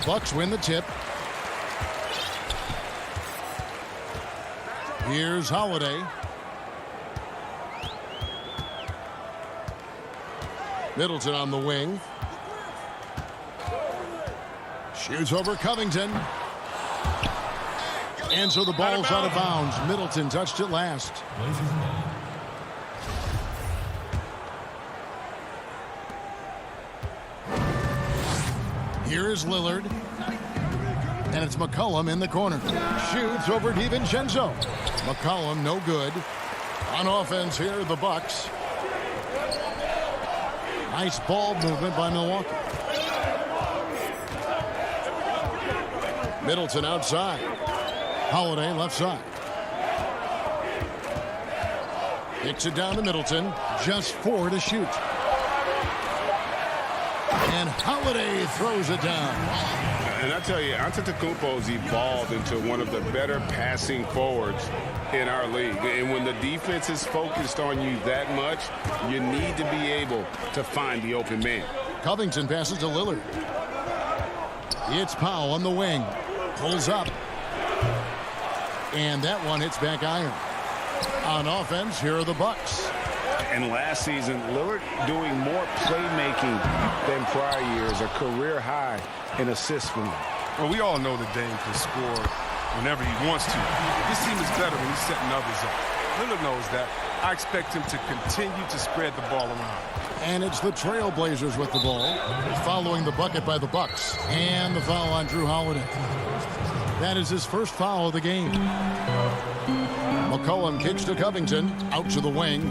The Bucks win the tip. Here's Holiday. Middleton on the wing. Shoots over Covington. And so the ball's out of bounds. Middleton touched it last. Here is Lillard. And it's McCollum in the corner. Shoots over DiVincenzo. McCollum no good. On offense here, the Bucks. Nice ball movement by Milwaukee. Middleton outside. Holiday left side. Kicks it down to Middleton. Just 4 to shoot. And Holiday throws it down. And I tell you, Antetokounmpo's evolved into one of the better passing forwards in our league. And when the defense is focused on you that much, you need to be able to find the open man. Covington passes to Lillard. It's Powell on the wing. Pulls up. And that one hits back iron. On offense, here are the Bucks. And last season, Lillard doing more playmaking than prior years, a career high in assists for him. Well, we all know that Dame can score whenever he wants to. This team is better when he's setting others up. Lillard knows that. I expect him to continue to spread the ball around. And it's the Trailblazers with the ball, following the bucket by the Bucks. And the foul on Drew Holiday. That is his first foul of the game. McCollum kicks to Covington, out to the wing.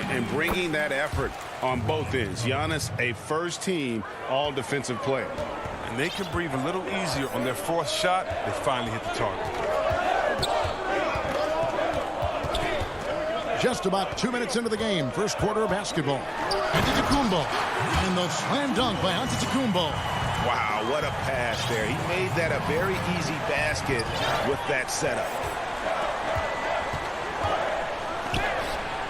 And bringing that effort on both ends. Giannis, a first-team all-defensive player. And they can breathe a little easier on their fourth shot. They finally hit the target. Just about 2 minutes into the game, first quarter of basketball. Antetokounmpo, and the slam dunk by Antetokounmpo. Wow, what a pass there. He made that a very easy basket with that setup.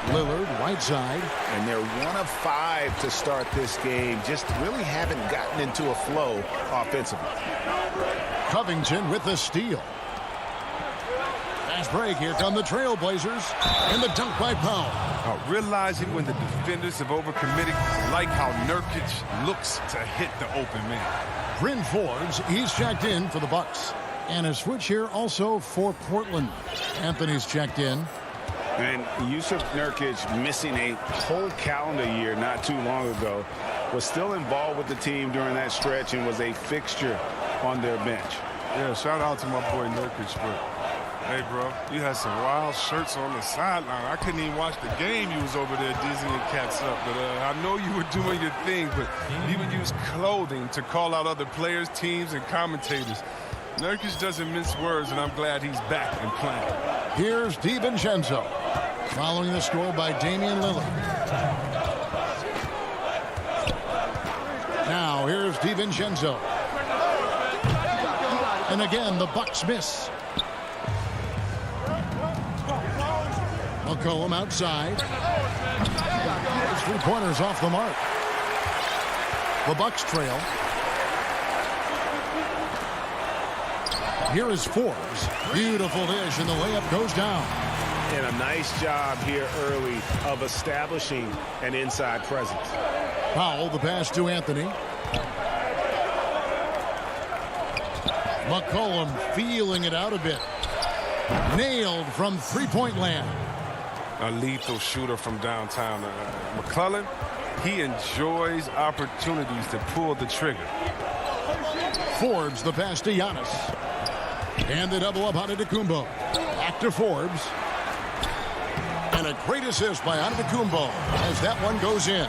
Lillard, right side. And they're 1 of 5 to start this game. Just really haven't gotten into a flow offensively. Covington with the steal. Fast break. Here come the Trailblazers. And the dunk by Powell. Realizing when the defenders have overcommitted, like how Nurkic looks to hit the open man. Bryn Forbes, he's checked in for the Bucks. And a switch here also for Portland. Anthony's checked in. And Yusuf Nurkic, missing a whole calendar year not too long ago, was still involved with the team during that stretch and was a fixture on their bench. Yeah, shout out to my boy Nurkic, but hey, bro, you had some wild shirts on the sideline. I couldn't even watch the game. You was over there dizzying cats up. But I know you were doing your thing, but you would use clothing to call out other players, teams, and commentators. Nurkic doesn't mince words, and I'm glad he's back and playing. Here's DiVincenzo, following the score by Damian Lillard. Now here's DiVincenzo. And again, the Bucks miss. McCollum outside. His 3-pointers off the mark. The Bucks trail. Here is Forbes. Beautiful dish, and the layup goes down. And a nice job here early of establishing an inside presence. Powell, the pass to Anthony. McCollum feeling it out a bit. Nailed from three-point land. A lethal shooter from downtown. McClellan, he enjoys opportunities to pull the trigger. Forbes, the pass to Giannis. And the double up on Antetokounmpo. Back to Forbes. And a great assist by Antetokounmpo as that one goes in.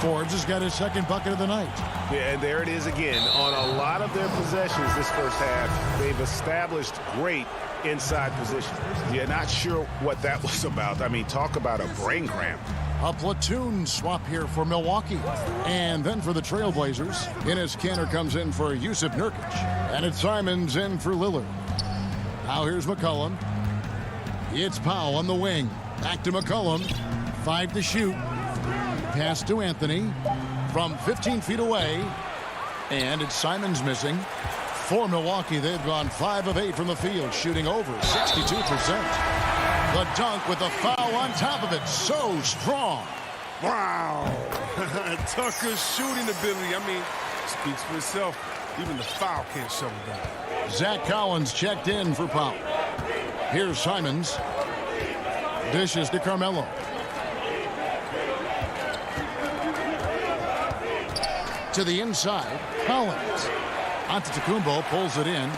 Forbes has got his second bucket of the night. Yeah, and there it is again. On a lot of their possessions this first half, they've established great inside position. Yeah, not sure what that was about. I mean, talk about a brain cramp. A platoon swap here for Milwaukee. And then for the Trailblazers, Enes Kanter comes in for Yusuf Nurkic. And it's Simons in for Lillard. Now here's McCollum. It's Powell on the wing. Back to McCollum. 5 to shoot. Pass to Anthony. from 15 feet away. And it's Simons missing. For Milwaukee, they've gone 5 of 8 from the field, shooting over 62%. The dunk with the foul on top of it. So strong. Wow. Tucker's shooting ability, I mean, speaks for itself. Even the foul can't shut him down. Zach Collins checked in for Powell. Here's Simons. Dishes to Carmelo. To the inside, Collins. Antetokounmpo pulls it in.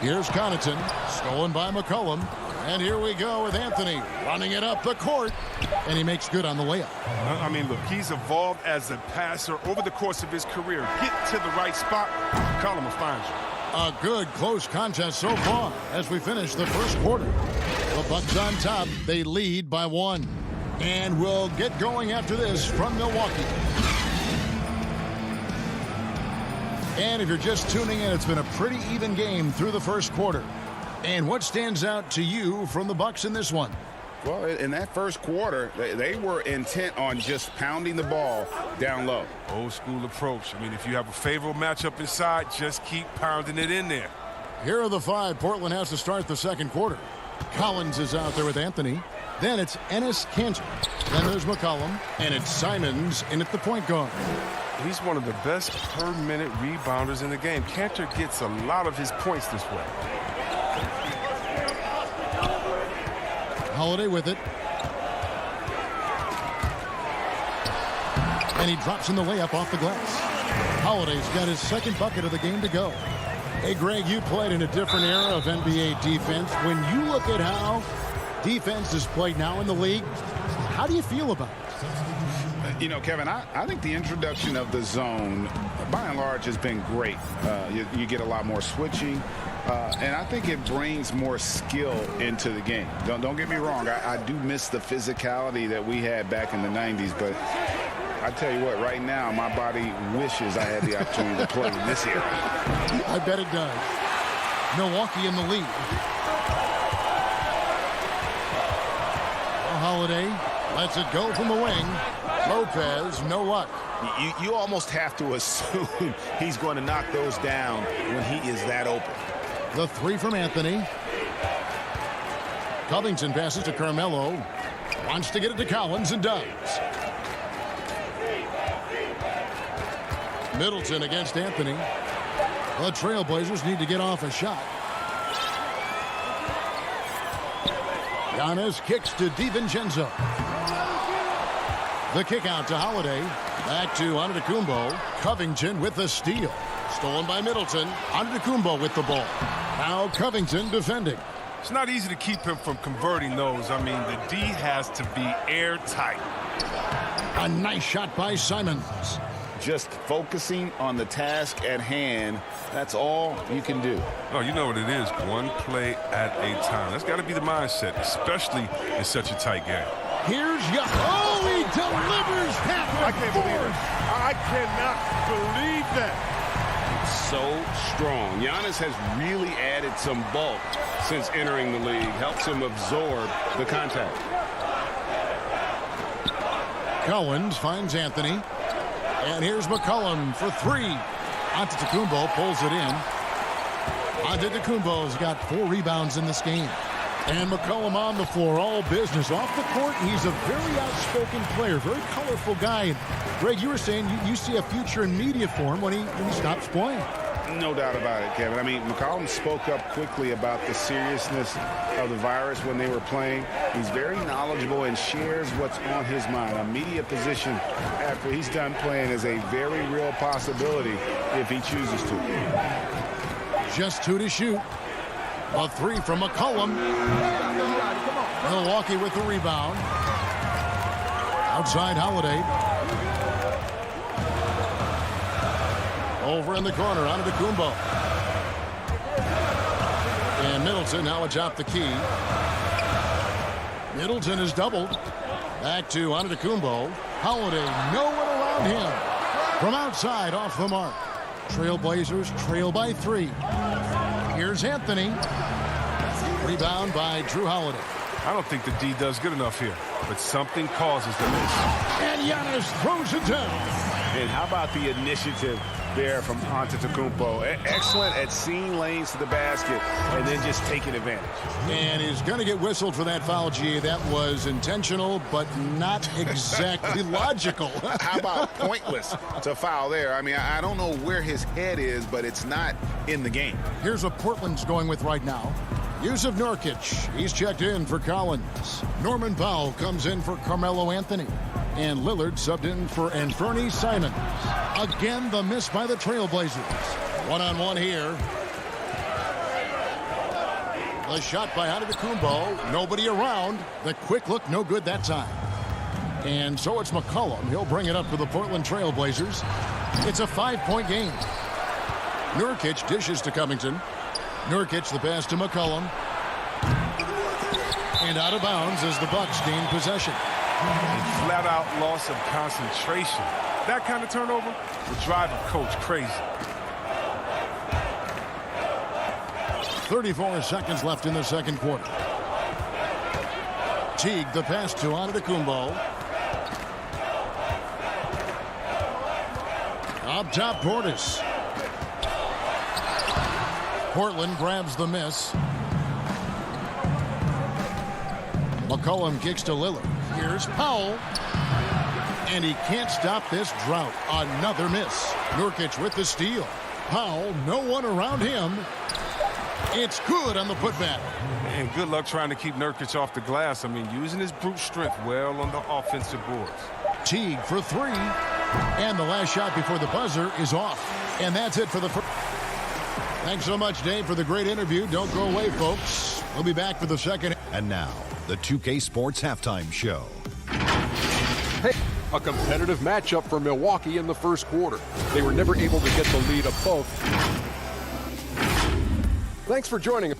Here's Connaughton, stolen by McCollum. And here we go with Anthony running it up the court. And he makes good on the layup. I mean, look, he's evolved as a passer over the course of his career. Get to the right spot, McCollum will find you. A good close contest so far as we finish the first quarter. The Bucks on top. They lead by 1. And we'll get going after this from Milwaukee. And if you're just tuning in, it's been a pretty even game through the first quarter. And what stands out to you from the Bucks in this one? Well, in that first quarter, they were intent on just pounding the ball down low. Old school approach. I mean, if you have a favorable matchup inside, just keep pounding it in there. Here are the 5 Portland has to start the second quarter. Collins is out there with Anthony. Then it's Enes Kanter. Then there's McCollum. And it's Simons in at the point guard. He's one of the best per-minute rebounders in the game. Kanter gets a lot of his points this way. Holiday with it. And he drops in the layup off the glass. Holiday's got his second bucket of the game to go. Hey, Greg, you played in a different era of NBA defense. When you look at how defense is played now in the league, how do you feel about it? You know, Kevin, I think the introduction of the zone, by and large, has been great. You get a lot more switching. And I think it brings more skill into the game. Don't get me wrong. I do miss the physicality that we had back in the 90s. But I tell you what, right now, my body wishes I had the opportunity to play in this era. I bet it does. Milwaukee in the lead. Holiday lets it go from the wing. Lopez, no luck. You almost have to assume he's going to knock those down when he is that open. The 3 from Anthony. Covington passes to Carmelo. Wants to get it to Collins and does. Middleton against Anthony. The Trailblazers need to get off a shot. Giannis kicks to DiVincenzo. The kick out to Holiday. Back to Antetokounmpo. Covington with the steal. Stolen by Middleton. Antetokounmpo with the ball. Now Covington defending. It's not easy to keep him from converting those. I mean, the D has to be airtight. A nice shot by Simons. Just focusing on the task at hand, that's all you can do. Oh, you know what it is. One play at a time. That's got to be the mindset, especially in such a tight game. Here's Young. Oh, he delivers half. I can't believe it. I cannot believe that. So strong. Giannis has really added some bulk since entering the league. Helps him absorb the contact. Collins finds Anthony. And here's McCollum for 3. Antetokounmpo pulls it in. Antetokounmpo's got 4 rebounds in this game. And McCollum on the floor, all business. Off the court, he's a very outspoken player, very colorful guy. And Greg, you were saying you see a future in media for him when he stops playing. No doubt about it, Kevin. I mean, McCollum spoke up quickly about the seriousness of the virus when they were playing. He's very knowledgeable and shares what's on his mind. A media position after he's done playing is a very real possibility if he chooses to. Just 2 to shoot. A 3 from McCollum. Milwaukee with the rebound. Outside Holiday. Over in the corner, Antetokounmpo. And Middleton now atop the key. Middleton is doubled. Back to Antetokounmpo. Holiday, no one around him. From outside, off the mark. Trailblazers trail by 3. Here's Anthony. Rebound by Drew Holiday. I don't think the D does good enough here. but something causes the miss. And Giannis throws it down. And how about the initiative there from Antetokounmpo? Excellent at seeing lanes to the basket and then just taking advantage. And he's going to get whistled for that foul, G. That was intentional, but not exactly logical. How about pointless to foul there? I mean, I don't know where his head is, but it's not in the game. Here's what Portland's going with right now. Yusuf Nurkic, he's checked in for Collins. Norman Powell comes in for Carmelo Anthony. And Lillard subbed in for Anthony Simons. Again, the miss by the Trailblazers. One-on-one here. The shot by Antetokounmpo. Nobody around. The quick look, no good that time. And so it's McCollum. He'll bring it up for the Portland Trailblazers. It's a 5-point game. Nurkic dishes to Covington. Nurkic the pass to McCollum. And out of bounds as the Bucks gain possession. A flat-out loss of concentration. That kind of turnover would drive a coach crazy. 34 seconds left in the second quarter. Teague the pass to Antetokounmpo. Up top, Portis. Portland grabs the miss. McCollum kicks to Lillard. Here's Powell. And he can't stop this drought. Another miss. Nurkic with the steal. Powell, no one around him. It's good on the putback. And good luck trying to keep Nurkic off the glass. I mean, using his brute strength well on the offensive boards. Teague for three. And the last shot before the buzzer is off. And that's it for the first. Thanks so much, Dave, for the great interview. Don't go away, folks. We'll be back for the second. And now, the 2K Sports Halftime Show. Hey, a competitive matchup for Milwaukee in the first quarter. They were never able to get the lead above. Thanks for joining us.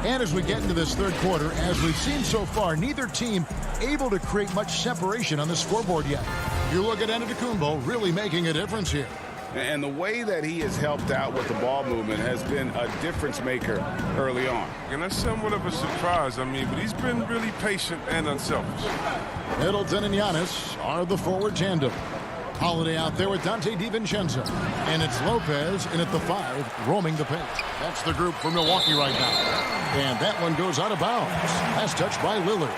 And as we get into this third quarter, as we've seen so far, neither team able to create much separation on the scoreboard yet. You look at Antetokounmpo really making a difference here. And the way that he has helped out with the ball movement has been a difference maker early on. And that's somewhat of a surprise, I mean, but he's been really patient and unselfish. Middleton and Giannis are the forward tandem. Holiday out there with Dante DiVincenzo. And it's Lopez in at the 5, roaming the paint. That's the group for Milwaukee right now. And that one goes out of bounds. Last touch by Lillard.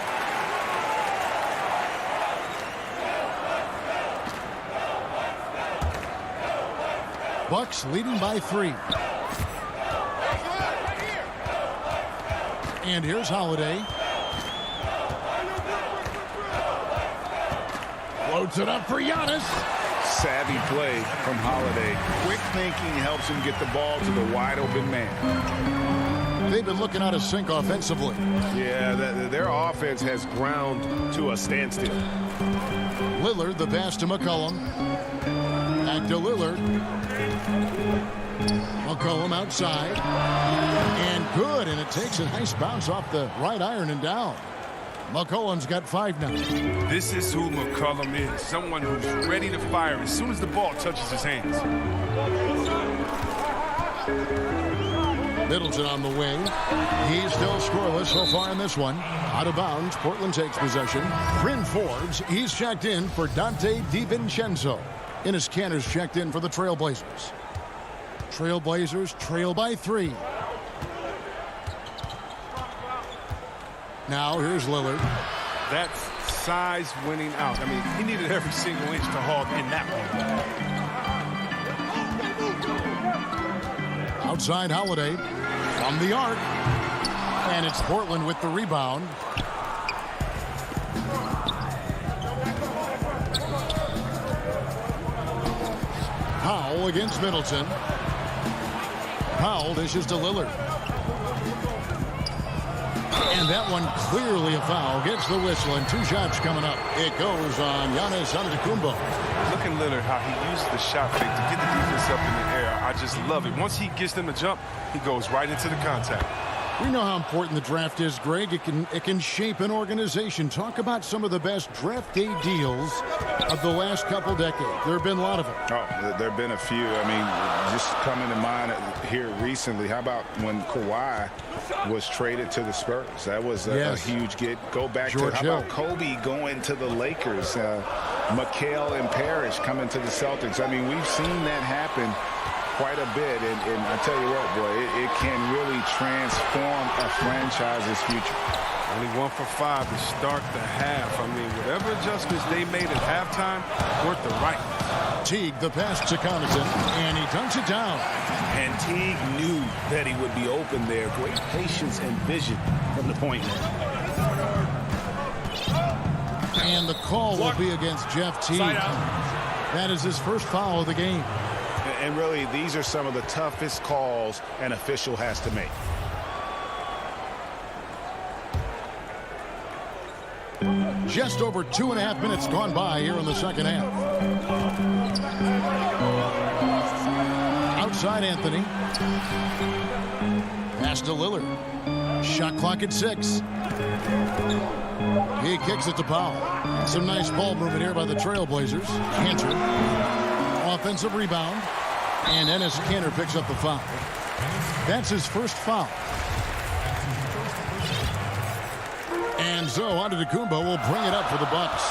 Bucks leading by 3. And here's Holiday. Floats it up for Giannis. Savvy play from Holiday. Quick thinking helps him get the ball to the wide open man. They've been looking out of sync offensively. Yeah, their offense has ground to a standstill. Lillard, the pass to McCollum. Back to Lillard. McCollum outside. And good, and it takes a nice bounce off the right iron and down. McCollum's got 5 now. This is who McCollum is, someone who's ready to fire as soon as the ball touches his hands. Middleton on the wing. He's still scoreless so far in this one. Out of bounds, Portland takes possession. Bryn Forbes, he's checked in for Dante DiVincenzo. Enes Kanter's checked in for the Trailblazers. Trailblazers trail by 3. Now here's Lillard. That's size winning out. I mean, he needed every single inch to hog in that one. Outside Holiday from the arc. And it's Portland with the rebound. Powell against Middleton. Powell dishes to Lillard. And that one clearly a foul. Gets the whistle and 2 shots coming up. It goes on Giannis Antetokounmpo. Look at Lillard, how he uses the shot fake to get the defense up in the air. I just love it. Once he gets them to jump, he goes right into the contact. We know how important the draft is, Greg. It can shape an organization. Talk about some of the best draft day deals of the last couple decades. There have been a lot of them. Oh, there have been a few. I mean, just coming to mind here recently, how about when Kawhi was traded to the Spurs? That was a huge get. Go back George to how Hill. about Kobe going to the Lakers? McHale and Parrish coming to the Celtics. I mean, we've seen that happen quite a bit, and I tell you what, boy, it can really transform a franchise's future. Only 1 for 5 to start the half. I mean, whatever adjustments they made at halftime weren't the right ones. Teague, the pass to Connaughton, and he dunks it down. And Teague knew that he would be open there. Great patience and vision from the point man. And the call will be against Jeff Teague. That is his first foul of the game. And really, these are some of the toughest calls an official has to make. Just over 2.5 minutes gone by here in the second half. Outside Anthony. Pass to Lillard. Shot clock at 6. He kicks it to Powell. Some nice ball movement here by the Trailblazers. Cantor. Offensive rebound. And Enes Kanter picks up the foul. That's his first foul. And so Antetokounmpo will bring it up for the Bucks.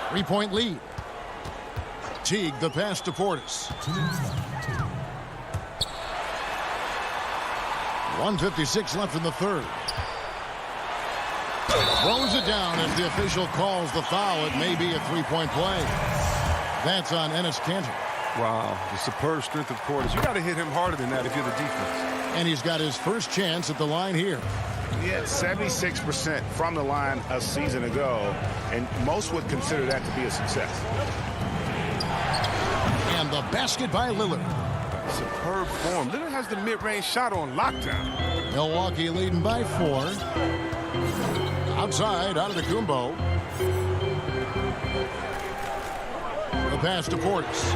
3-point lead. Teague, the pass to Portis. 1:56 left in the third. Throws it down as the official calls the foul. It may be a 3-point play. That's on Enes Kanter. Wow, the superb strength of Portis. You got to hit him harder than that if you're the defense. And he's got his first chance at the line here. He had 76% from the line a season ago, and most would consider that to be a success. And the basket by Lillard. Superb form. Lillard has the mid-range shot on lockdown. Milwaukee leading by 4. Outside, Antetokounmpo. The pass to Portis.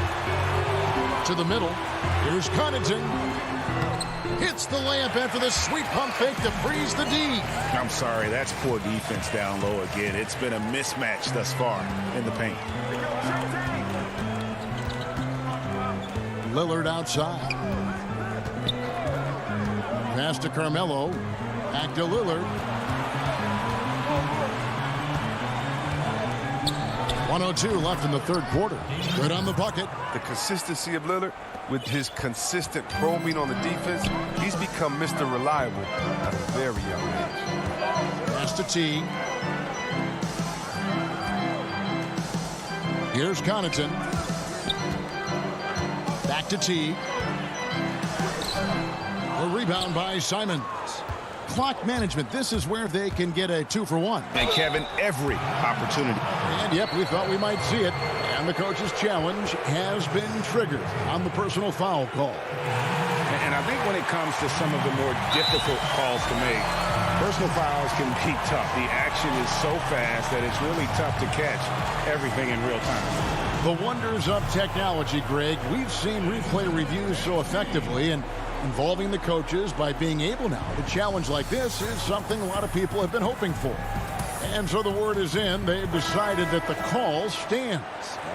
To the middle. Here's Connaughton. Hits the layup after the sweet pump fake to freeze the D. I'm sorry, that's poor defense down low again. It's been a mismatch thus far in the paint. Lillard outside. Pass to Carmelo. Back to Lillard. 1:02 left in the third quarter. Good on the bucket. The consistency of Lillard with his consistent probing on the defense, he's become Mr. Reliable at a very young age. Pass to Teague. Here's Connaughton. Back to Teague. The rebound by Simons. Clock management. This is where they can get a 2-for-1. And Kevin, every opportunity. And yep, we thought we might see it. And the coach's challenge has been triggered on the personal foul call. And I think when it comes to some of the more difficult calls to make, personal fouls can be tough. The action is so fast that it's really tough to catch everything in real time. The wonders of technology, Greg. We've seen replay reviews so effectively, and involving the coaches by being able now to challenge like this is something a lot of people have been hoping for. And so the word is in. They've decided that the call stands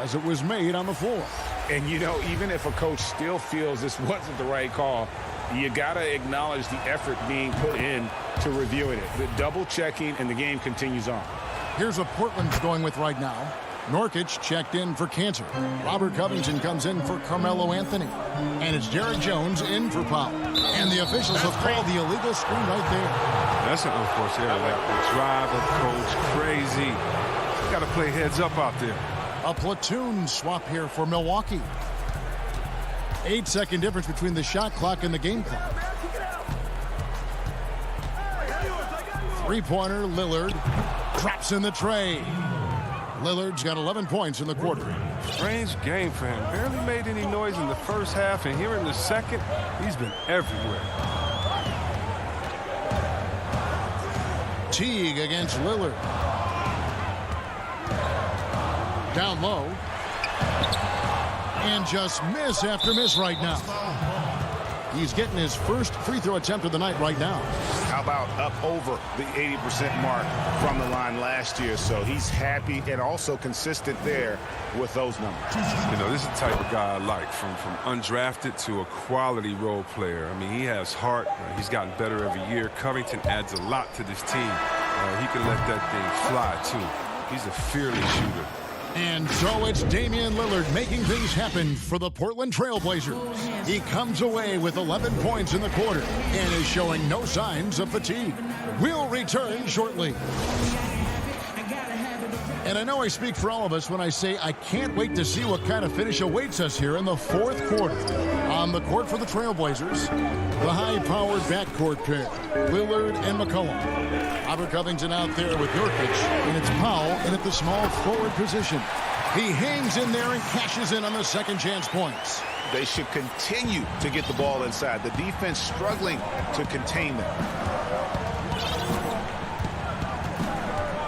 as it was made on the floor. And, you know, even if a coach still feels this wasn't the right call, you got to acknowledge the effort being put in to reviewing it. The double checking, and the game continues on. Here's what Portland's going with right now. Norkic checked in for Cantor. Robert Covington comes in for Carmelo Anthony. And it's Jared Jones in for Powell. And the officials have called the illegal screen right there. That's an unforced error. That will drive a coach crazy. You got to play heads up out there. A platoon swap here for Milwaukee. 8-second difference between the shot clock and the game clock. Three-pointer, Lillard drops in the tray. Lillard's got 11 points in the quarter. Strange game for him. Barely made any noise in the first half, and here in the second, he's been everywhere. Teague against Lillard. Down low. And just miss after miss right now. He's getting his first free throw attempt of the night right now. How about up over the 80% mark from the line last year? So he's happy and also consistent there with those numbers. You know, this is the type of guy I like, from undrafted to a quality role player. I mean, he has heart. He's gotten better every year. Covington adds a lot to this team. He can let that thing fly, too. He's a fearless shooter. And so it's Damian Lillard making things happen for the Portland Trail Blazers. He comes away with 11 points in the quarter and is showing no signs of fatigue. We'll return shortly. And I know I speak for all of us when I say I can't wait to see what kind of finish awaits us here in the fourth quarter. On the court for the Trailblazers, the high-powered backcourt pair, Lillard and McCollum. Robert Covington out there with Nurkic, and it's Powell in at the small forward position. He hangs in there and cashes in on the second chance points. They should continue to get the ball inside. The defense struggling to contain them.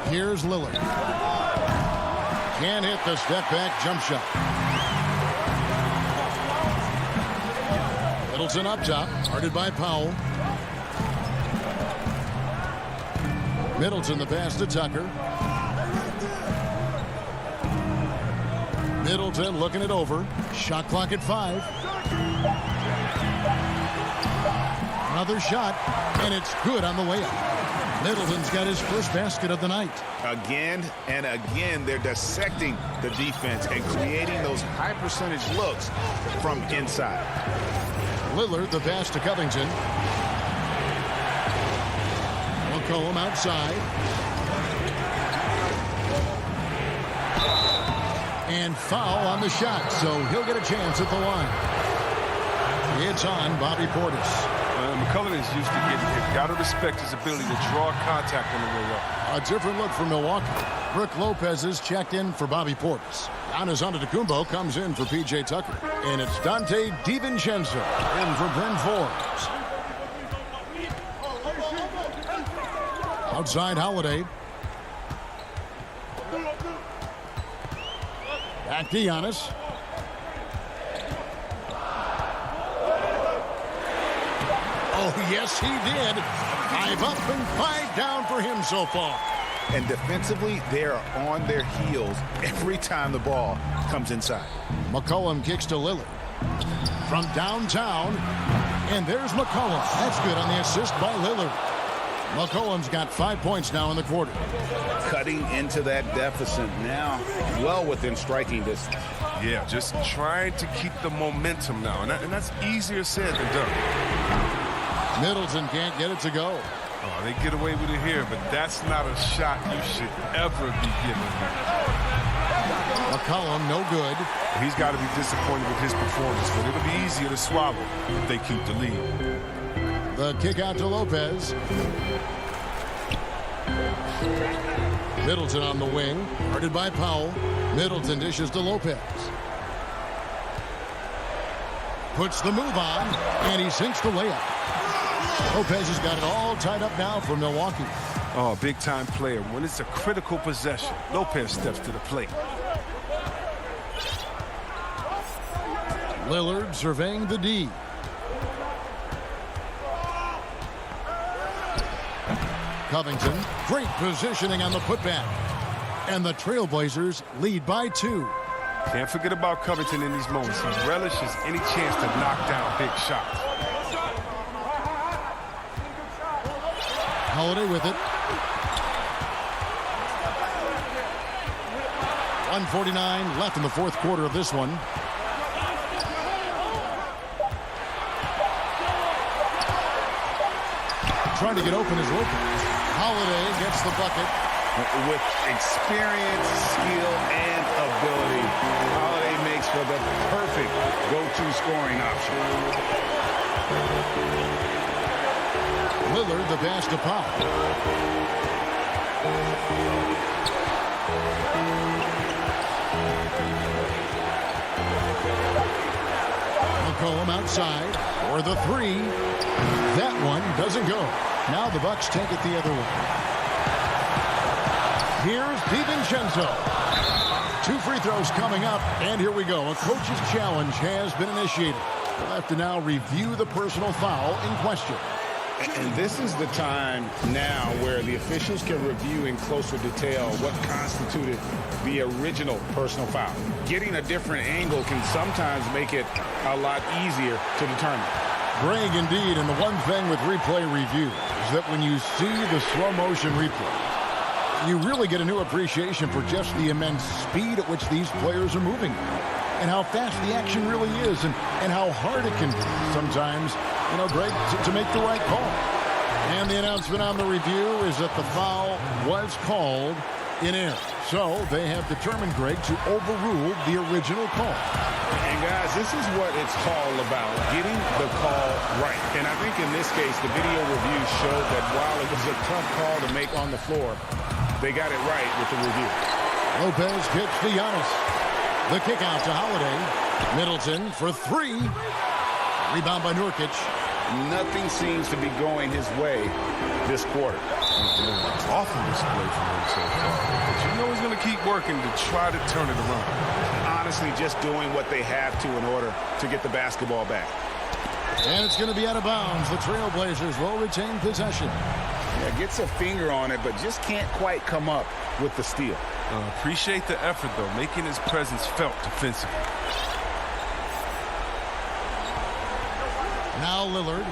Here's Lillard. Can't hit the step-back jump shot. Middleton up top, guarded by Powell. Middleton the pass to Tucker. Middleton looking it over. Shot clock at 5. Another shot, and it's good on the layup. Middleton's got his first basket of the night. Again and again, they're dissecting the defense and creating those high percentage looks from inside. Lillard the pass to Covington. McCollum outside. And foul on the shot, so he'll get a chance at the line. It's on Bobby Portis. McCollum is used to getting hit. Got to respect his ability to draw contact on the way up. A different look for Milwaukee. Brook Lopez is checked in for Bobby Portis. Giannis Antetokounmpo comes in for P.J. Tucker. And it's Dante DiVincenzo in for Bryn Forbes. Outside Holiday. Back to Giannis. Oh, yes, he did. 5 up and 5 down for him so far. And defensively, they are on their heels every time the ball comes inside. McCollum kicks to Lillard. From downtown, and there's McCollum. That's good on the assist by Lillard. McCollum's got 5 points now in the quarter. Cutting into that deficit now, well within striking distance. Yeah, just trying to keep the momentum now, and that's easier said than done. Middleton can't get it to go. Oh, they get away with it here, but that's not a shot you should ever be giving him. McCollum, no good. He's got to be disappointed with his performance, but it'll be easier to swallow if they keep the lead. The kick out to Lopez. Middleton on the wing, guarded by Powell. Middleton dishes to Lopez. Puts the move on, and he sinks the layup. Lopez has got it all tied up now for Milwaukee. Oh, big-time player. When it's a critical possession, Lopez steps to the plate. Lillard surveying the D. Covington, great positioning on the putback. And the Trailblazers lead by 2. Can't forget about Covington in these moments. He relishes any chance to knock down big shots. Holiday with it. 1:49 left in the fourth quarter of this one. Trying to get open is Lopez. Holiday gets the bucket. With experience, skill, and ability, Holiday makes for the perfect go-to scoring option. Lillard the pass to Powell. McCollum outside for the 3. That one doesn't go. Now the Bucks take it the other way. Here's DiVincenzo. 2 free throws coming up, and here we go. A coach's challenge has been initiated. We'll have to now review the personal foul in question. And this is the time now where the officials can review in closer detail what constituted the original personal foul. Getting a different angle can sometimes make it a lot easier to determine. Greg, indeed, and the one thing with replay review is that when you see the slow motion replay, you really get a new appreciation for just the immense speed at which these players are moving and how fast the action really is and how hard it can be sometimes, Greg, to make the right call. And the announcement on the review is that the foul was called in error. So they have determined, Greg, to overrule the original call. And guys, this is what it's all about, getting the call right. And I think in this case, the video review showed that while it was a tough call to make on the floor, they got it right with the review. Lopez kicks to Giannis. The kick out to Holiday. Middleton for three. Rebound by Nurkic. Nothing seems to be going his way this quarter. Awful display from him so far. But you know he's going to keep working to try to turn it around. Honestly, just doing what they have to in order to get the basketball back. And it's going to be out of bounds. The Trailblazers will retain possession. Yeah, gets a finger on it, but just can't quite come up with the steal. Appreciate the effort, though, making his presence felt defensively. Now Lillard.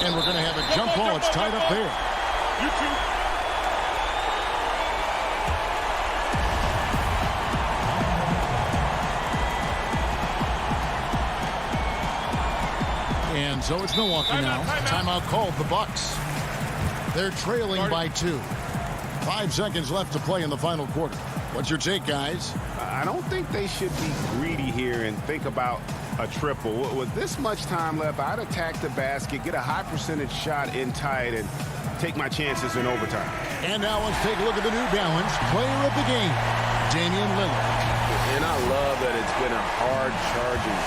And we're going to have a jump ball. It's tied up there. And so it's Milwaukee now. Timeout called the Bucks. They're trailing by 2. 5 seconds left to play in the final quarter. What's your take, guys? I don't think they should be greedy here and think about a triple. With this much time left, I'd attack the basket, get a high percentage shot in tight, and take my chances in overtime. And now let's take a look at the New Balance player of the game, Damian Lillard. And I love that it's been a hard-charging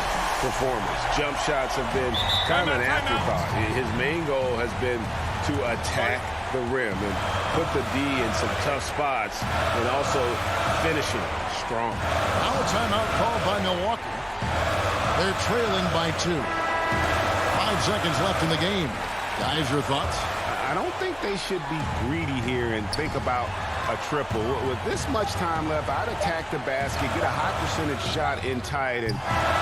performance. Jump shots have been kind of an afterthought. His main goal has been to attack the rim and put the D in some tough spots and also finishing strong. Now a timeout called by Milwaukee. They're trailing by 2. 5 seconds left in the game. Guys, your thoughts? I don't think they should be greedy here and think about a triple. With this much time left, I'd attack the basket, get a high percentage shot in tight, and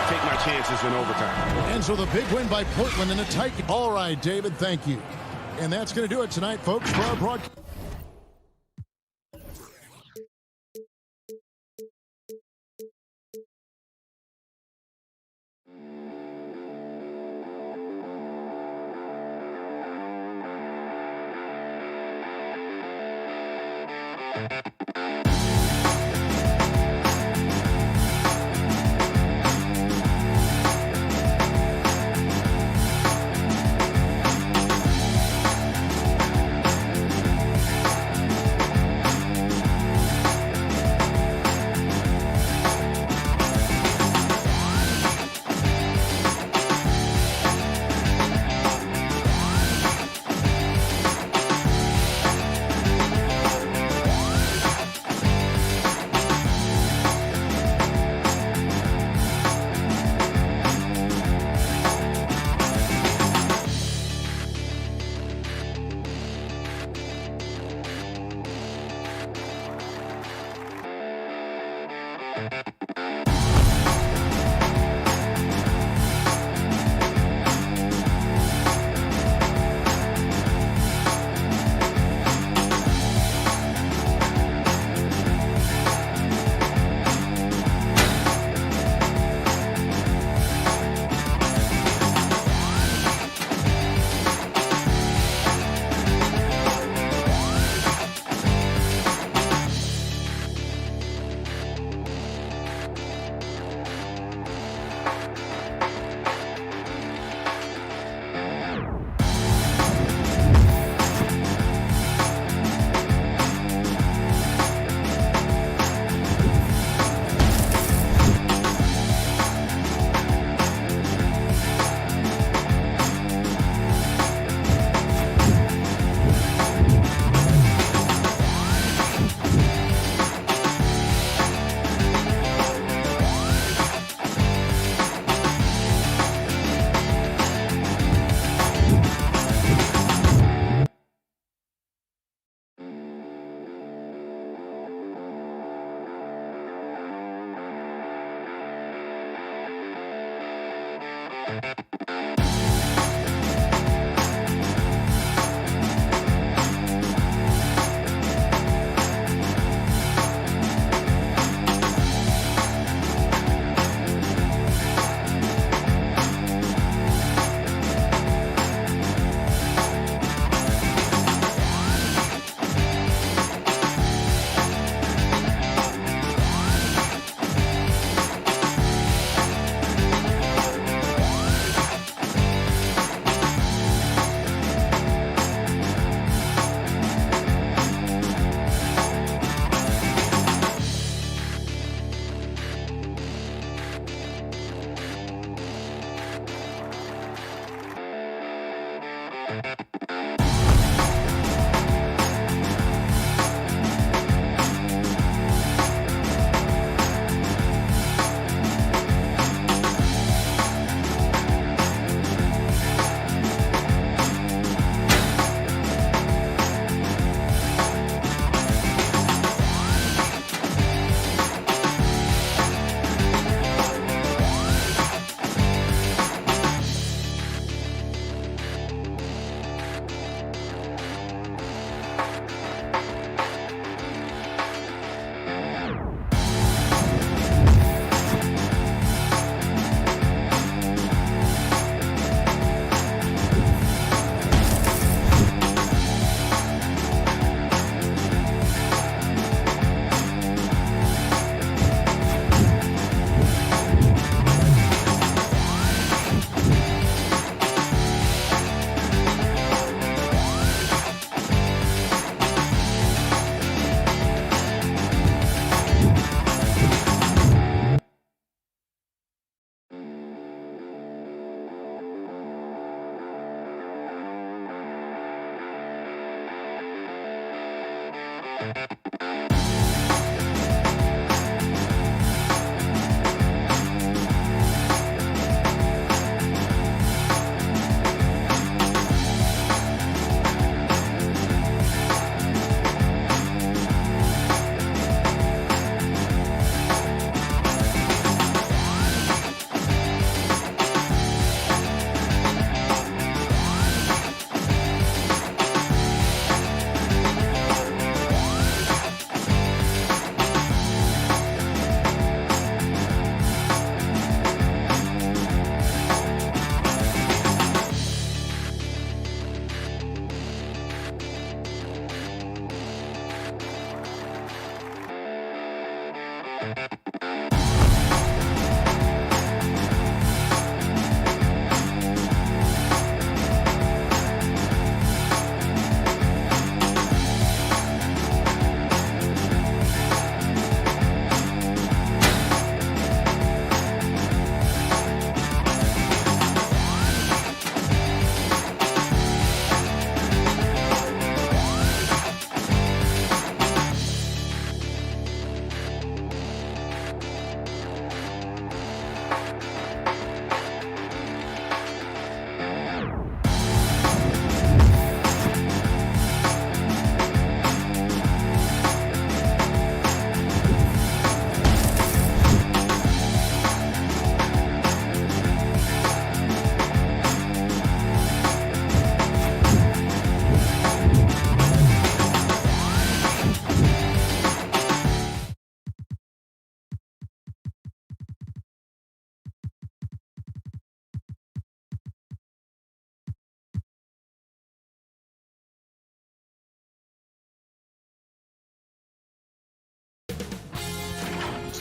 take my chances in overtime. And so the big win by Portland in a tight. All right, David, thank you. And that's going to do it tonight, folks, for our broadcast.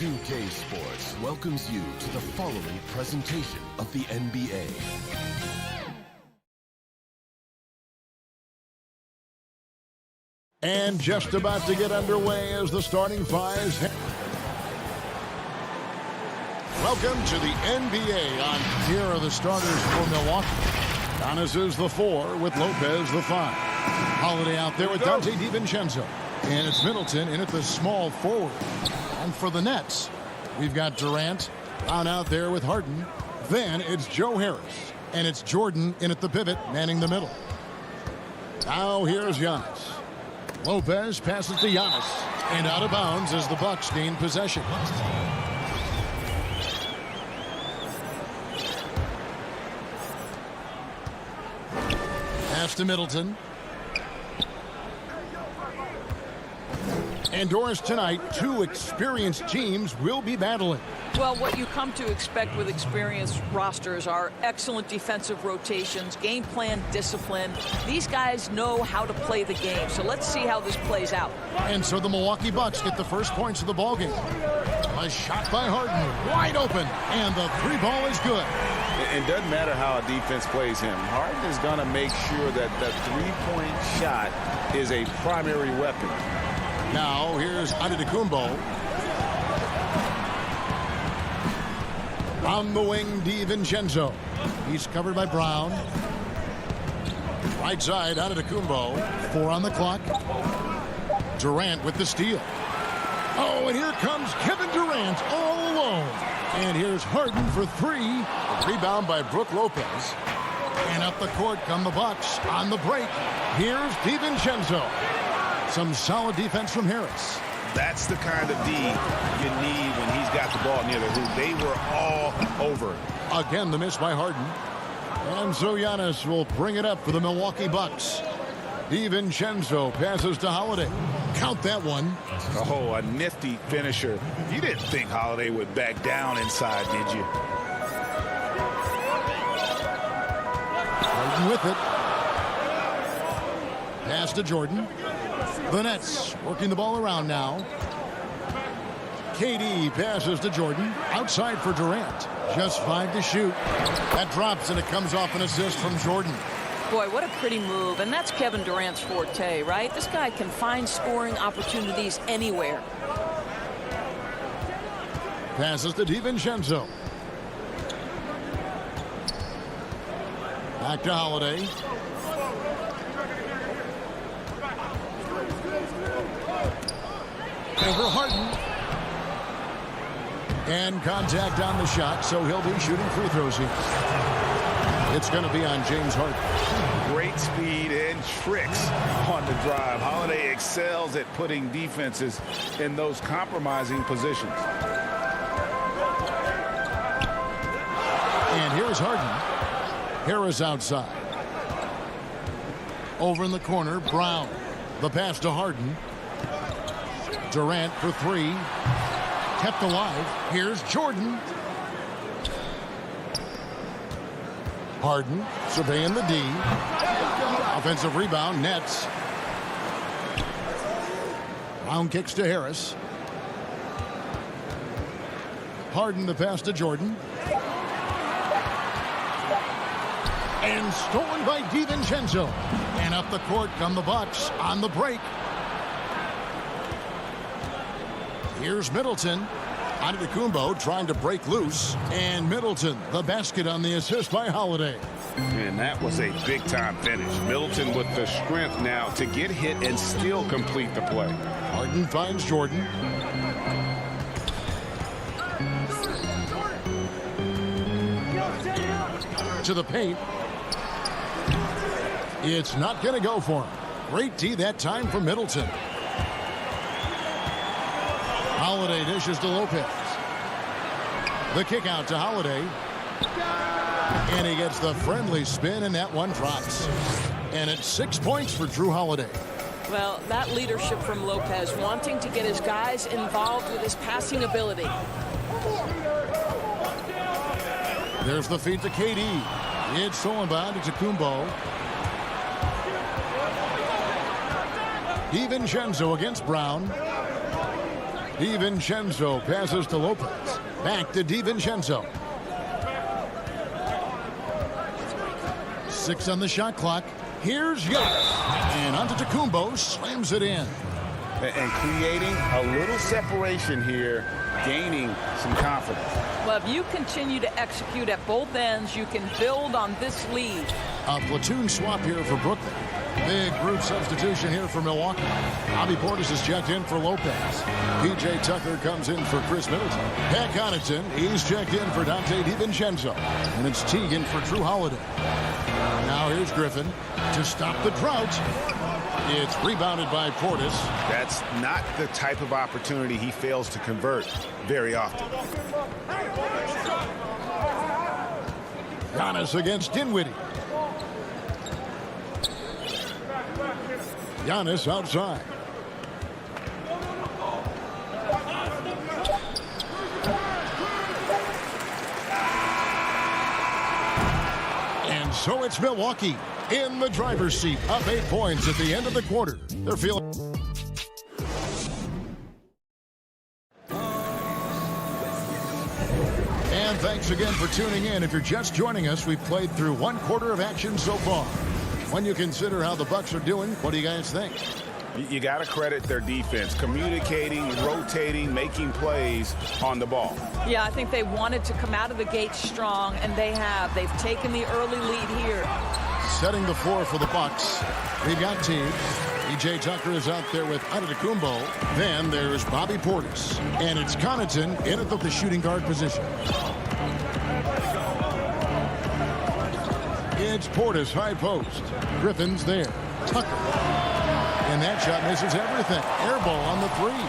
2K Sports welcomes you to the following presentation of the NBA. And just about to get underway as the starting fives. Welcome to the NBA. Here are the starters for Milwaukee. Giannis is the 4 with Lopez the 5. Holiday out there with Dante DiVincenzo. And it's Middleton in at the small forward. And for the Nets, we've got Durant, Brown out there with Harden. Then it's Joe Harris. And it's Jordan in at the pivot, manning the middle. Now here's Giannis. Lopez passes to Giannis. And out of bounds as the Bucks gain possession. Pass to Middleton. Indoors tonight, 2 experienced teams will be battling. Well, what you come to expect with experienced rosters are excellent defensive rotations, game plan discipline. These guys know how to play the game, so let's see how this plays out. And so the Milwaukee Bucks get the first points of the ballgame. A shot by Harden, wide open, and the 3 ball is good. It doesn't matter how a defense plays him. Harden is going to make sure that the 3-point shot is a primary weapon. Now here's Antetokounmpo. On the wing, DiVincenzo. He's covered by Brown. Right side out of Antetokounmpo. 4 on the clock. Durant with the steal. Oh, and here comes Kevin Durant all alone. And here's Harden for 3. A rebound by Brook Lopez. And up the court come the Bucks on the break. Here's DiVincenzo. Some solid defense from Harris. That's the kind of D you need when he's got the ball near the hoop. They were all over. Again, the miss by Harden. And so Giannis will bring it up for the Milwaukee Bucks. DiVincenzo passes to Holiday. Count that one. Oh, a nifty finisher. You didn't think Holiday would back down inside, did you? Harden with it. Pass to Jordan. The Nets working the ball around now. KD passes to Jordan. Outside for Durant. Just 5 to shoot. That drops and it comes off an assist from Jordan. Boy, what a pretty move. And that's Kevin Durant's forte, right? This guy can find scoring opportunities anywhere. Passes to DiVincenzo. Back to Holiday. Over Harden. And contact on the shot, so he'll be shooting free throws here. It's going to be on James Harden. Great speed and tricks on the drive. Holiday excels at putting defenses in those compromising positions. And here's Harden. Harris outside. Over in the corner, Brown. The pass to Harden. Durant for 3. Kept alive. Here's Jordan. Harden surveying the D. Offensive rebound, Nets. Brown kicks to Harris. Harden the pass to Jordan. And stolen by DiVincenzo. And up the court come the Bucks on the break. Here's Middleton. Antetokounmpo trying to break loose. And Middleton, the basket on the assist by Holiday. And that was a big-time finish. Middleton with the strength now to get hit and still complete the play. Harden finds Jordan. To the paint. It's not going to go for him. Great D that time for Middleton. Holiday dishes to Lopez. The kick out to Holiday. And he gets the friendly spin, and that one drops. And it's 6 points for Drew Holiday. Well, that leadership from Lopez, wanting to get his guys involved with his passing ability. There's the feed to KD. It's stolen by Antetokounmpo. DiVincenzo against Brown. DiVincenzo passes to Lopez. Back to DiVincenzo. 6 on the shot clock. Here's Giannis. And Antetokounmpo slams it in. And creating a little separation here, gaining some confidence. Well, if you continue to execute at both ends, you can build on this lead. A platoon swap here for Brooklyn. Big group substitution here for Milwaukee. Bobby Portis is checked in for Lopez. P.J. Tucker comes in for Chris Middleton. Pat Connaughton, he's checked in for Dante DiVincenzo. And it's Teagan for Drew Holiday. Now here's Griffin to stop the drought. It's rebounded by Portis. That's not the type of opportunity he fails to convert very often. Giannis against Dinwiddie. Giannis outside. And so it's Milwaukee in the driver's seat, up 8 points at the end of the quarter. They're feeling... And thanks again for tuning in. If you're just joining us, we've played through 1 quarter of action so far. When you consider how the Bucks are doing, what do you guys think? You got to credit their defense, communicating, rotating, making plays on the ball. Yeah, I think they wanted to come out of the gate strong, and they have. They've taken the early lead here. setting the floor for the Bucks. We've got Teague. PJ Tucker is out there with Antetokounmpo. Then there's Bobby Portis. And it's Connaughton in at the shooting guard position. It's Portis, high post. Griffin's there. Tucker. And that shot misses everything. Air ball on the three.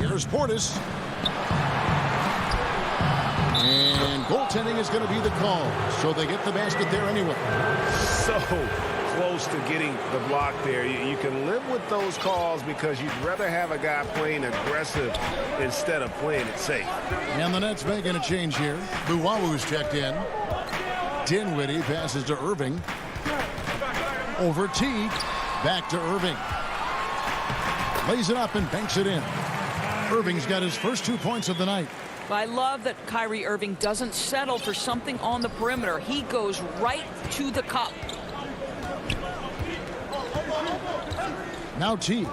Here's Portis. And goaltending is going to be the call. So they get the basket there anyway. So close to getting the block there. You can live with those calls because you'd rather have a guy playing aggressive instead of playing it safe. And the Nets making a change here. Luwawu's checked in. Dinwiddie passes to Irving. Over Teague. Back to Irving. Lays it up and banks it in. Irving's got his first 2 points of the night. I love that Kyrie Irving doesn't settle for something on the perimeter. He goes right to the cup. Now Teague.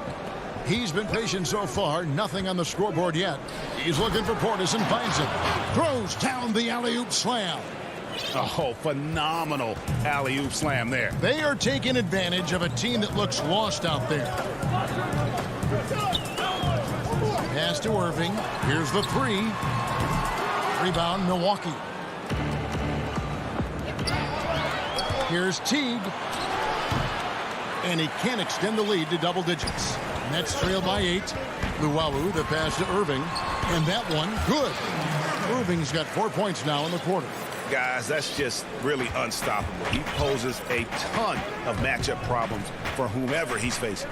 He's been patient so far. Nothing on the scoreboard yet. He's looking for Portis and finds it. Throws down the alley-oop slam. Oh, phenomenal alley-oop slam there. They are taking advantage of a team that looks lost out there. Pass to Irving. Here's the three. Rebound, Milwaukee. Here's Teague. And he can't extend the lead to double digits. Nets trail by 8. Luwawu, the pass to Irving. And that one, good. Irving's got 4 points now in the quarter. Guys, that's just really unstoppable. He poses a ton of matchup problems for whomever he's facing.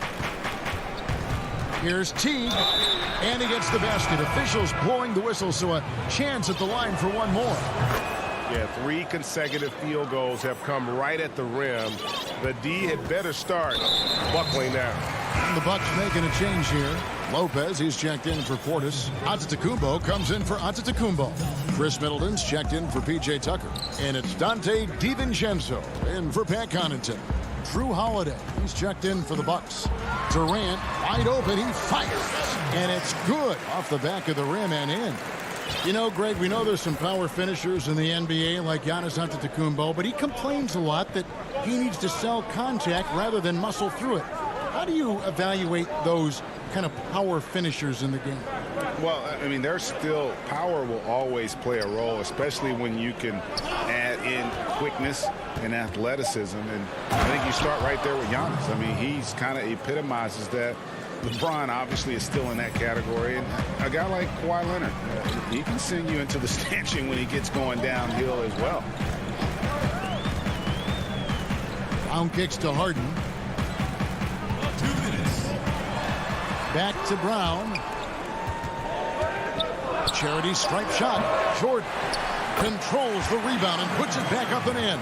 Here's Teague, and he gets the basket. Officials blowing the whistle, so a chance at the line for one more. Yeah, 3 consecutive field goals have come right at the rim. The D had better start buckling down. And the Bucks making a change here. Lopez, he's checked in for Portis. Antetokounmpo comes in for Antetokounmpo. Chris Middleton's checked in for PJ Tucker. And it's Dante DiVincenzo in for Pat Connaughton. Drew Holiday, he's checked in for the Bucks. Durant, wide open, he fires. And it's good off the back of the rim and in. You know, Greg, we know there's some power finishers in the NBA like Giannis Antetokounmpo, but he complains a lot that he needs to sell contact rather than muscle through it. How do you evaluate those kind of power finishers in the game? Well, I mean, there's still power will always play a role, especially when you can add in quickness and athleticism. And I think you start right there with Giannis. I mean, he's kind of epitomizes that. LeBron obviously is still in that category. And a guy like Kawhi Leonard, he can send you into the stanchion when he gets going downhill as well. Brown kicks to Harden. 2 minutes. Back to Brown. Charity stripe shot. Jordan controls the rebound and puts it back up and in.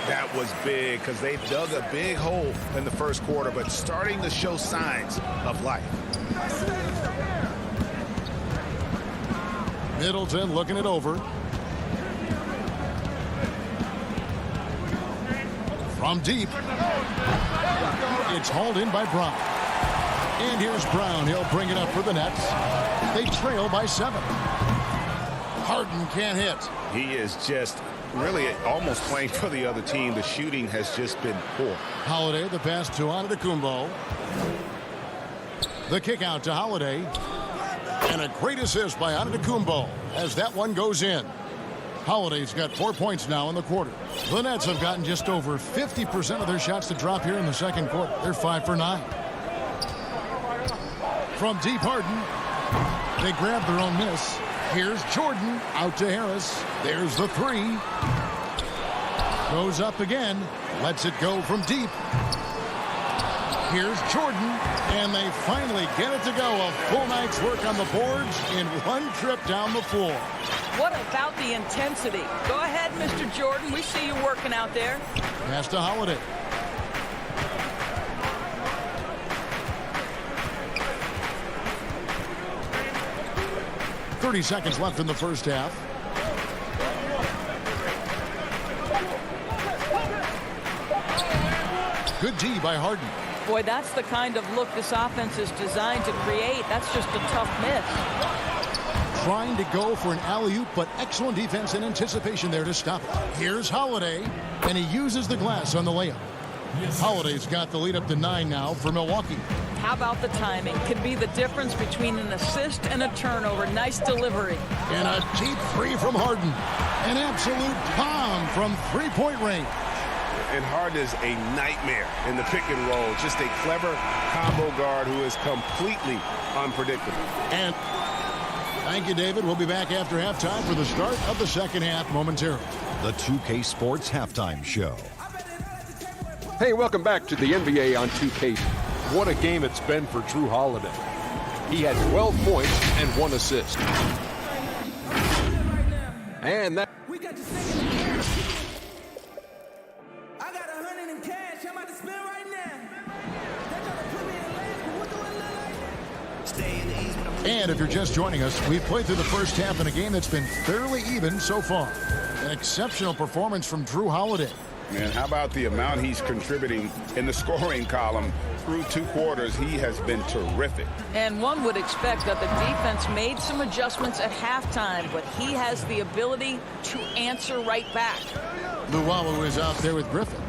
That was big because they dug a big hole in the first quarter, but starting to show signs of life. Middleton looking it over. From deep. It's hauled in by Brown. And here's Brown. He'll bring it up for the Nets. They trail by 7. Harden can't hit. He is just really almost playing for the other team. The shooting has just been poor. Holiday, the pass to Antetokounmpo. The kick out to Holiday. And a great assist by Antetokounmpo as that one goes in. Holiday's got 4 points now in the quarter. The Nets have gotten just over 50% of their shots to drop here in the second quarter. They're 5 for 9. From deep, Harden. They grab their own miss. Here's Jordan out to Harris. There's the three. Goes up again. Lets it go from deep. Here's Jordan. And they finally get it to go. A full night's work on the boards in one trip down the floor. What about the intensity? Go ahead, Mr. Jordan. We see you working out there. Pass to Holiday. .30 seconds left in the first half. Good D by Harden. Boy, that's the kind of look this offense is designed to create. That's just a tough miss. Trying to go for an alley-oop, but excellent defense and anticipation there to stop it. Here's Holiday, and he uses the glass on the layup. Holiday's got the lead up to 9 now for Milwaukee. How about the timing? Could be the difference between an assist and a turnover. Nice delivery. And a deep three from Harden. An absolute bomb from three-point range. And Harden is a nightmare in the pick and roll. Just a clever combo guard who is completely unpredictable. And thank you, David. We'll be back after halftime for the start of the second half momentarily. The 2K Sports Halftime Show. Hey, welcome back to the NBA on 2K. What a game it's been for Drew Holiday. He had 12 points and 1 assist. And that... We got the second. I got 100 in cash. I'm about to spend right now. They're trying to put me in last, but what do it look like? Stay in the east. And if you're just joining us, we've played through the first half in a game that's been fairly even so far. An exceptional performance from Drew Holiday. Man, how about the amount he's contributing in the scoring column through 2 quarters? He has been terrific. And one would expect that the defense made some adjustments at halftime, but he has the ability to answer right back. Luwawu is out there with Griffin.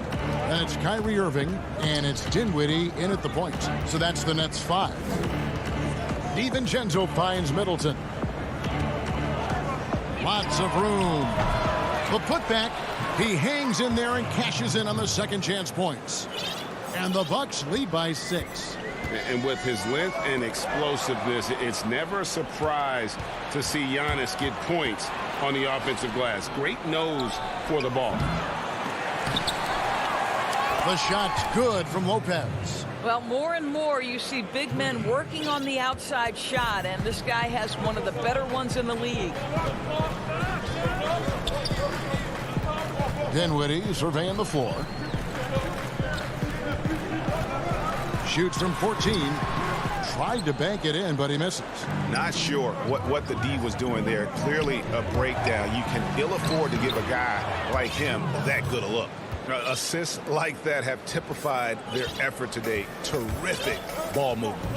And it's Kyrie Irving, and it's Dinwiddie in at the point. So that's the Nets 5. DiVincenzo finds Middleton. Lots of room. The putback. He hangs in there and cashes in on the second chance points. And the Bucks lead by 6. And with his length and explosiveness, it's never a surprise to see Giannis get points on the offensive glass. Great nose for the ball. The shot's good from Lopez. Well, more and more you see big men working on the outside shot, and this guy has one of the better ones in the league. Dinwiddie surveying the floor. Shoots from 14. Tried to bank it in, but he misses. Not sure what the D was doing there. Clearly a breakdown. You can ill afford to give a guy like him that good a look. Assists like that have typified their effort today. Terrific ball movement.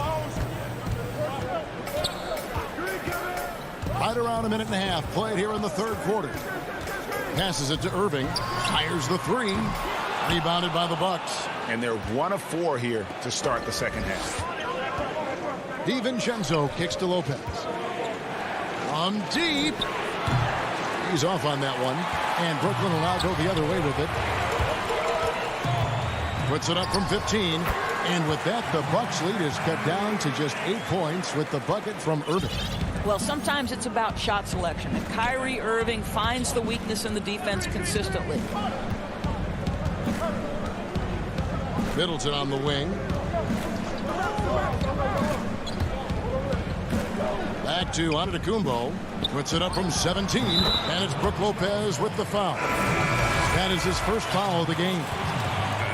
Right around a minute and a half played here in the third quarter. Passes it to Irving. Fires the 3. Rebounded by the Bucks. And they're 1 of 4 here to start the second half. DiVincenzo kicks to Lopez. From deep. He's off on that one. And Brooklyn will now go the other way with it. Puts it up from 15. And with that, the Bucks lead is cut down to just 8 points with the bucket from Irving. Well, sometimes it's about shot selection, and Kyrie Irving finds the weakness in the defense consistently. Middleton on the wing. Back to Antetokounmpo. Puts it up from 17. And it's Brook Lopez with the foul. That is his first foul of the game.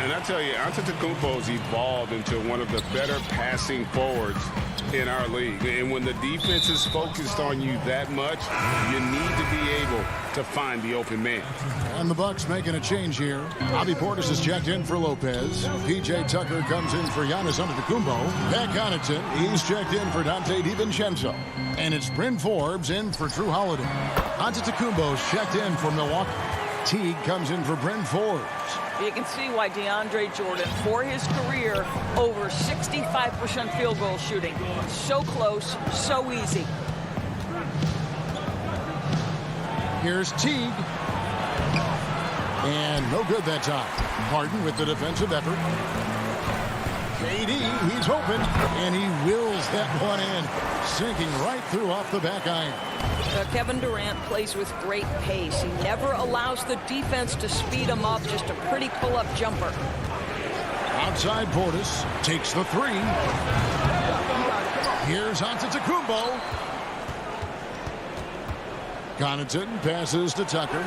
And I tell you, Antetokounmpo's evolved into one of the better passing forwards in our league. And when the defense is focused on you that much, you need to be able to find the open man. And the Bucks making a change here. Bobby Portis is checked in for Lopez. P.J. Tucker comes in for Giannis Antetokounmpo. Pat Connaughton, he's checked in for Dante DiVincenzo. And it's Bryn Forbes in for Drew Holiday. Antetokounmpo's checked in for Milwaukee. Teague comes in for Bryn Forbes. You can see why DeAndre Jordan, for his career, over 65% field goal shooting. So close, so easy. Here's Teague. And no good that time. Harden with the defensive effort. KD, he's open, and he wills that one in, sinking right through off the back iron. Kevin Durant plays with great pace. He never allows the defense to speed him up. Just a pretty pull-up jumper. Outside Portis takes the 3. Here's Antetokounmpo. Connaughton passes to Tucker.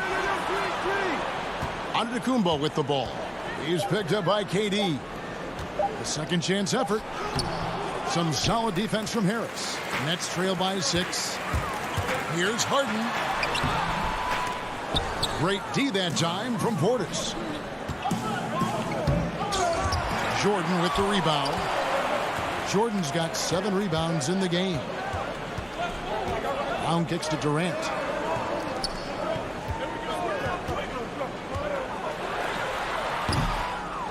Antetokounmpo with the ball. He's picked up by KD. The second chance effort. Some solid defense from Harris. Nets trail by 6. Here's Harden. Great D that time from Portis. Jordan with the rebound. Jordan's got 7 rebounds in the game. Brown kicks to Durant.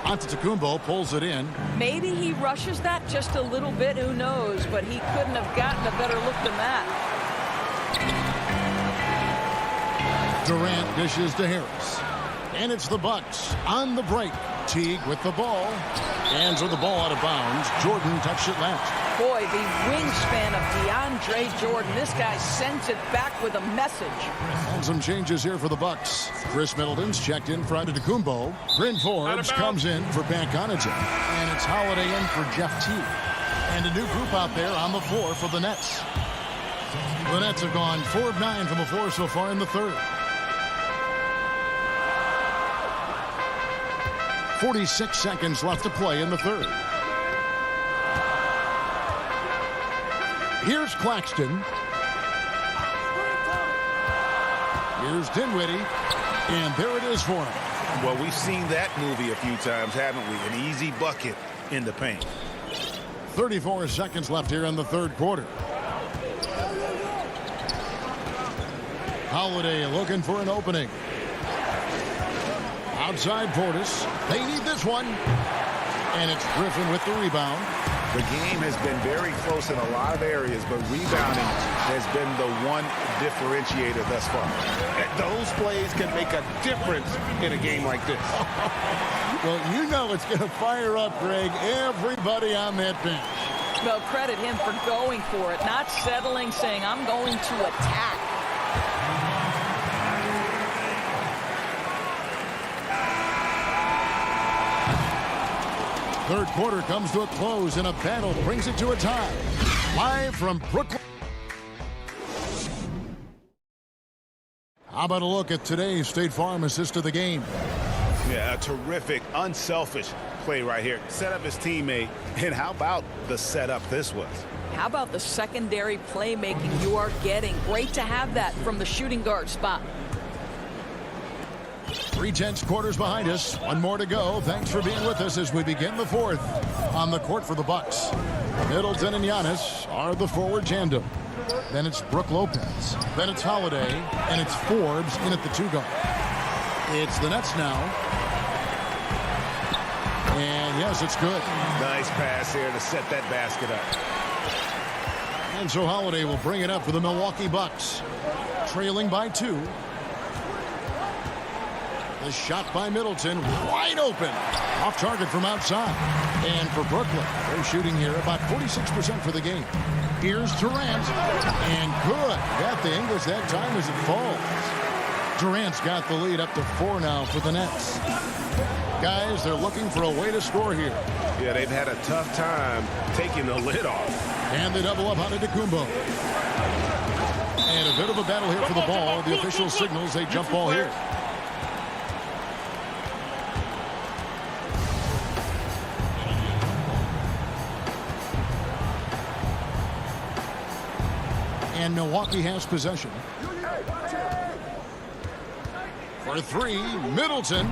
Antetokounmpo pulls it in. Maybe he rushes that just a little bit, who knows, but he couldn't have gotten a better look than that. Durant dishes to Harris. And it's the Bucks on the break. Teague with the ball. Hands with the ball out of bounds. Jordan touched it last. Boy, the wingspan of DeAndre Jordan. This guy sends it back with a message. And some changes here for the Bucks. Chris Middleton's checked in for Antetokounmpo. Bryn Forbes comes in for Ben Connaughton. And it's Holiday in for Jeff Teague. And a new group out there on the floor for the Nets. The Nets have gone 4 of 9 from the floor so far in the third. 46 seconds left to play in the third. Here's Claxton. Here's Dinwiddie. And there it is for him. Well, we've seen that movie a few times, haven't we? An easy bucket in the paint. 34 seconds left here in the third quarter. Holiday looking for an opening. Outside Portis. They need this one. And it's Griffin with the rebound. The game has been very close in a lot of areas, but rebounding has been the one differentiator thus far. Those plays can make a difference in a game like this. Well, you know it's going to fire up, Greg, everybody on that bench. Well, credit him for going for it, not settling, saying, I'm going to attack. Third quarter comes to a close, and a battle brings it to a tie. Live from Brooklyn. How about a look at today's State Farm assist of the game? Yeah, a terrific, unselfish play right here. Set up his teammate, and how about the setup this was? How about the secondary playmaking you are getting? Great to have that from the shooting guard spot. 3/10 quarters behind us. One more to go. Thanks for being with us as we begin the fourth. On the court for the Bucks, Middleton and Giannis are the forward tandem. Then it's Brook Lopez. Then it's Holiday. And it's Forbes in at the 2 guard. It's the Nets now. And yes, it's good. Nice pass here to set that basket up. And so Holiday will bring it up for the Milwaukee Bucks. Trailing by 2. The shot by Middleton, wide open. Off target from outside. And for Brooklyn, they're shooting here about 46% for the game. Here's Durant. And good. Got the English that time as it falls. Durant's got the lead up to 4 now for the Nets. Guys, they're looking for a way to score here. Yeah, they've had a tough time taking the lid off. And they double up on Antetokounmpo. And a bit of a battle here for the ball. The official signals a jump ball here. And Milwaukee has possession. For 3, Middleton.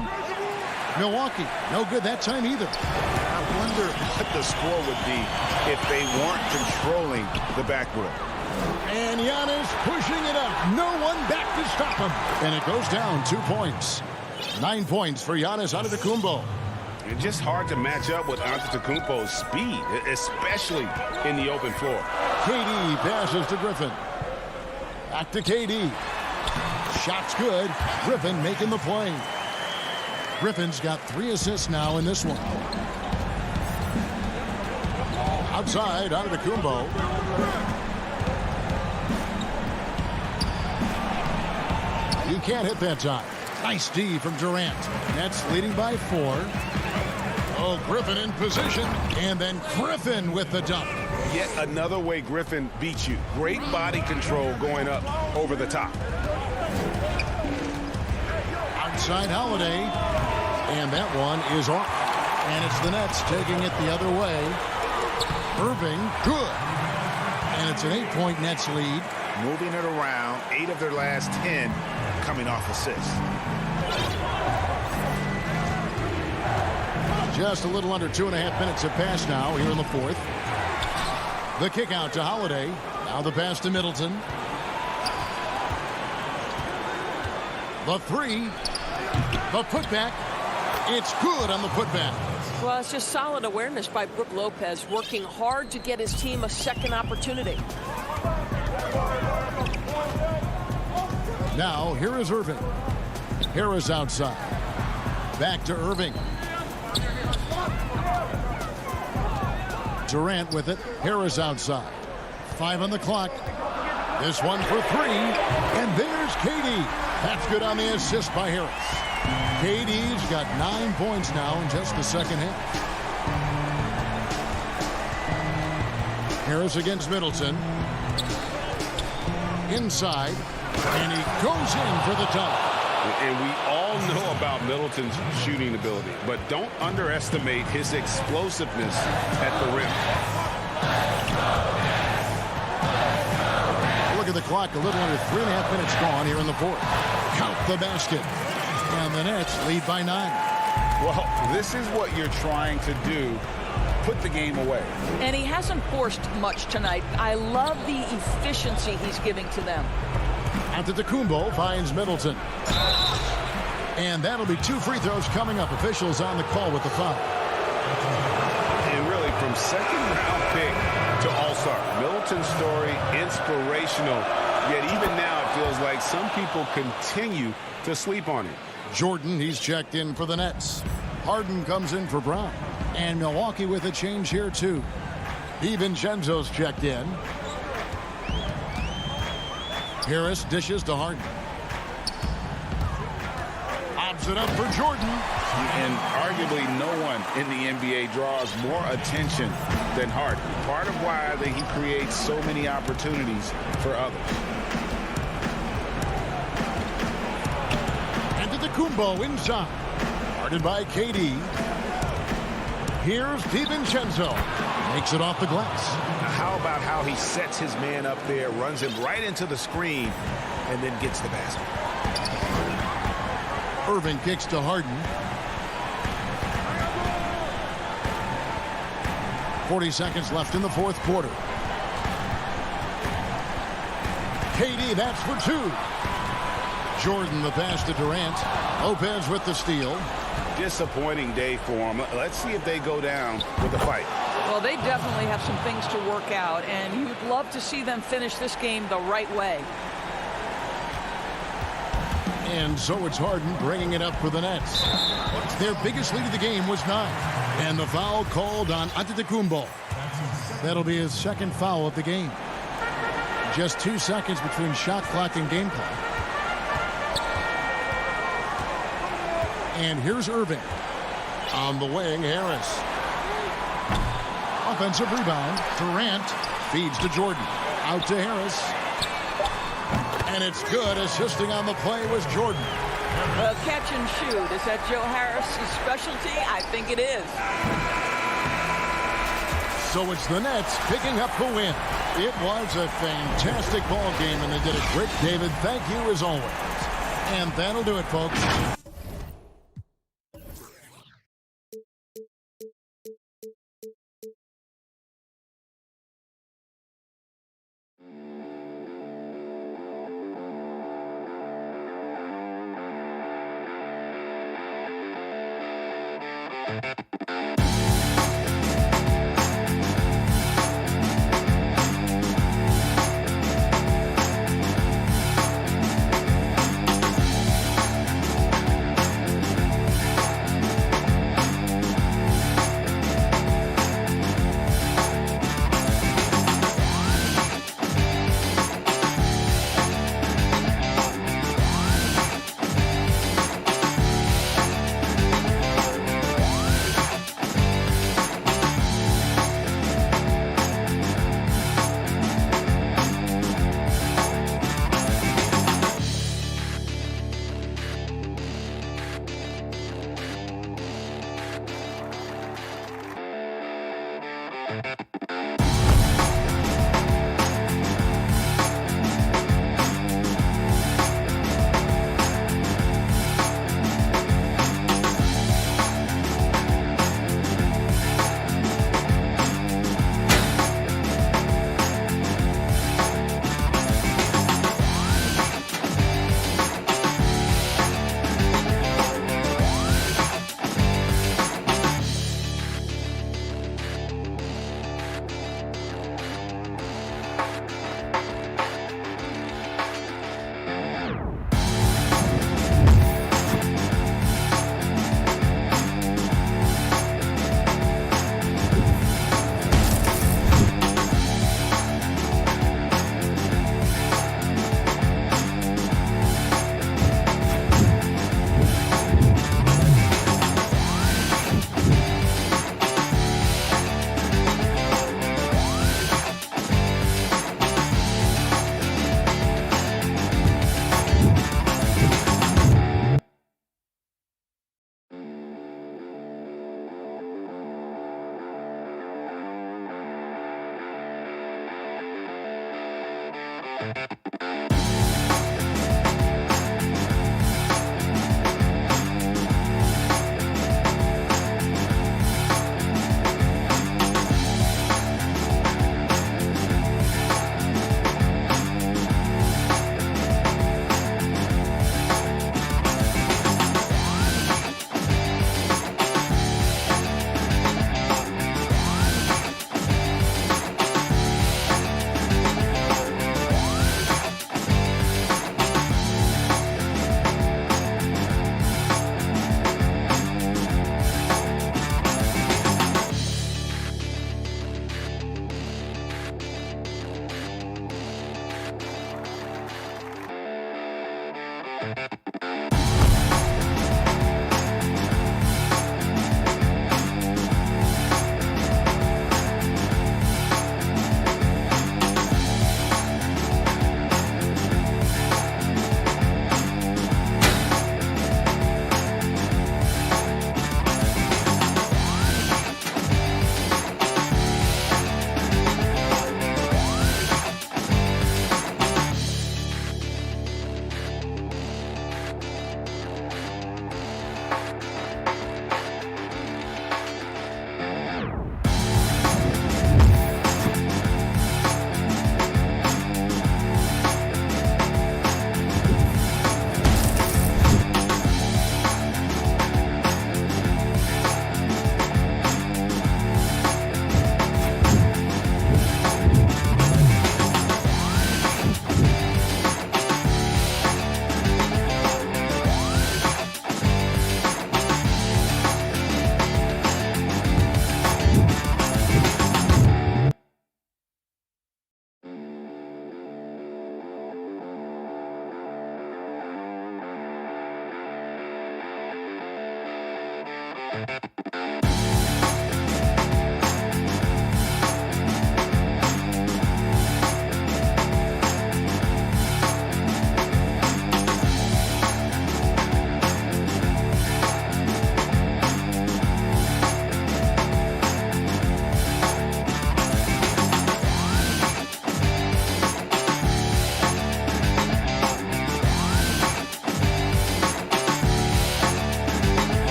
Milwaukee, no good that time either. I wonder what the score would be if they weren't controlling the backboard. And Giannis pushing it up. No one back to stop him. And it goes down 2 points. 9 points for Giannis Antetokounmpo. It's just hard to match up with Antetokounmpo's speed, especially in the open floor. KD passes to Griffin. Back to KD. Shot's good. Griffin making the play. Griffin's got 3 assists now in this one. Outside, Antetokounmpo. You can't hit that time. Nice D from Durant. Nets leading by 4. Oh, Griffin in position. And then Griffin with the dunk. Yet another way Griffin beats you. Great body control going up over the top. Outside Holiday. And that one is off. And it's the Nets taking it the other way. Irving, good. And it's an 8-point Nets lead. Moving it around, 8 of their last 10 coming off assists. Just a little under 2.5 minutes have passed now here in the fourth. The kick out to Holiday. Now the pass to Middleton. The three. The putback. It's good on the putback. Well, it's just solid awareness by Brook Lopez, working hard to get his team a second opportunity. Now, here is Irving. Harris outside. Back to Irving. Durant with it. Harris outside. 5 on the clock. This one for 3. And there's KD. That's good on the assist by Harris. KD's got 9 points now in just the second half. Harris against Middleton. Inside. And he goes in for the dunk. And we all know about Middleton's shooting ability, but don't underestimate his explosiveness at the rim. Look at the clock. A little under 3.5 minutes gone here in the fourth. Count the basket. And the Nets lead by 9. Well, this is what you're trying to do. Put the game away. And he hasn't forced much tonight. I love the efficiency he's giving to them. Antetokounmpo finds Middleton. And that'll be 2 free throws coming up. Officials on the call with the foul. And really, from second-round pick to All-Star, Middleton's story, inspirational. Yet even now, it feels like some people continue to sleep on him. Jordan, he's checked in for the Nets. Harden comes in for Brown. And Milwaukee with a change here, too. DiVincenzo's checked in. Harris dishes to Harden. Lobs it up for Jordan. And arguably no one in the NBA draws more attention than Harden. Part of why he creates so many opportunities for others. Antetokounmpo inside. Guarded by KD. Here's DiVincenzo. Makes it off the glass. How about how he sets his man up there, runs him right into the screen, and then gets the basket. Irving kicks to Harden. 40 seconds left in the fourth quarter. KD, that's for 2. Jordan, the pass to Durant. Lopez with the steal. Disappointing day for him. Let's see if they go down with a fight. Well, they definitely have some things to work out, and you'd love to see them finish this game the right way. And so it's Harden bringing it up for the Nets. Their biggest lead of the game was 9. And the foul called on Antetokounmpo. That'll be his second foul of the game. Just 2 seconds between shot clock and game clock. And here's Irving. On the wing, Harris. Offensive rebound. Durant feeds to Jordan. Out to Harris. And it's good. Assisting on the play was Jordan. Well, catch and shoot. Is that Joe Harris's specialty? I think it is. So it's the Nets picking up the win. It was a fantastic ball game, and they did it great. David, thank you as always. And that'll do it, folks.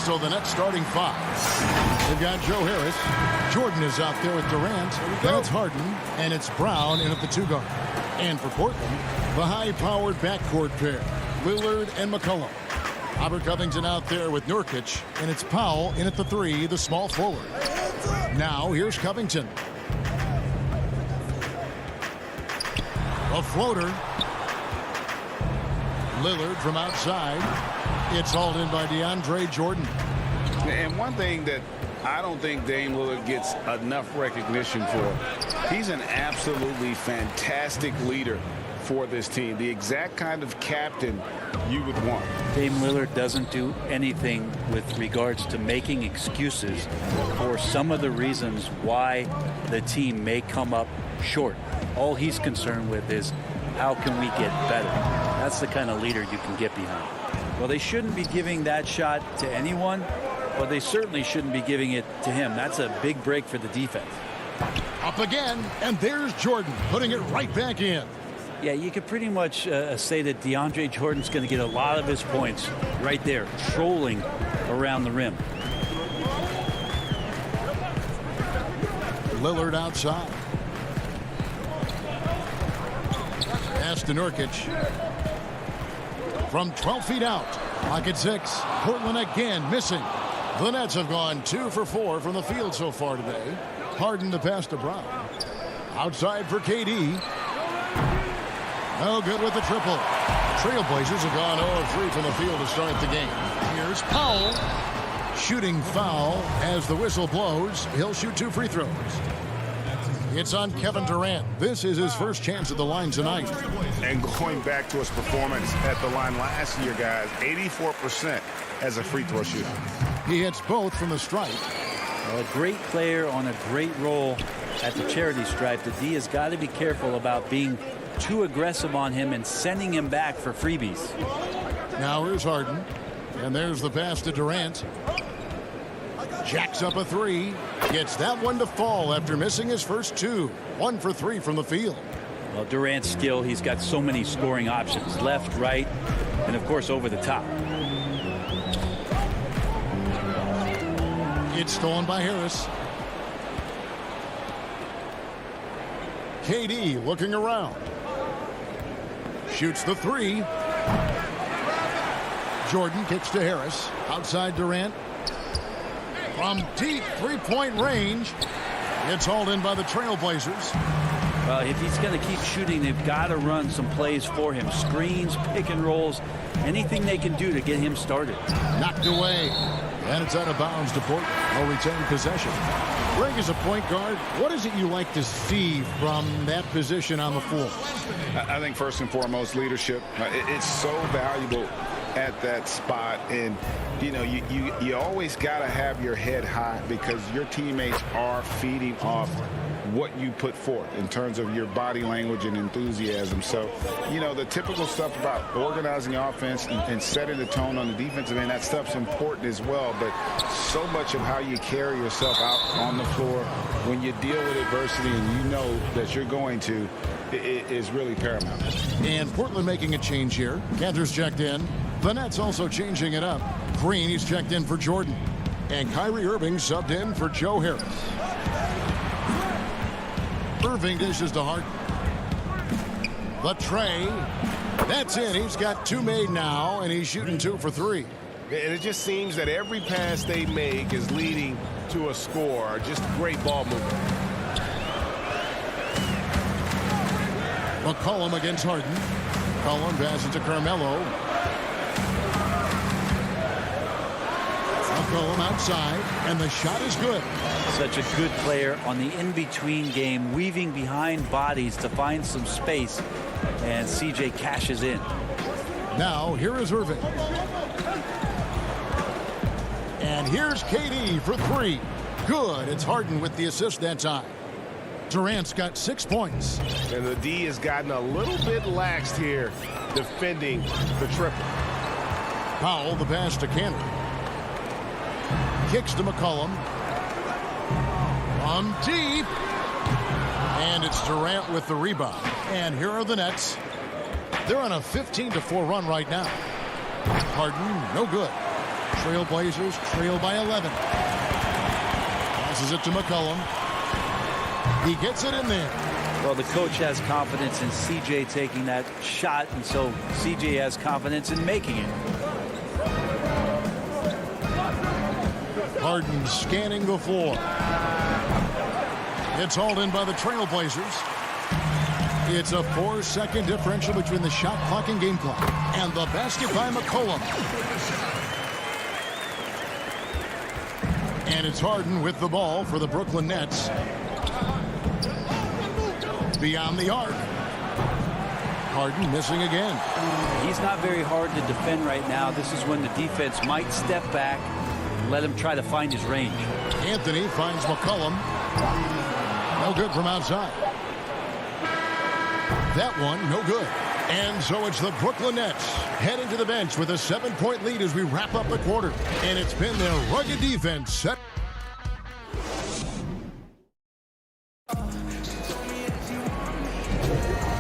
So the Nets starting five. They've got Joe Harris. Jordan is out there with Durant. Then it's Harden, and it's Brown in at the 2 guard. And for Portland, the high-powered backcourt pair, Lillard and McCollum. Robert Covington out there with Nurkic, and it's Powell in at the 3, the small forward. Now here's Covington. A floater. Lillard from outside. It's hauled in by DeAndre Jordan. And one thing that I don't think Dame Lillard gets enough recognition for, he's an absolutely fantastic leader for this team. The exact kind of captain you would want. Dame Lillard doesn't do anything with regards to making excuses for some of the reasons why the team may come up short. All he's concerned with is how can we get better. That's the kind of leader you can get behind. Well, they shouldn't be giving that shot to anyone, but they certainly shouldn't be giving it to him. That's a big break for the defense. Up again, and there's Jordan putting it right back in. Yeah, you could pretty much say that DeAndre Jordan's going to get a lot of his points right there, trolling around the rim. Lillard outside. Pass to Nurkic. From 12 feet out. Pocket 6. Portland again missing. The Nets have gone 2 for 4 from the field so far today. Harden to pass to Brown. Outside for KD. No good with the triple. Trailblazers have gone 0 of 3 from the field to start the game. Here's Powell. Shooting foul as the whistle blows. He'll shoot 2 free throws. It's on Kevin Durant. This is his first chance at the line tonight. And going back to his performance at the line last year, guys, 84% as a free throw shooter. He hits both from the stripe. A great player on a great role at the charity stripe. The D has got to be careful about being too aggressive on him and sending him back for freebies. Now here's Harden. And there's the pass to Durant. Jacks up a 3. Gets that one to fall after missing his first 2. 1 for 3 from the field. Well, Durant's skill, he's got so many scoring options. Left, right, and of course over the top. It's stolen by Harris. KD looking around. Shoots the 3. Jordan kicks to Harris. Outside Durant. From deep three-point range. It's hauled in by the Trailblazers. Well, if he's going to keep shooting, they've got to run some plays for him. Screens, pick and rolls, anything they can do to get him started. Knocked away. And it's out of bounds to Portland. No return possession. Greg, as a point guard, what is it you like to see from that position on the floor? I think first and foremost, leadership. It's so valuable at that spot. And, you know, you always got to have your head high because your teammates are feeding off what you put forth in terms of your body language and enthusiasm. So, you know, the typical stuff about organizing offense and setting the tone on the defensive end, that stuff's important as well. But so much of how you carry yourself out on the floor when you deal with adversity and you know that you're going to, it is really paramount. And Portland making a change here. Cantor's checked in. The Nets also changing it up. Green, he's checked in for Jordan. And Kyrie Irving subbed in for Joe Harris. Irving dishes to Harden. The tray. That's in. He's got 2 made now, and he's shooting 2 for 3. And it just seems that every pass they make is leading to a score. Just great ball movement. McCollum against Harden. McCollum passes to Carmelo. McCollum outside, and the shot is good. Such a good player on the in-between game, weaving behind bodies to find some space, and CJ cashes in. Now, here is Irving. And here's KD for 3. Good. It's Harden with the assist that time. Durant's got 6 points. And the D has gotten a little bit laxed here defending the triple. Powell, the pass to Cantor. Kicks to McCollum. On deep. And it's Durant with the rebound. And here are the Nets. They're on a 15-4 run right now. Harden, no good. Trailblazers trail by 11. Passes it to McCollum. He gets it in there. Well, the coach has confidence in CJ taking that shot, and so CJ has confidence in making it. Harden scanning the floor. It's hauled in by the Trailblazers. It's a 4-second differential between the shot clock and game clock. And the basket by McCollum. And it's Harden with the ball for the Brooklyn Nets. Beyond the arc. Harden missing again. He's not very hard to defend right now. This is when the defense might step back and let him try to find his range. Anthony finds McCollum. No good from outside. That one, no good. And so it's the Brooklyn Nets heading to the bench with a 7-point lead as we wrap up the quarter. And it's been their rugged defense set.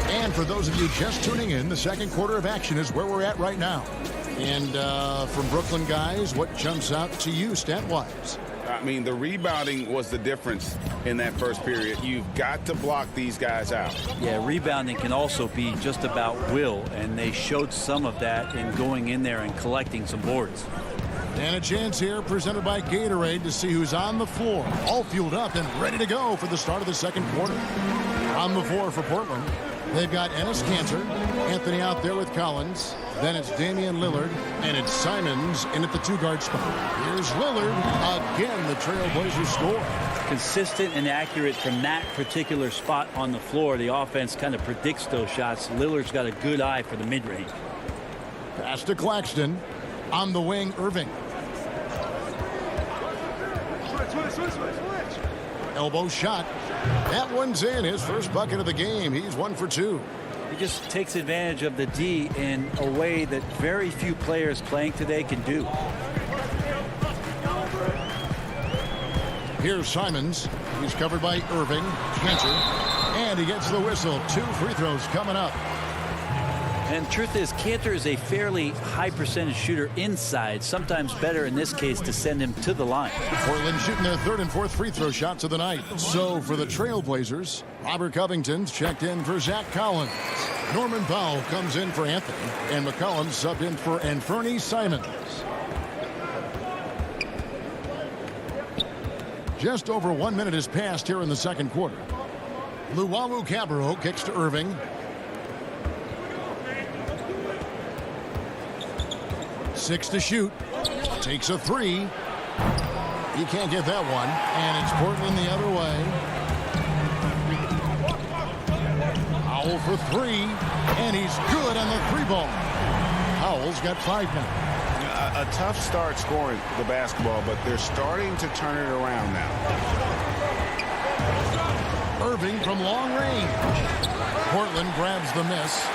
And for those of you just tuning in, the second quarter of action is where we're at right now. And from Brooklyn guys, what jumps out to you stat-wise? I mean, the rebounding was the difference in that first period. You've got to block these guys out. Yeah, rebounding can also be just about will, and they showed some of that in going in there and collecting some boards. And a chance here presented by Gatorade to see who's on the floor, all fueled up and ready to go for the start of the second quarter. On the floor for Portland, they've got Enes Kanter, Anthony out there with Collins. Then it's Damian Lillard, and it's Simons in at the 2-guard spot. Here's Lillard. Again, the Trailblazers score. Consistent and accurate from that particular spot on the floor. The offense kind of predicts those shots. Lillard's got a good eye for the mid-range. Pass to Claxton. On the wing, Irving. Elbow shot. That one's in. His first bucket of the game. He's 1 for 2. He just takes advantage of the D in a way that very few players playing today can do. Here's Simons. He's covered by Irving. Cantor. And he gets the whistle. 2 free throws coming up. And the truth is, Cantor is a fairly high percentage shooter inside. Sometimes better in this case to send him to the line. Portland shooting their 3rd and 4th free throw shots of the night. So for the Trailblazers, Robert Covington's checked in for Zach Collins. Norman Powell comes in for Anthony. And McCollum subbed in for Anthony Simons. Just over 1 minute has passed here in the second quarter. Luwawu Cabarro kicks to Irving. Six to shoot. Takes a 3. He can't get that one. And it's Portland the other way. Powell for 3. And he's good on the 3 ball. Powell's got 5 now. A tough start scoring the basketball, but they're starting to turn it around now. Irving from long range. Portland grabs the miss.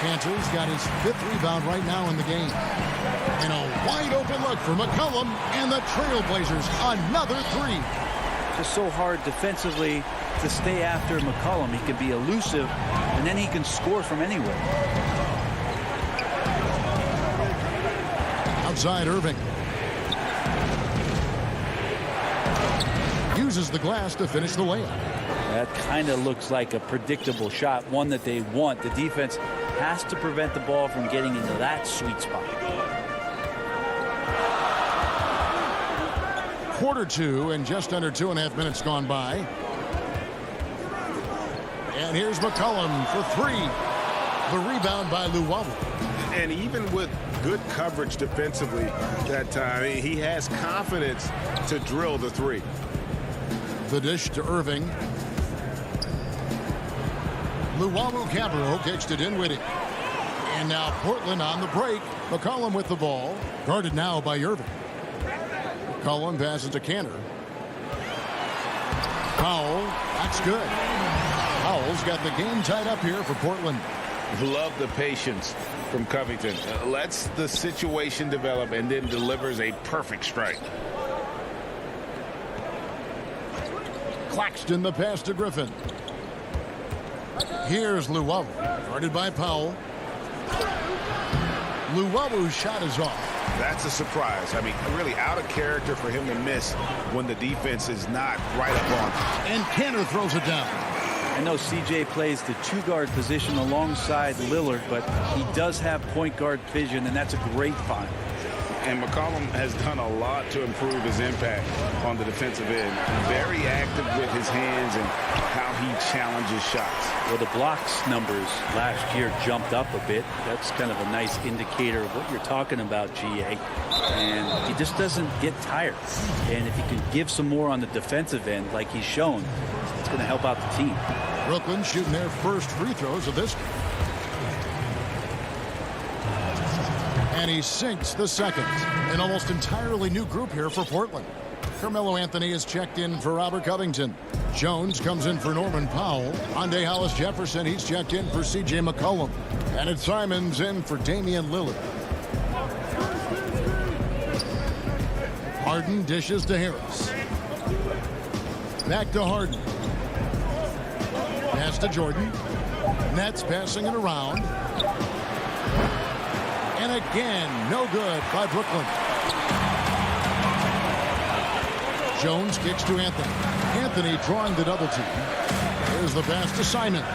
Cantor's got his 5th rebound right now in the game. And a wide open look for McCollum and the Trailblazers. Another 3. Just so hard defensively to stay after McCollum. He can be elusive, and then he can score from anywhere. Outside Irving. Uses the glass to finish the layup. That kind of looks like a predictable shot, one that they want. The defense has to prevent the ball from getting into that sweet spot. Quarter 2 and just under 2.5 minutes gone by. And here's McCollum for 3. The rebound by Luwawu. And even with good coverage defensively that time, he has confidence to drill the 3. The dish to Irving. Luwawu Cabarro kicks it in with it. And now Portland on the break. McCollum with the ball. Guarded now by Irving. McCollum passes to Cantor. Powell. That's good. Powell's got the game tied up here for Portland. Love the patience from Covington. Lets the situation develop and then delivers a perfect strike. Claxton the pass to Griffin. Here's Luwawu. Guarded by Powell. Luwawu's shot is off. That's a surprise. I mean, really out of character for him to miss when the defense is not right up on him. And Cantor throws it down. I know CJ plays the 2-guard position alongside Lillard, but he does have point guard vision, and that's a great find. And McCollum has done a lot to improve his impact on the defensive end. Very active with his hands and how he challenges shots. Well, the blocks numbers last year jumped up a bit. That's kind of a nice indicator of what you're talking about, GA. And he just doesn't get tired. And if he can give some more on the defensive end like he's shown, it's going to help out the team. Brooklyn shooting their first free throws of this game. And he sinks the second. An almost entirely new group here for Portland. Carmelo Anthony is checked in for Robert Covington. Jones comes in for Norman Powell. Andre Hollis Jefferson, he's checked in for C.J. McCollum. And it's Simons in for Damian Lillard. Harden dishes to Harris. Back to Harden. Pass to Jordan. Nets passing it around. And again, no good by Brooklyn. Jones kicks to Anthony. Anthony drawing the double team. Here's the pass to Simons.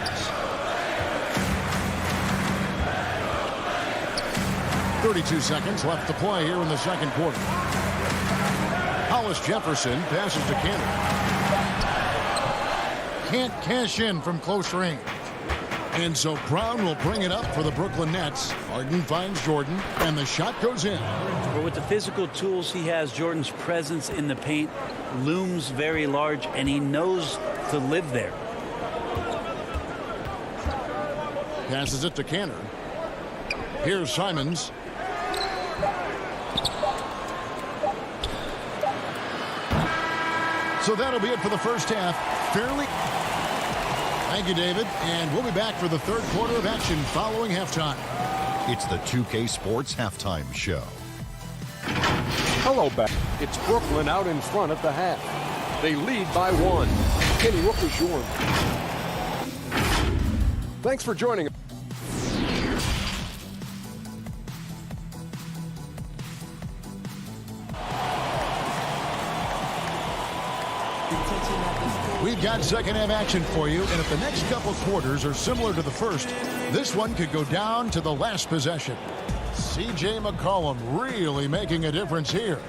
.32 seconds left to play here in the second quarter. Hollis Jefferson passes to Cantor. Can't cash in from close range. And so Brown will bring it up for the Brooklyn Nets. Harden finds Jordan, and the shot goes in. But with the physical tools he has, Jordan's presence in the paint looms very large, and he knows to live there. Passes it to Cantor. Here's Simons. So that'll be it for the first half. Fairly. Thank you, David. And we'll be back for the third quarter of action following halftime. It's the 2K Sports Halftime Show. Hello, back. It's Brooklyn out in front at the half. They lead by 1. Kenny, what was your? Thanks for joining us. We've got second half action for you, and if the next couple quarters are similar to the first, this one could go down to the last possession. C.J. McCollum really making a difference here.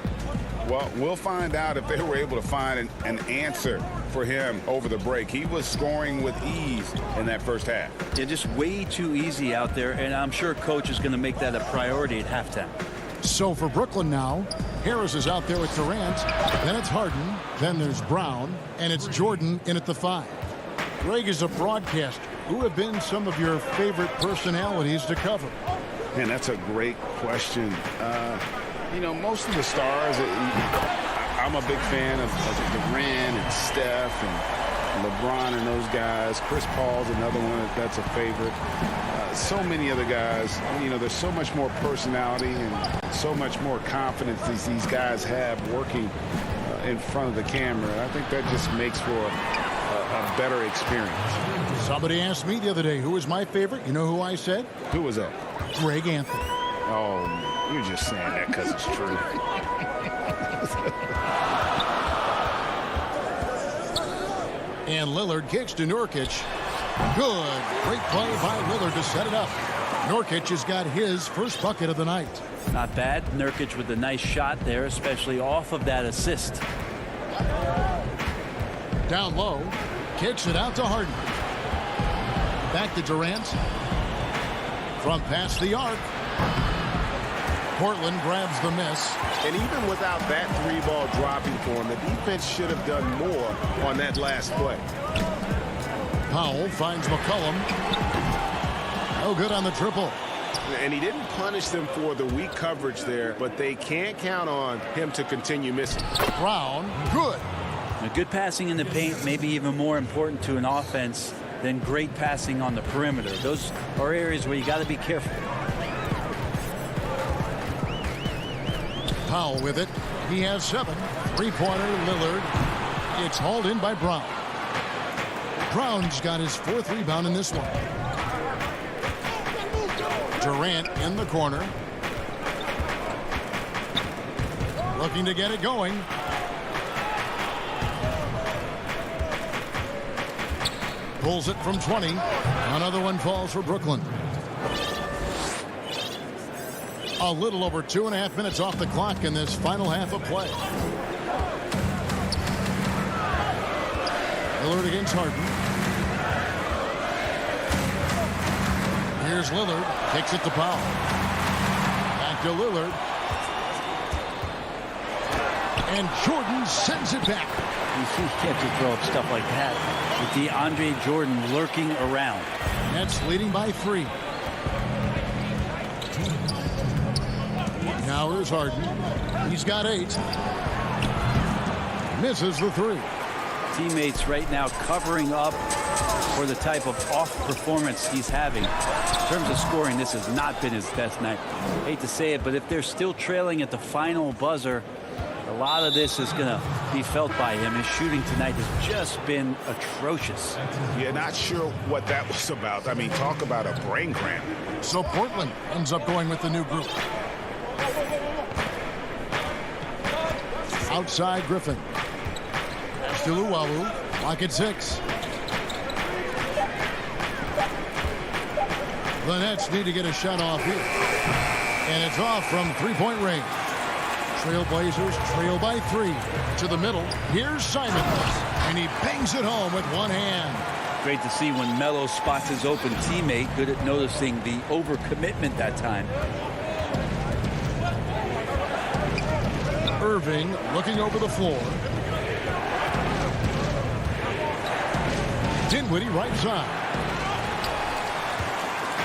Well, we'll find out if they were able to find an answer for him over the break. He was scoring with ease in that first half. They're just way too easy out there, and I'm sure coach is going to make that a priority at halftime. So for Brooklyn now, Harris is out there with Durant. Then it's Harden. Then there's Brown. And it's Jordan in at the 5. Greg is a broadcaster. Who have been some of your favorite personalities to cover? Man, that's a great question. You know, most of the stars, I'm a big fan of Durant and Steph and LeBron and those guys. Chris Paul's another one that's a favorite. So many other guys. You know, there's so much more personality and so much more confidence these guys have working in front of the camera. I think that just makes for a better experience. Somebody asked me the other day who was my favorite. You know who I said? Who was that? Greg Anthony. Oh, you're just saying that because it's true. And Lillard kicks to Nurkic. Good. Great play by Lillard to set it up. Nurkic has got his first bucket of the night. Not bad. Nurkic with a nice shot there, especially off of that assist. Down low. Kicks it out to Harden. Back to Durant. From past the arc. Portland grabs the miss. And even without that three-ball dropping for him, the defense should have done more on that last play. Powell finds McCollum. No good on the triple. And he didn't punish them for the weak coverage there, but they can't count on him to continue missing. Brown, good. Now, good passing in the paint may be even more important to an offense than great passing on the perimeter. Those are areas where you got to be careful. Powell with it. He has 7. Three-pointer, Lillard. It's hauled in by Brown. Brown's got his 4th rebound in this one. Durant in the corner. Looking to get it going. Pulls it from 20. Another one falls for Brooklyn. A little over 2.5 minutes off the clock in this final half of play. Lillard against Harden. Here's Lillard. Kicks it to Powell. Back to Lillard. And Jordan sends it back. You can't just throw up stuff like that with DeAndre Jordan lurking around. Nets leading by 3. Now here's Harden. He's got 8. Misses the 3. Teammates right now covering up for the type of off performance he's having. In terms of scoring, this has not been his best night. Hate to say it, but if they're still trailing at the final buzzer, a lot of this is going to be felt by him. His shooting tonight has just been atrocious. Yeah, not sure what that was about. I mean, talk about a brain cramp. So Portland ends up going with the new group. Outside Griffin. Still Uwawu. Lock at 6. The Nets need to get a shot off here. And it's off from three-point range. Trailblazers trail by 3. To the middle. Here's Simons. And he bangs it home with one hand. Great to see when Melo spots his open teammate. Good at noticing the overcommitment that time. Irving looking over the floor. Dinwiddie right side.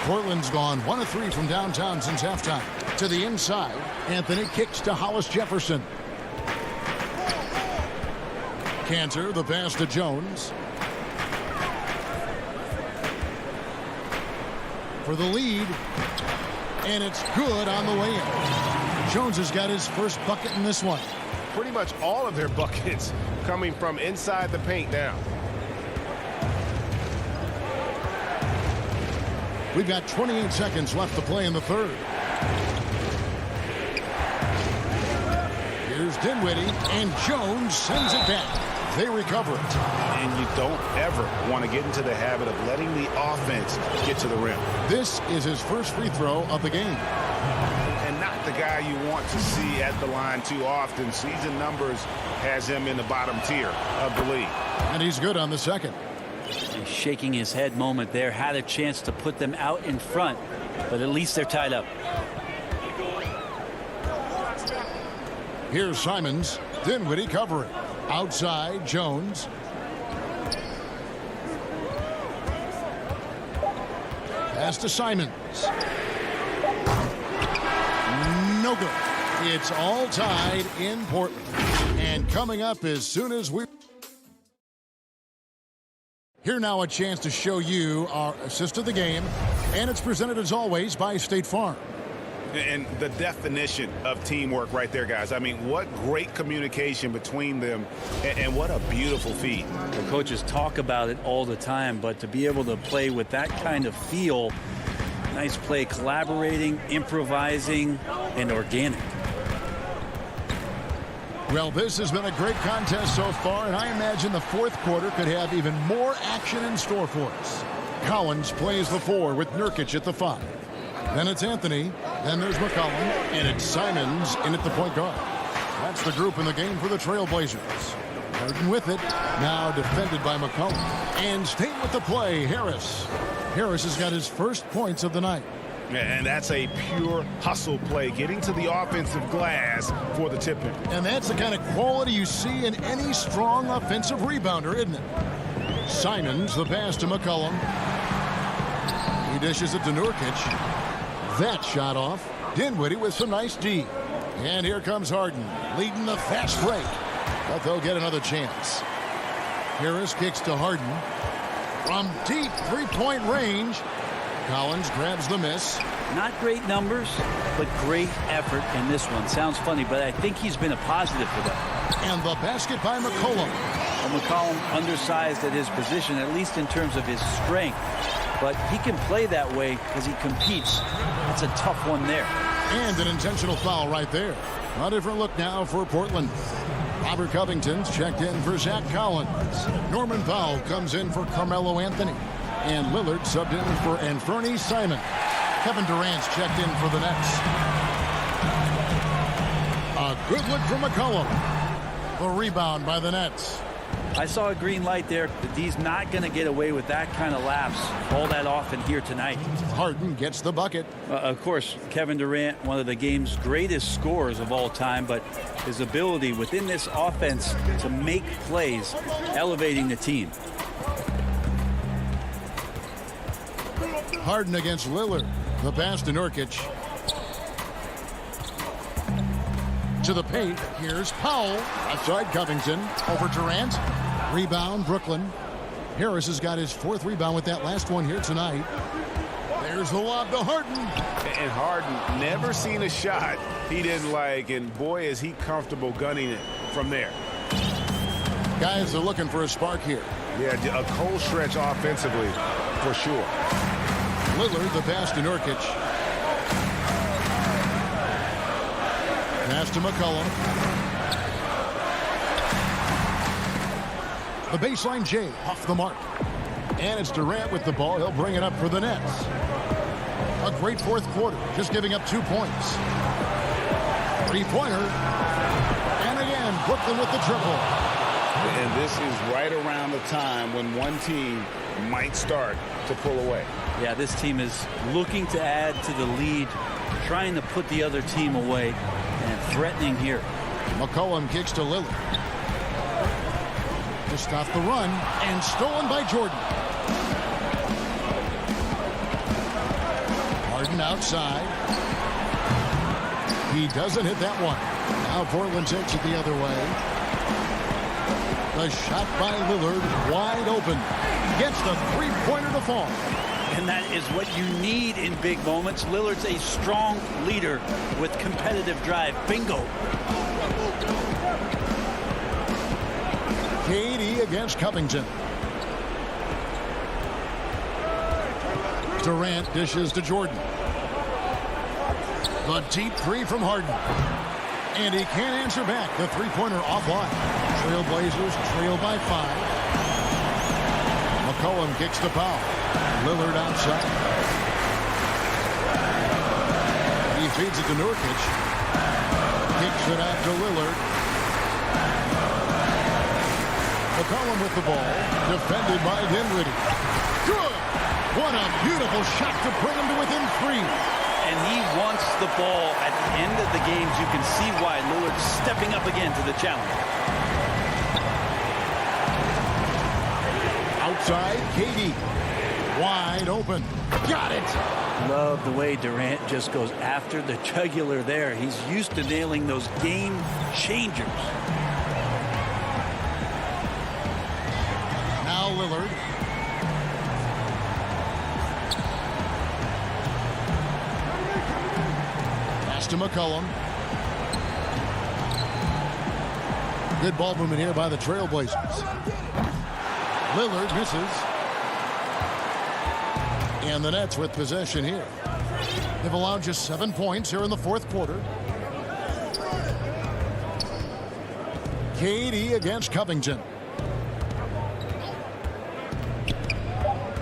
Portland's gone 1 of 3 from downtown since halftime. To the inside. Anthony kicks to Hollis Jefferson. Cantor, the pass to Jones. For the lead. And it's good on the way in. Jones has got his first bucket in this one. Pretty much all of their buckets coming from inside the paint now. We've got 28 seconds left to play in the third. Here's Dinwiddie, and Jones sends it back. They recover it. And you don't ever want to get into the habit of letting the offense get to the rim. This is his first free throw of the game. And not the guy you want to see at the line too often. Season numbers has him in the bottom tier of the league. And he's good on the second. He's shaking his head moment there. Had a chance to put them out in front, but at least they're tied up. Here's Simons. Dinwiddie covering. Outside, Jones. Pass to Simons. No good. It's all tied in Portland. And coming up as soon as we... Here now a chance to show you our assist of the game. And it's presented as always by State Farm. And the definition of teamwork right there, guys. I mean, what great communication between them, and what a beautiful feat. The coaches talk about it all the time, but to be able to play with that kind of feel, nice play, collaborating, improvising, and organic. Well, this has been a great contest so far, and I imagine the fourth quarter could have even more action in store for us. Collins plays the 4 with Nurkic at the 5. Then it's Anthony, then there's McCollum, and it's Simons in at the point guard. That's the group in the game for the Trailblazers. Harden with it, now defended by McCollum. And staying with the play, Harris. Harris has got his first points of the night. And that's a pure hustle play, getting to the offensive glass for the tip-in. And that's the kind of quality you see in any strong offensive rebounder, isn't it? Simons, the pass to McCollum. He dishes it to Nurkic. That shot off. Dinwiddie with some nice D. And here comes Harden, leading the fast break. But they'll get another chance. Harris kicks to Harden. From deep three-point range, Collins grabs the miss. Not great numbers, but great effort in this one. Sounds funny, but I think he's been a positive for them. And the basket by McCollum. Well, McCollum undersized at his position, at least in terms of his strength. But he can play that way because he competes. It's a tough one there. And an intentional foul right there. A different look now for Portland. Robert Covington's checked in for Zach Collins. Norman Powell comes in for Carmelo Anthony. And Lillard subbed in for Anthony Simon. Kevin Durant's checked in for the Nets. A good look from McCollum. The rebound by the Nets. I saw a green light there. He's not going to get away with that kind of lapse all that often here tonight. Harden gets the bucket. Of course, Kevin Durant, one of the game's greatest scorers of all time, but his ability within this offense to make plays, elevating the team. Harden against Lillard. The pass to Nurkic. To the paint. Here's Powell. Outside Covington. Over Durant. Rebound, Brooklyn. Harris has got his 4th rebound with that last one here tonight. There's the lob to Harden. And Harden never seen a shot he didn't like, and boy, is he comfortable gunning it from there. Guys are looking for a spark here. Yeah, a cold stretch offensively, for sure. Lillard, the pass to Nurkic. Pass to McCollum. The baseline J off the mark. And it's Durant with the ball. He'll bring it up for the Nets. A great fourth quarter, just giving up 2 points. Three-pointer. And again, Brooklyn with the triple. And this is right around the time when one team might start to pull away. Yeah, this team is looking to add to the lead, trying to put the other team away, and threatening here. McCollum kicks to Lillard. Just off the run, and stolen by Jordan. Harden outside. He doesn't hit that one. Now Portland takes it the other way. The shot by Lillard, wide open. Gets the three-pointer to fall. And that is what you need in big moments. Lillard's a strong leader with competitive drive. Bingo. KD against Covington. Durant dishes to Jordan. The deep three from Harden. And he can't answer back. The three-pointer offline. Trailblazers trail by 5. McCollum kicks to Powell. Lillard outside. He feeds it to Nurkic. Kicks it out to Lillard. McCollum with the ball. Defended by Dinwiddie. Good! What a beautiful shot to bring him to within 3. And he wants the ball at the end of the games. You can see why Lillard's stepping up again to the challenge. Outside, KD. Wide open. Got it. Love the way Durant just goes after the jugular there. He's used to nailing those game changers. Now Lillard. Pass to McCollum. Good ball movement here by the Trailblazers. Lillard misses. And the Nets with possession here. They've allowed just 7 points here in the fourth quarter. KD against Covington.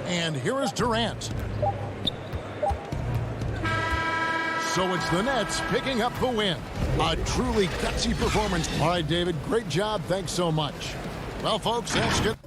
And here is Durant. So it's the Nets picking up the win. A truly gutsy performance. All right, David, great job. Thanks so much. Well, folks, that's good.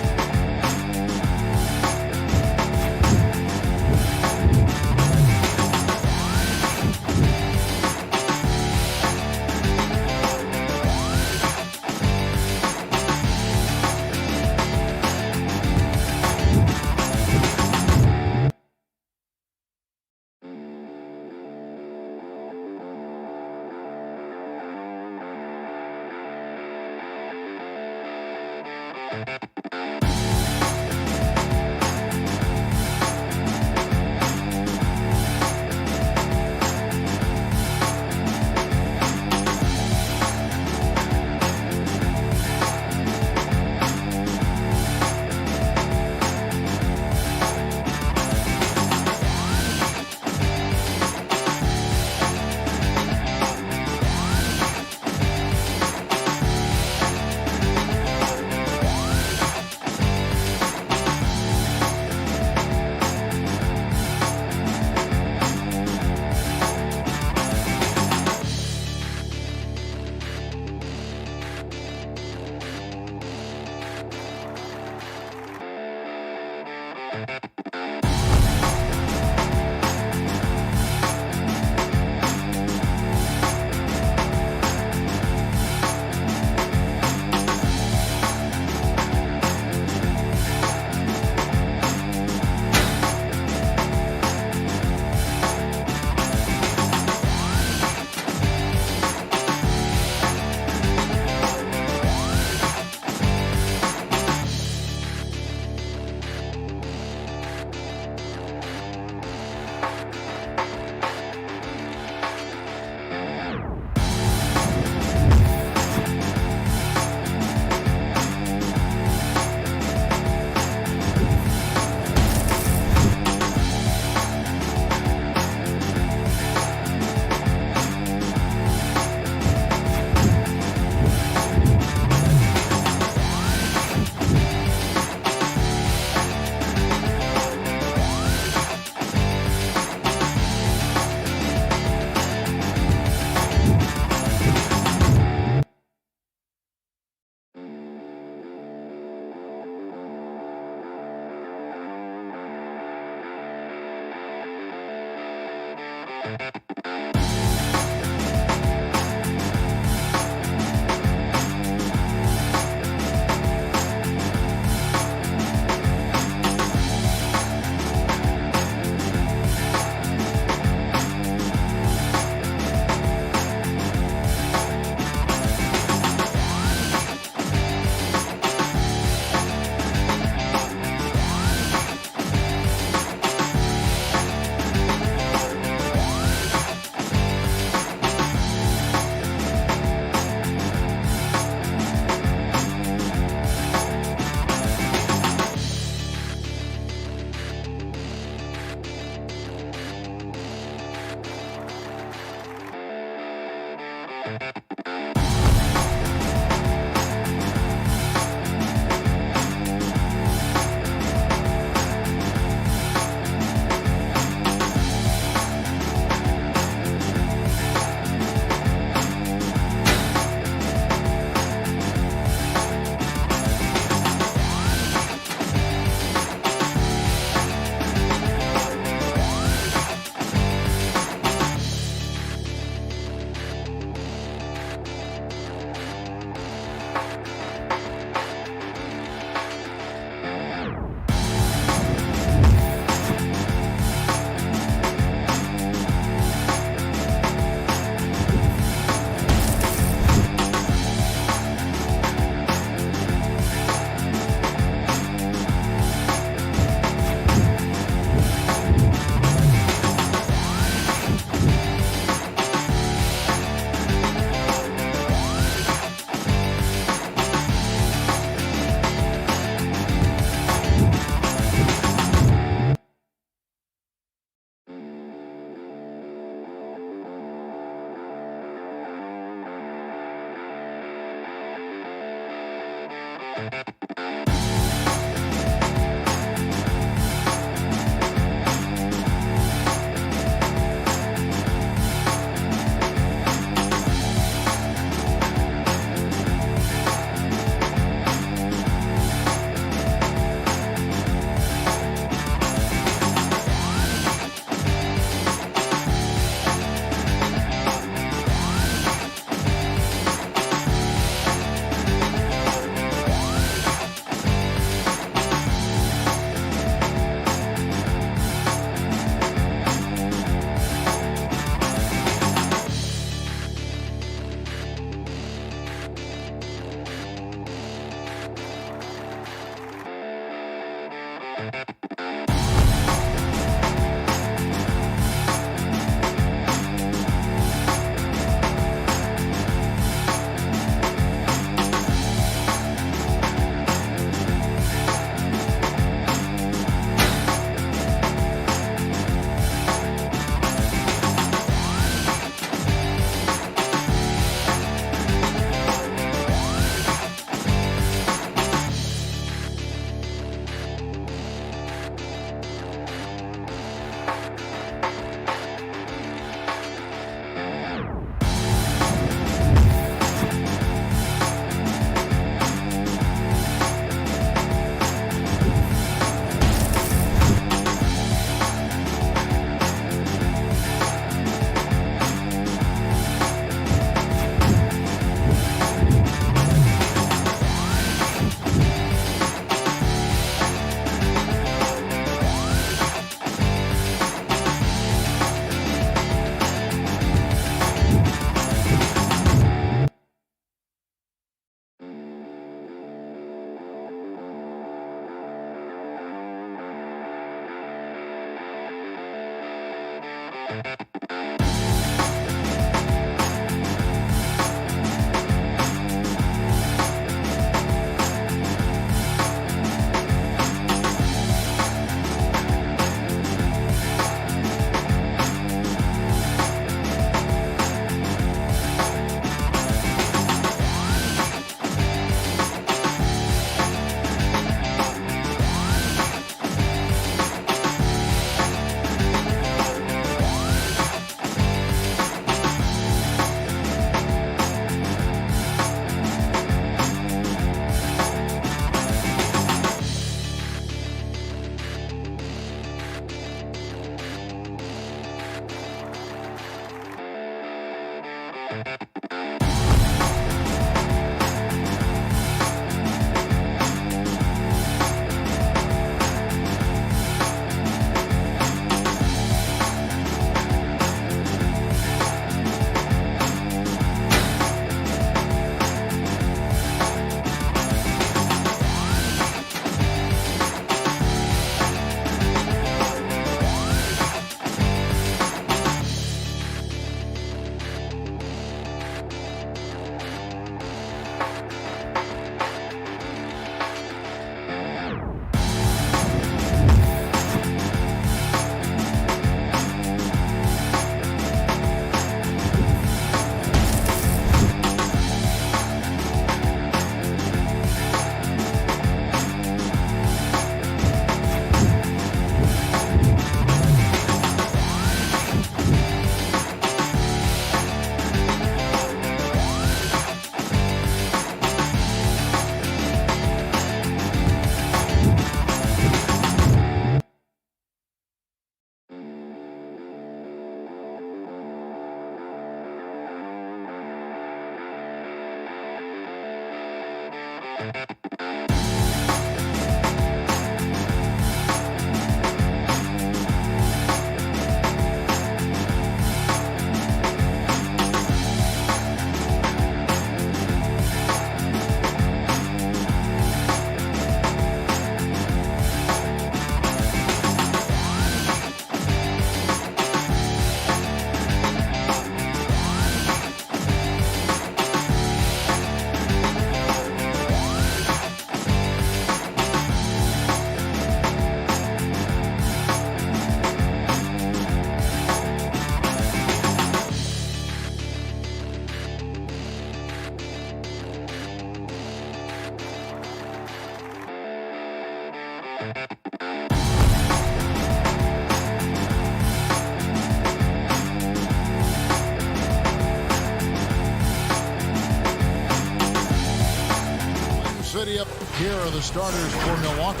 City up here are the starters for Milwaukee.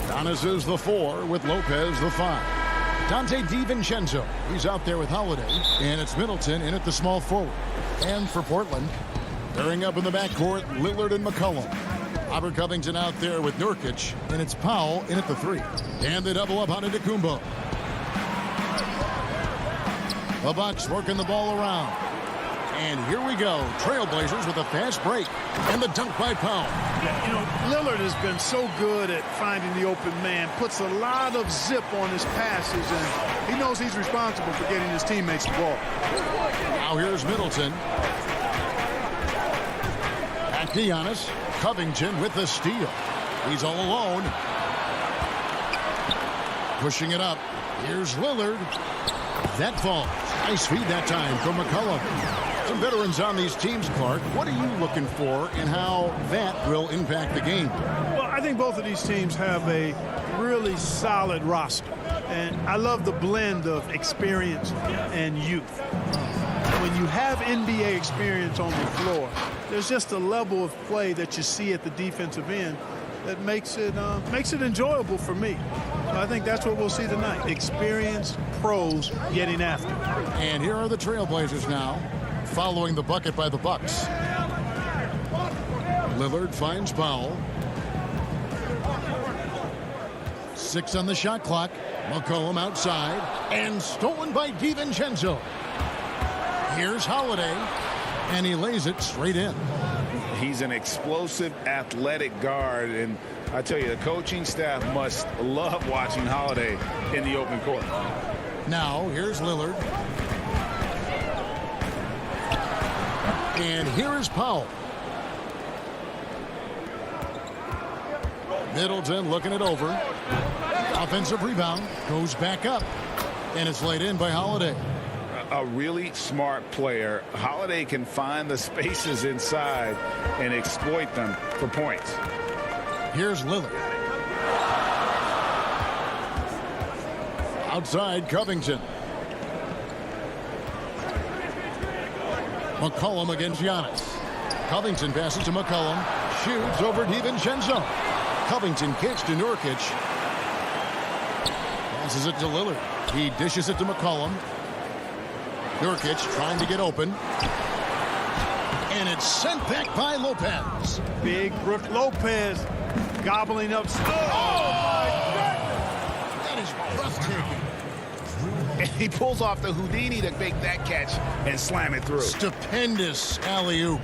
Giannis is the 4 with Lopez the 5. Dante DiVincenzo, he's out there with Holiday, and it's Middleton in at the small forward. And for Portland, pairing up in the backcourt, Lillard and McCollum. Robert Covington out there with Nurkic, and it's Powell in at the 3. And they double up on Antetokounmpo. The Bucks working the ball around. And here we go. Trailblazers with a fast break. And the dunk by Powell. Yeah, you know, Lillard has been so good at finding the open man. Puts a lot of zip on his passes. And he knows he's responsible for getting his teammates the ball. Now here's Middleton. Back to Giannis. Covington with the steal. He's all alone. Pushing it up. Here's Lillard. That falls. Nice feed that time from McCollum. Some veterans on these teams, Clark. What are you looking for and how that will impact the game? Well, I think both of these teams have a really solid roster. And I love the blend of experience and youth. When you have NBA experience on the floor, there's just a level of play that you see at the defensive end that makes it enjoyable for me. So I think that's what we'll see tonight. Experienced pros getting after. And here are the Trailblazers now, following the bucket by the Bucks. Lillard finds Powell. 6 on the shot clock. McCollum outside. And stolen by DiVincenzo. Here's Holiday. And he lays it straight in. He's an explosive, athletic guard. And I tell you, the coaching staff must love watching Holiday in the open court. Now, here's Lillard. And here is Powell. Middleton looking it over. Offensive rebound. Goes back up. And it's laid in by Holiday. A really smart player. Holiday can find the spaces inside and exploit them for points. Here's Lillard. Outside, Covington. McCollum against Giannis. Covington passes to McCollum. Shoots over DiVincenzo. Covington kicks to Nurkic. Passes it to Lillard. He dishes it to McCollum. Nurkic trying to get open. And it's sent back by Lopez. Big Brook Lopez gobbling up. Oh, my goodness! That is breathtaking. And he pulls off the Houdini to make that catch and slam it through. Stupendous alley-oop.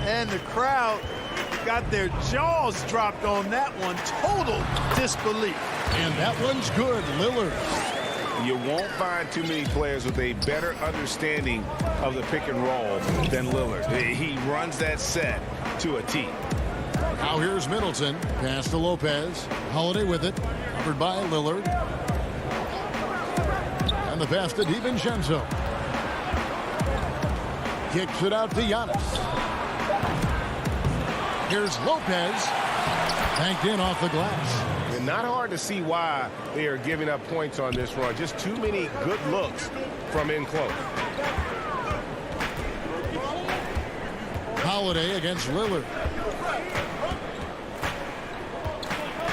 And the crowd got their jaws dropped on that one. Total disbelief. And that one's good, Lillard. You won't find too many players with a better understanding of the pick and roll than Lillard. He runs that set to a T. Now here's Middleton. Pass to Lopez. Holiday with it. Covered by Lillard. And the pass to DiVincenzo. Kicks it out to Giannis. Here's Lopez. Banked in off the glass. And not hard to see why they are giving up points on this run. Just too many good looks from in close. Holiday against Lillard.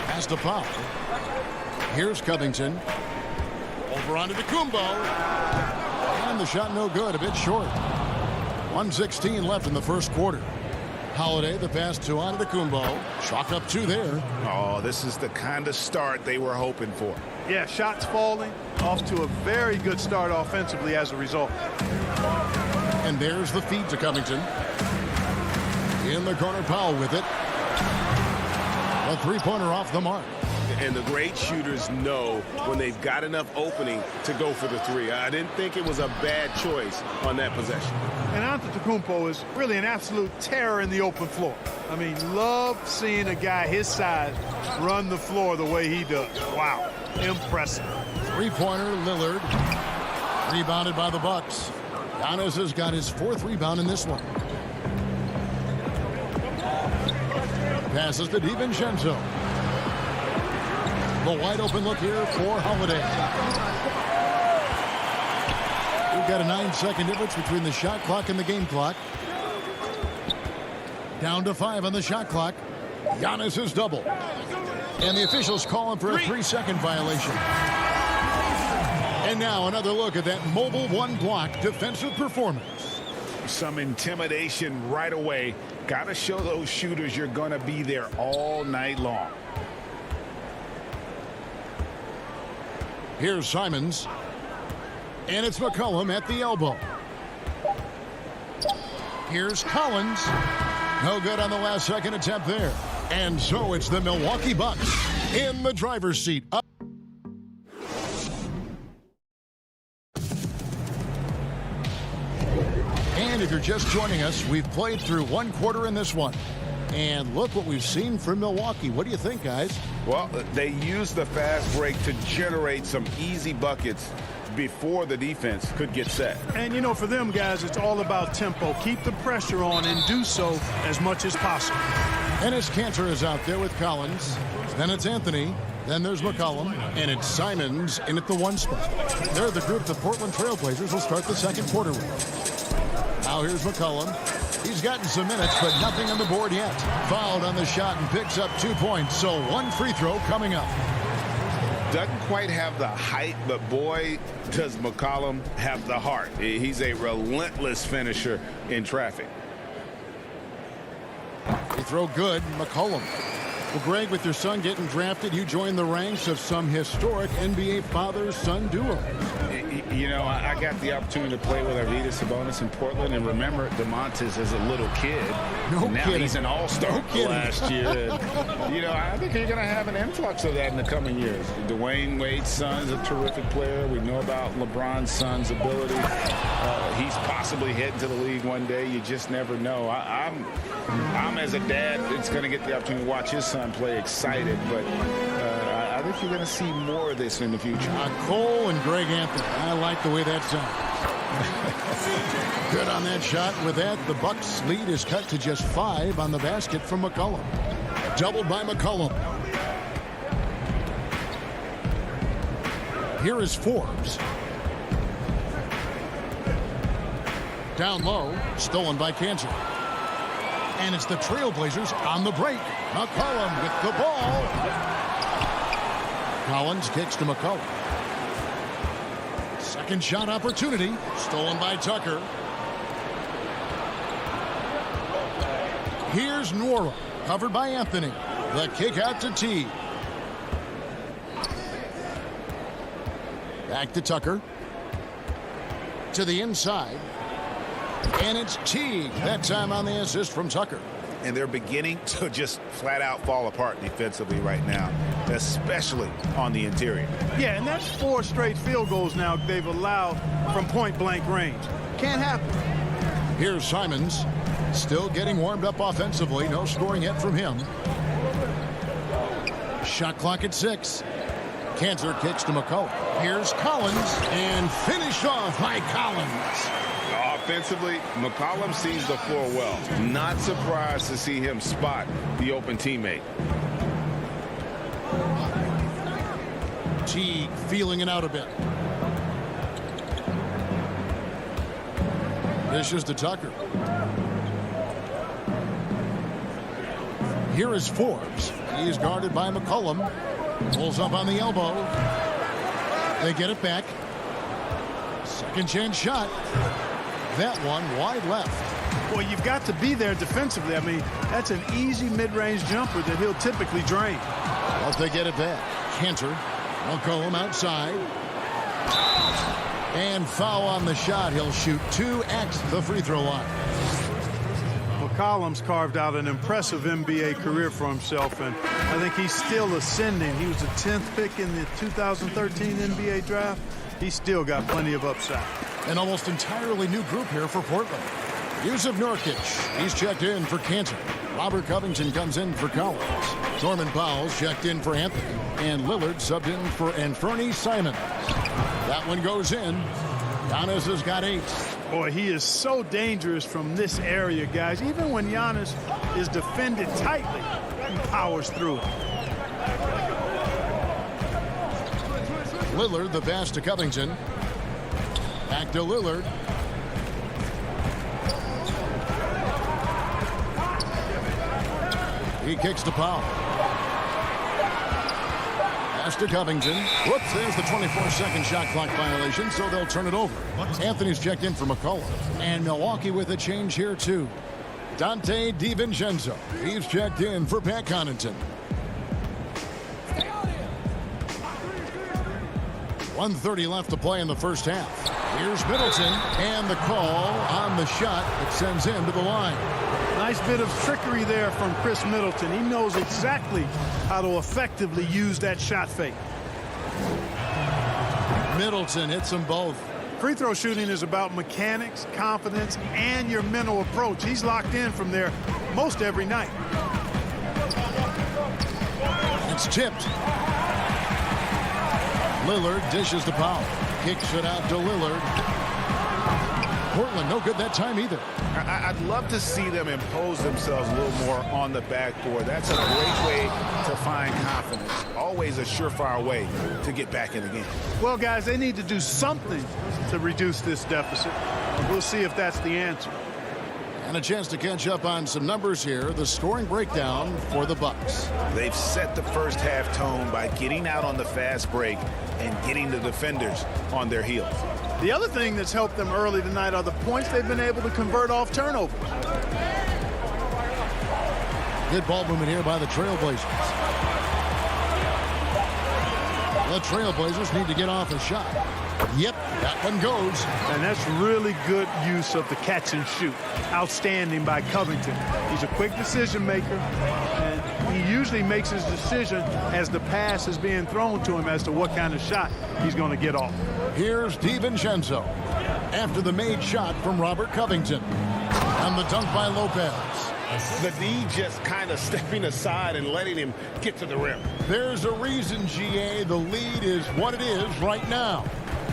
Pass to Powell. Here's Covington. Over onto Antetokounmpo. And the shot no good, a bit short. 1:16 left in the first quarter. Holiday, the pass to Antetokounmpo. Chalk up 2 there. Oh, this is the kind of start they were hoping for. Yeah, shots falling, off to a very good start offensively as a result. And there's the feed to Covington. In the corner, Powell with it. A three-pointer off the mark. And the great shooters know when they've got enough opening to go for the three. I didn't think it was a bad choice on that possession. And Antetokounmpo is really an absolute terror in the open floor. I mean, love seeing a guy his size run the floor the way he does. Wow, impressive. Three-pointer, Lillard. Rebounded by the Bucks. Giannis has got his 4th rebound in this one. Passes to DiVincenzo. The wide open look here for Holiday. We've got a 9-second difference between the shot clock and the game clock. Down to 5 on the shot clock. Giannis is double. And the officials calling for a 3-second violation. And now another look at that mobile one-block defensive performance. Some intimidation right away. Got to show those shooters you're going to be there all night long. Here's Simons. And it's McCollum at the elbow. Here's Collins. No good on the last second attempt there. And so it's the Milwaukee Bucks in the driver's seat. And if you're just joining us, we've played through 1 quarter in this one. And look what we've seen from Milwaukee. What do you think, guys? Well, they used the fast break to generate some easy buckets before the defense could get set. And, you know, for them, guys, it's all about tempo. Keep the pressure on and do so as much as possible. And as Cantor is out there with Collins, then it's Anthony, then there's McCollum, and it's Simons in at the 1 spot. They're the group the Portland Trailblazers will start the 2nd quarter with. Now here's McCollum. He's gotten some minutes, but nothing on the board yet. Fouled on the shot and picks up 2 points, so 1 free throw coming up. Doesn't quite have the height, but boy, does McCollum have the heart. He's a relentless finisher in traffic. Free throw good, McCollum. Well, Greg, with your son getting drafted, you joined the ranks of some historic NBA father-son duos. You know, I got the opportunity to play with Arvydas Sabonis in Portland, and remember DeMontis as a little kid. No now kidding. He's an all-star last year. And, you know, I think you're going to have an influx of that in the coming years. Dwayne Wade's son is a terrific player. We know about LeBron's son's ability. He's possibly heading to the league one day. You just never know. I'm as a dad, it's going to get the opportunity to watch his son play excited, but I think you're going to see more of this in the future. Cole and Greg Anthony. I like the way that sounds. Good on that shot. With that, the Bucks' lead is cut to just 5 on the basket from McCollum. Doubled by McCollum. Here is Forbes. Down low, stolen by Cantor. And it's the Trailblazers on the break. McCollum with the ball. Collins kicks to McCollum. Second shot opportunity. Stolen by Tucker. Here's Nwora. Covered by Anthony. The kick out to T. Back to Tucker. To the inside. And it's Teague. That time on the assist from Tucker. And they're beginning to just flat out fall apart defensively right now, especially on the interior. Yeah, and that's 4 straight field goals now they've allowed from point-blank range. Can't happen. Here's Simons. Still getting warmed up offensively. No scoring yet from him. Shot clock at 6. Cantor kicks to McCollum. Here's Collins. And finished off by Collins. Offensively, McCollum sees the floor well. Not surprised to see him spot the open teammate. Teague feeling it out a bit. Dishes to Tucker. Here is Forbes. He's guarded by McCollum. Pulls up on the elbow. They get it back. Second chance shot. That one wide left. Well, you've got to be there defensively. I mean, that's an easy mid-range jumper that he'll typically drain. Once they get it back, Cantor will call him outside. And foul on the shot. He'll shoot 2x the free throw line. McCollum's carved out an impressive NBA career for himself, and I think he's still ascending. He was the 10th pick in the 2013 NBA draft. He's still got plenty of upside. An almost entirely new group here for Portland. Yusuf Nurkic, he's checked in for Cantor. Robert Covington comes in for Collins. Norman Powell's checked in for Anthony. And Lillard subbed in for Anthony Simons. That one goes in. Giannis has got 8. Boy, he is so dangerous from this area, guys. Even when Giannis is defended tightly, he powers through it. Lillard, the pass to Covington. Back to Lillard. He kicks to Powell. Pass to Covington. Whoops, there's the 24-second shot clock violation, so they'll turn it over. Anthony's checked in for McCullough. And Milwaukee with a change here, too. Dante DiVincenzo. He's checked in for Pat Connaughton. 1:30 left to play in the first half. Here's Middleton, and the call on the shot that sends him to the line. Nice bit of trickery there from Chris Middleton. He knows exactly how to effectively use that shot fake. Middleton hits them both. Free throw shooting is about mechanics, confidence, and your mental approach. He's locked in from there most every night. It's tipped. Lillard dishes to Powell. Kicks it out to Lillard. Portland no good that time either. I'd love to see them impose themselves a little more on the backboard. That's a great way to find confidence. Always a surefire way to get back in the game. Well, guys, they need to do something to reduce this deficit. We'll see if that's the answer. And a chance to catch up on some numbers here. The scoring breakdown for the Bucks. They've set the first half tone by getting out on the fast break and getting the defenders on their heels. The other thing that's helped them early tonight are the points they've been able to convert off turnovers. Good ball movement here by the Trailblazers. The Trailblazers need to get off a shot. Yep, that one goes. And that's really good use of the catch and shoot. Outstanding by Covington. He's a quick decision maker, and he usually makes his decision as the pass is being thrown to him as to what kind of shot he's going to get off. Here's DiVincenzo after the made shot from Robert Covington. And the dunk by Lopez. The D just kind of stepping aside and letting him get to the rim. There's a reason, GA, the lead is what it is right now.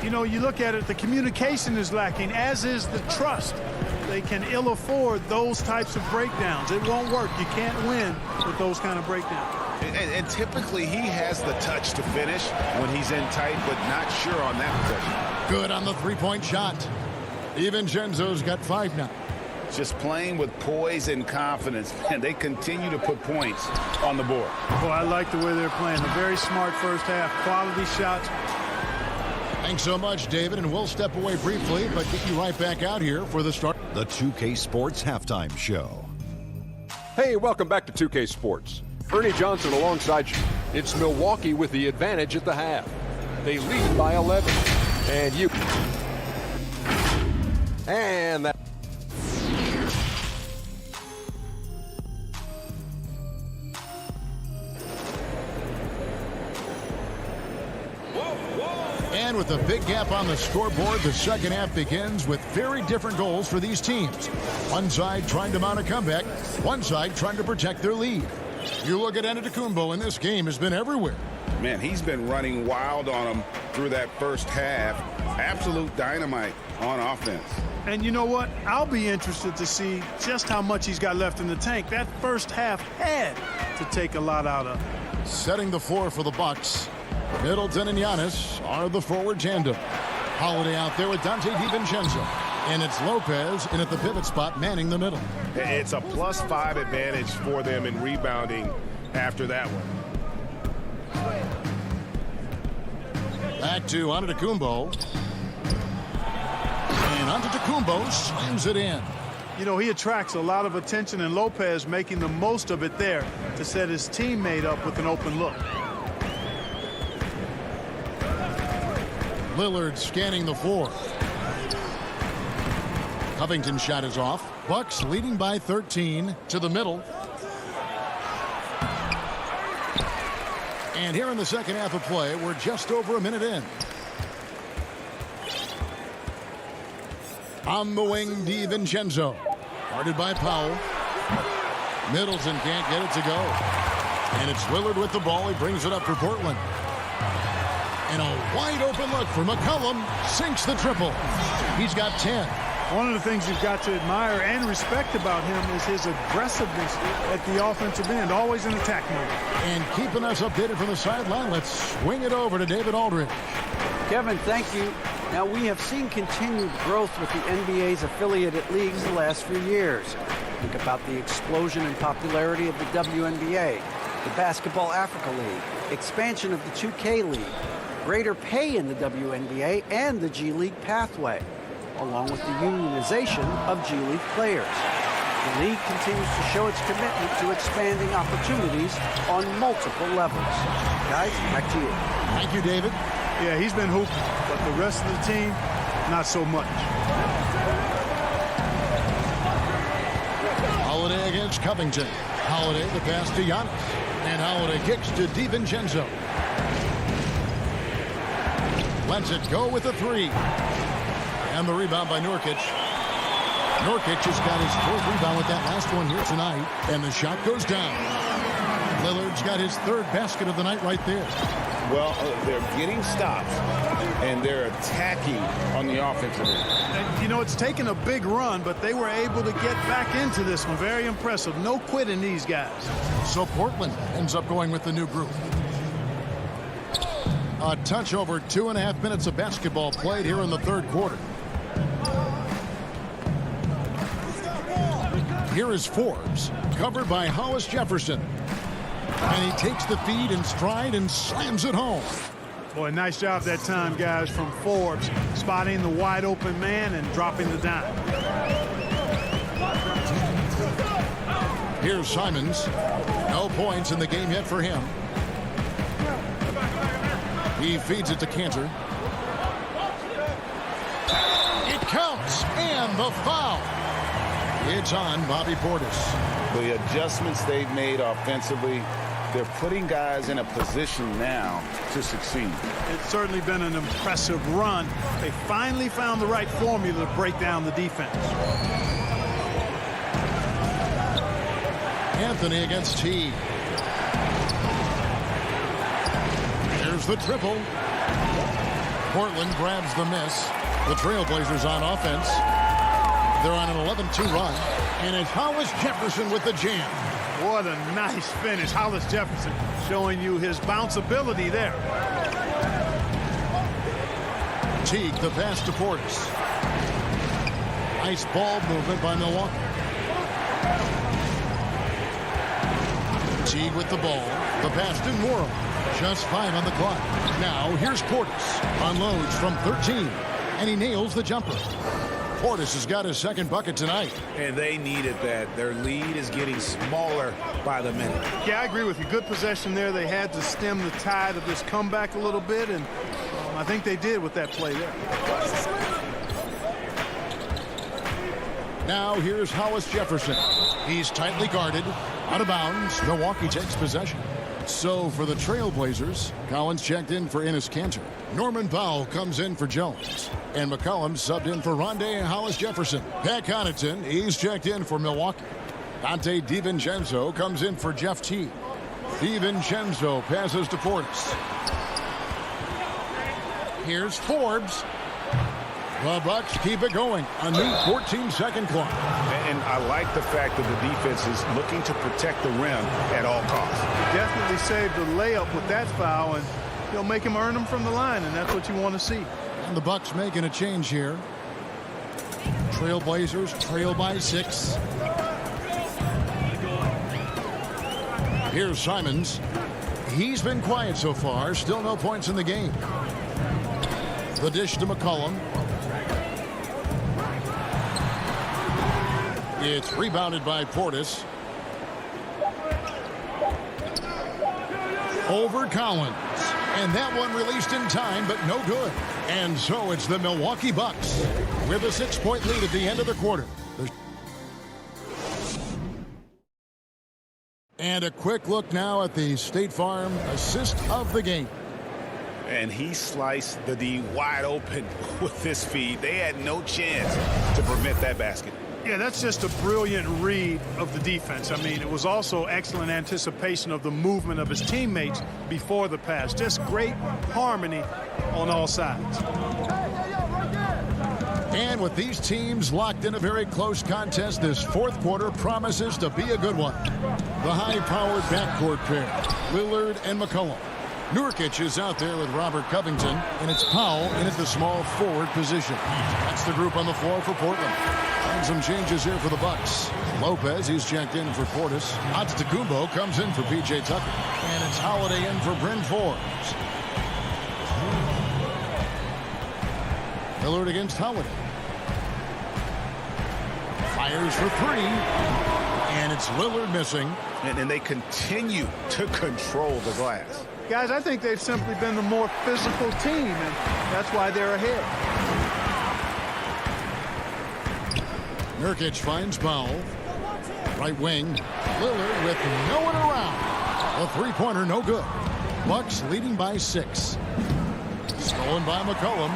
You know, you look at it, the communication is lacking, as is the trust. They can ill afford those types of breakdowns. It won't work. You can't win with those kind of breakdowns. And typically he has the touch to finish when he's in tight, but not sure on that possession. Good on the three-point shot. DiVincenzo's got 5 now. Just playing with poise and confidence, and they continue to put points on the board. Well, I like the way they're playing. A very smart first half, quality shots. Thanks so much, David, and we'll step away briefly, but get you right back out here for the start. The 2K Sports Halftime Show. Hey, welcome back to 2K Sports. Ernie Johnson alongside you. It's Milwaukee with the advantage at the half. They lead by 11. And you. And that. And with a big gap on the scoreboard, the second half begins with very different goals for these teams. One side trying to mount a comeback, one side trying to protect their lead. You look at Antetokounmpo, and this game has been everywhere. Man, he's been running wild on them through that first half. Absolute dynamite on offense. And you know what? I'll be interested to see just how much he's got left in the tank. That first half had to take a lot out of. Setting the floor for the Bucks. Middleton and Giannis are the forward tandem. Holiday out there with Dante DiVincenzo. And it's Lopez in at the pivot spot, manning the middle. It's a +5 advantage for them in rebounding after that one. Back to Antetokounmpo. And Antetokounmpo slams it in. You know, he attracts a lot of attention, and Lopez making the most of it there to set his teammate up with an open look. Lillard scanning the floor. Covington's shot is off. Bucks leading by 13 to the middle. And here in the second half of play, we're just over a minute in. On the wing, DiVincenzo. Guarded by Powell. Middleton can't get it to go. And it's Lillard with the ball. He brings it up for Portland. And a wide open look for McCollum. Sinks the triple. He's got 10. One of the things you've got to admire and respect about him is his aggressiveness at the offensive end, always in attack mode. And keeping us updated from the sideline, let's swing it over to David Aldridge. Kevin, thank you. Now, we have seen continued growth with the NBA's affiliated leagues the last few years. Think about the explosion in popularity of the WNBA, the Basketball Africa League, expansion of the 2K League, greater pay in the WNBA, and the G League pathway, along with the unionization of G League players. The league continues to show its commitment to expanding opportunities on multiple levels. Guys, back to you. Thank you, David. Yeah, he's been hooping, but the rest of the team, not so much. Holiday against Covington. Holiday the pass to Giannis. And Holiday kicks to DiVincenzo. Lets it go with a three. And the rebound by Nurkic. Nurkic has got his fourth rebound with that last one here tonight. And the shot goes down. Lillard's got his third basket of the night right there. Well, they're getting stops, and they're attacking on the offensive end. And, you know, it's taken a big run, but they were able to get back into this one. Very impressive. No quitting these guys. So Portland ends up going with the new group. A touch over 2.5 minutes of basketball played here in the third quarter. Here is Forbes, covered by Hollis Jefferson. And he takes the feed in stride and slams it home. Boy, nice job that time, guys, from Forbes, spotting the wide open man and dropping the dime. Here's Simons. No points in the game yet for him. He feeds it to Cantor. It counts, and the foul. It's on Bobby Portis. The adjustments they've made offensively, they're putting guys in a position now to succeed. It's certainly been an impressive run. They finally found the right formula to break down the defense. Anthony against T. There's the triple. Portland grabs the miss. The Trailblazers on offense. They're on an 11-2 run. And it's Hollis Jefferson with the jam. What a nice finish. Hollis Jefferson showing you his bounce ability there. Teague, the pass to Portis. Nice ball movement by Milwaukee. Teague with the ball. The pass to Morrow. Just 5 on the clock. Now here's Portis. Unloads from 13. And he nails the jumper. Portis has got his second bucket tonight. And they needed that. Their lead is getting smaller by the minute. Yeah, I agree with you. Good possession there. They had to stem the tide of this comeback a little bit, and I think they did with that play there. Now here's Hollis Jefferson. He's tightly guarded. Out of bounds. Milwaukee takes possession. So for the Trailblazers, Collins checked in for Enes Kanter. Norman Powell comes in for Jones. And McCollum subbed in for Rondé and Hollis Jefferson. Pat Connaughton, he's checked in for Milwaukee. Dante DiVincenzo comes in for Jeff T. DiVincenzo passes to Portis. Here's Forbes. The Bucks keep it going. A new 14-second clock. And I like the fact that the defense is looking to protect the rim at all costs. Definitely saved the layup with that foul, and he'll make him earn them from the line, and that's what you want to see. And the Bucks making a change here. Trailblazers trail by 6. Here's Simons. He's been quiet so far. Still no points in the game. The dish to McCollum. It's rebounded by Portis. Over Collins. And that one released in time, but no good. And so it's the Milwaukee Bucks with a 6-point lead at the end of the quarter. And a quick look now at the State Farm assist of the game. And he sliced the D wide open with this feed. They had no chance to prevent that basket. Yeah, that's just a brilliant read of the defense. I mean, it was also excellent anticipation of the movement of his teammates before the pass. Just great harmony on all sides. And with these teams locked in a very close contest, this fourth quarter promises to be a good one. The high-powered backcourt pair, Lillard and McCollum. Nurkic is out there with Robert Covington, and it's Powell in at the small forward position. That's the group on the floor for Portland. And some changes here for the Bucks. Lopez, he's checked in for Portis. Antetokounmpo comes in for P.J. Tucker. And it's Holiday in for Bryn Forbes. Lillard against Holiday. Fires for three. And it's Lillard missing. And they continue to control the glass. Guys, I think they've simply been the more physical team, and that's why they're ahead. Nurkic finds Powell. Right wing. Lillard with no one around. A three-pointer, no good. Bucks leading by 6. Stolen by McCollum.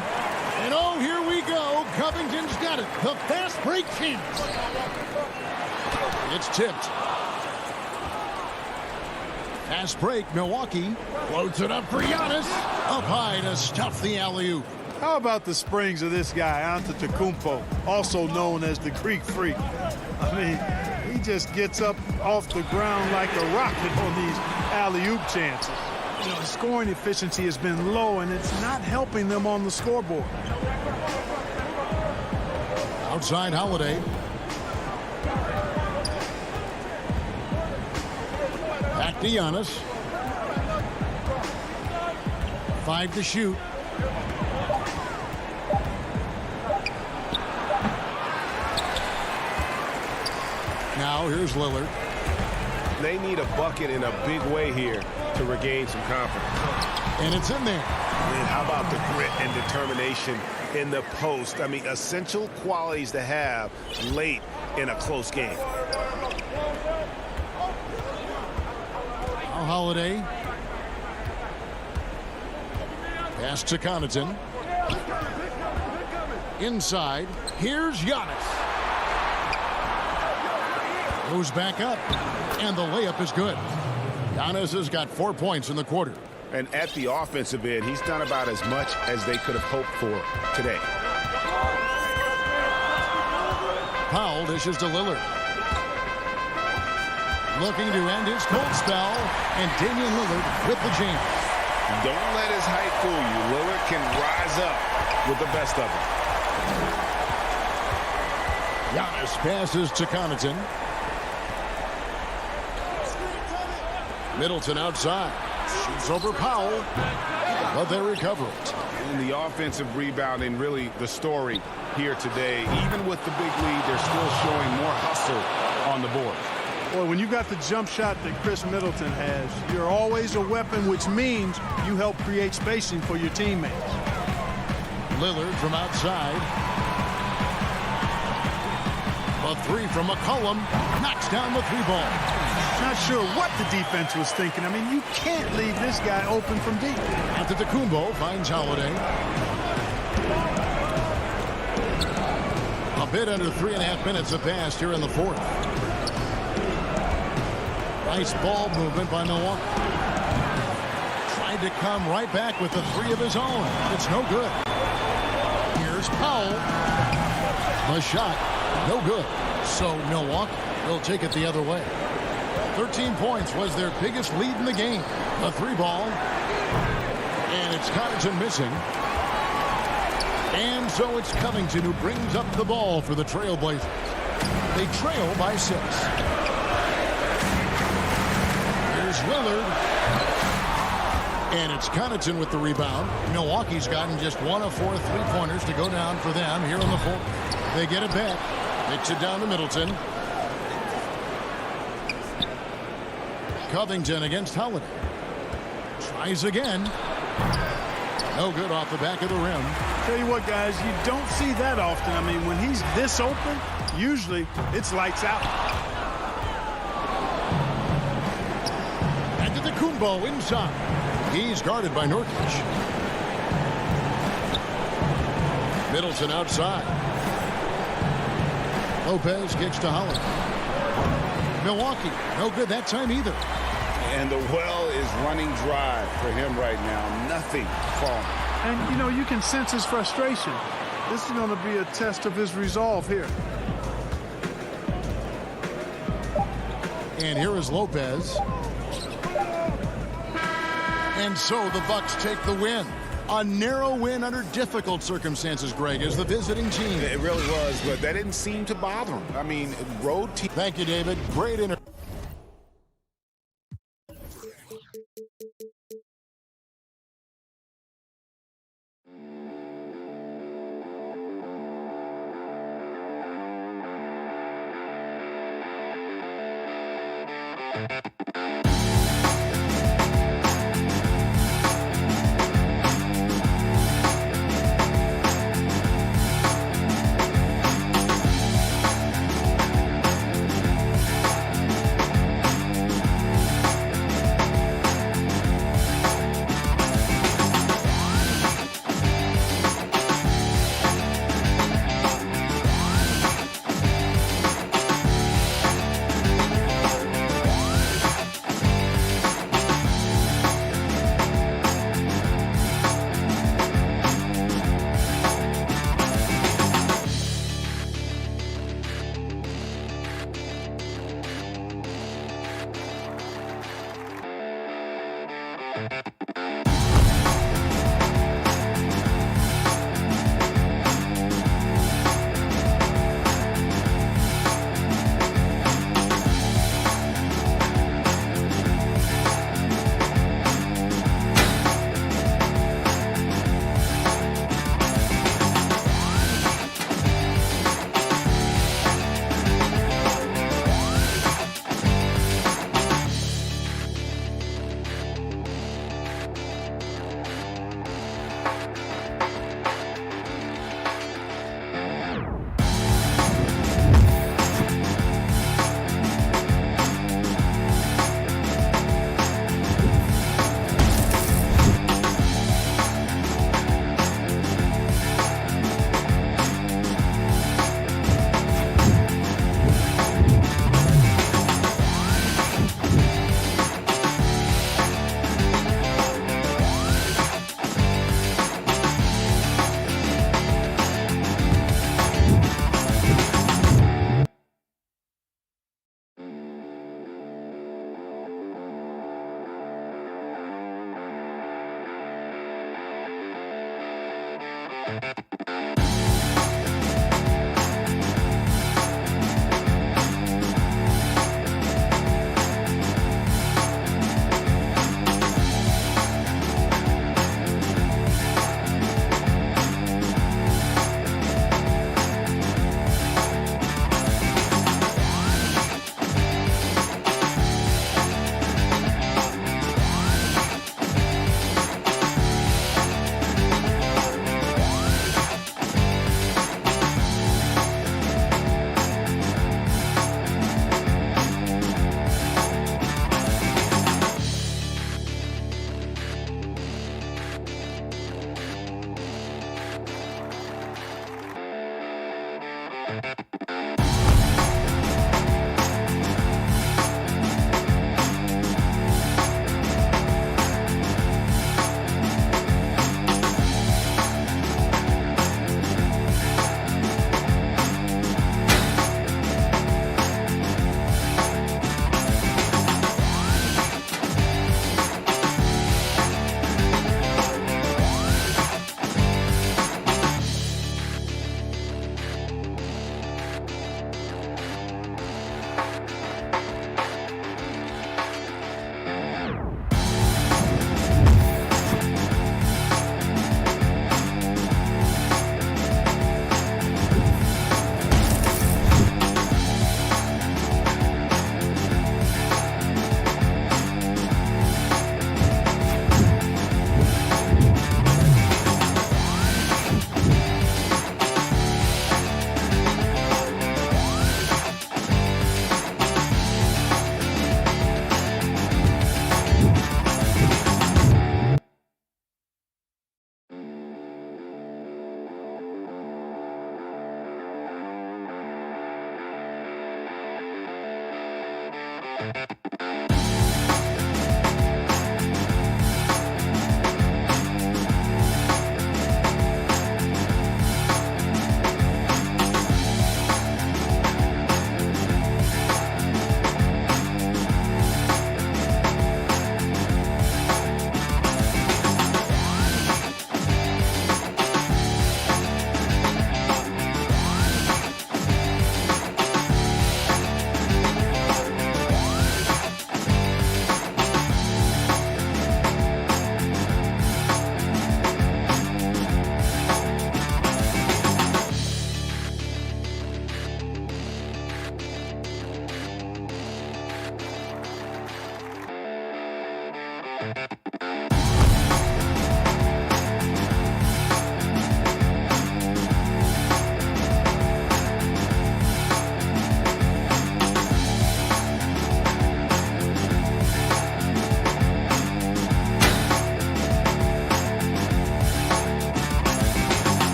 And oh, here we go. Covington's got it. The fast break chance. It's tipped. Fast break, Milwaukee. Floats it up for Giannis. Up high to stuff the alley-oop. How about the springs of this guy, Antetokounmpo, also known as the Greek Freak? I mean, he just gets up off the ground like a rocket on these alley-oop chances. You know, scoring efficiency has been low, and it's not helping them on the scoreboard. Outside Holiday. Back to Giannis. 5 to shoot. Now here's Lillard. They need a bucket in a big way here to regain some confidence. And it's in there. And how about the grit and determination in the post? I mean, essential qualities to have late in a close game. Now Holiday. Pass to Connaughton. Inside. Here's Giannis. Goes back up. And the layup is good. Giannis has got 4 points in the quarter. And at the offensive end, he's done about as much as they could have hoped for today. Powell dishes to Lillard. Looking to end his cold spell. And Damian Lillard with the jam. Don't let his height fool you. Lillard can rise up with the best of them. Giannis passes to Connaughton. Middleton outside. Shoots over Powell. But they recover it. And the offensive rebounding, really the story here today. Even with the big lead, they're still showing more hustle on the board. Boy, when you got the jump shot that Chris Middleton has, you're always a weapon, which means you help create spacing for your teammates. Lillard from outside. A three from McCollum. Knocks down the 3-ball. Not sure what the defense was thinking. I mean, you can't leave this guy open from deep. Antetokounmpo finds Holiday. A bit under 3.5 minutes have passed here in the fourth. Nice ball movement by Milwaukee. Tried to come right back with the 3 of his own. It's no good. Here's Powell. The shot, no good. So Milwaukee will take it the other way. 13 points was their biggest lead in the game. A 3-ball. And it's Connaughton missing. And so it's Covington who brings up the ball for the Trailblazers. They trail by 6. Here's Lillard. And it's Connaughton with the rebound. Milwaukee's gotten just 1 of 4 3-pointers to go down for them here in the fourth. They get it back. Kicks it down to Middleton. Covington against Holiday. Tries again. No good off the back of the rim. Tell you what, guys, you don't see that often. I mean, when he's this open, usually it's lights out. And to the Kumbo inside. He's guarded by Nurkic. Middleton outside. Lopez kicks to Holiday. Milwaukee, no good that time either. And the well is running dry for him right now. Nothing falling. And, you know, you can sense his frustration. This is going to be a test of his resolve here. And here is Lopez. And so the Bucks take the win. A narrow win under difficult circumstances, Greg, as the visiting team. It really was, but that didn't seem to bother him. I mean, road team. Thank you, David. Great interview.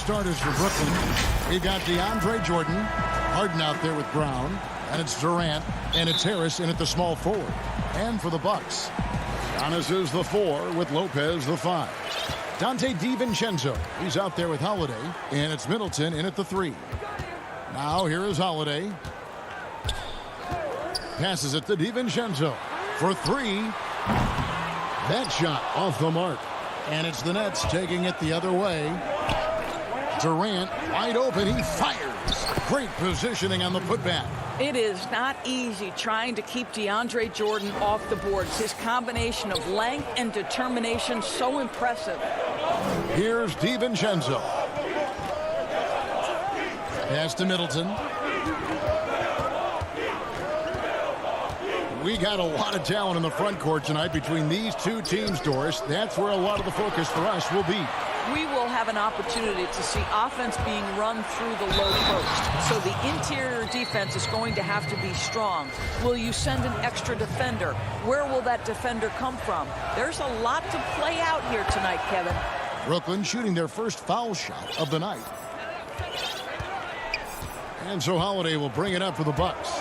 Starters for Brooklyn. We got DeAndre Jordan, Harden out there with Brown, and it's Durant, and it's Harris in at the small forward. And for the Bucks, Giannis is the 4 with Lopez the 5. Dante DiVincenzo, he's out there with Holiday, and it's Middleton in at the 3. Now here is Holiday. Passes it to DiVincenzo for 3. That shot off the mark. And it's the Nets taking it the other way. Durant wide open. He fires. Great positioning on the putback. It is not easy trying to keep DeAndre Jordan off the boards. His combination of length and determination so impressive. Here's DiVincenzo. Pass to Middleton. We got a lot of talent in the front court tonight between these two teams, Doris. That's where a lot of the focus for us will be. We will have an opportunity to see offense being run through the low post. So the interior defense is going to have to be strong. Will you send an extra defender? Where will that defender come from? There's a lot to play out here tonight, Kevin. Brooklyn shooting their first foul shot of the night. And so Holiday will bring it up for the Bucks.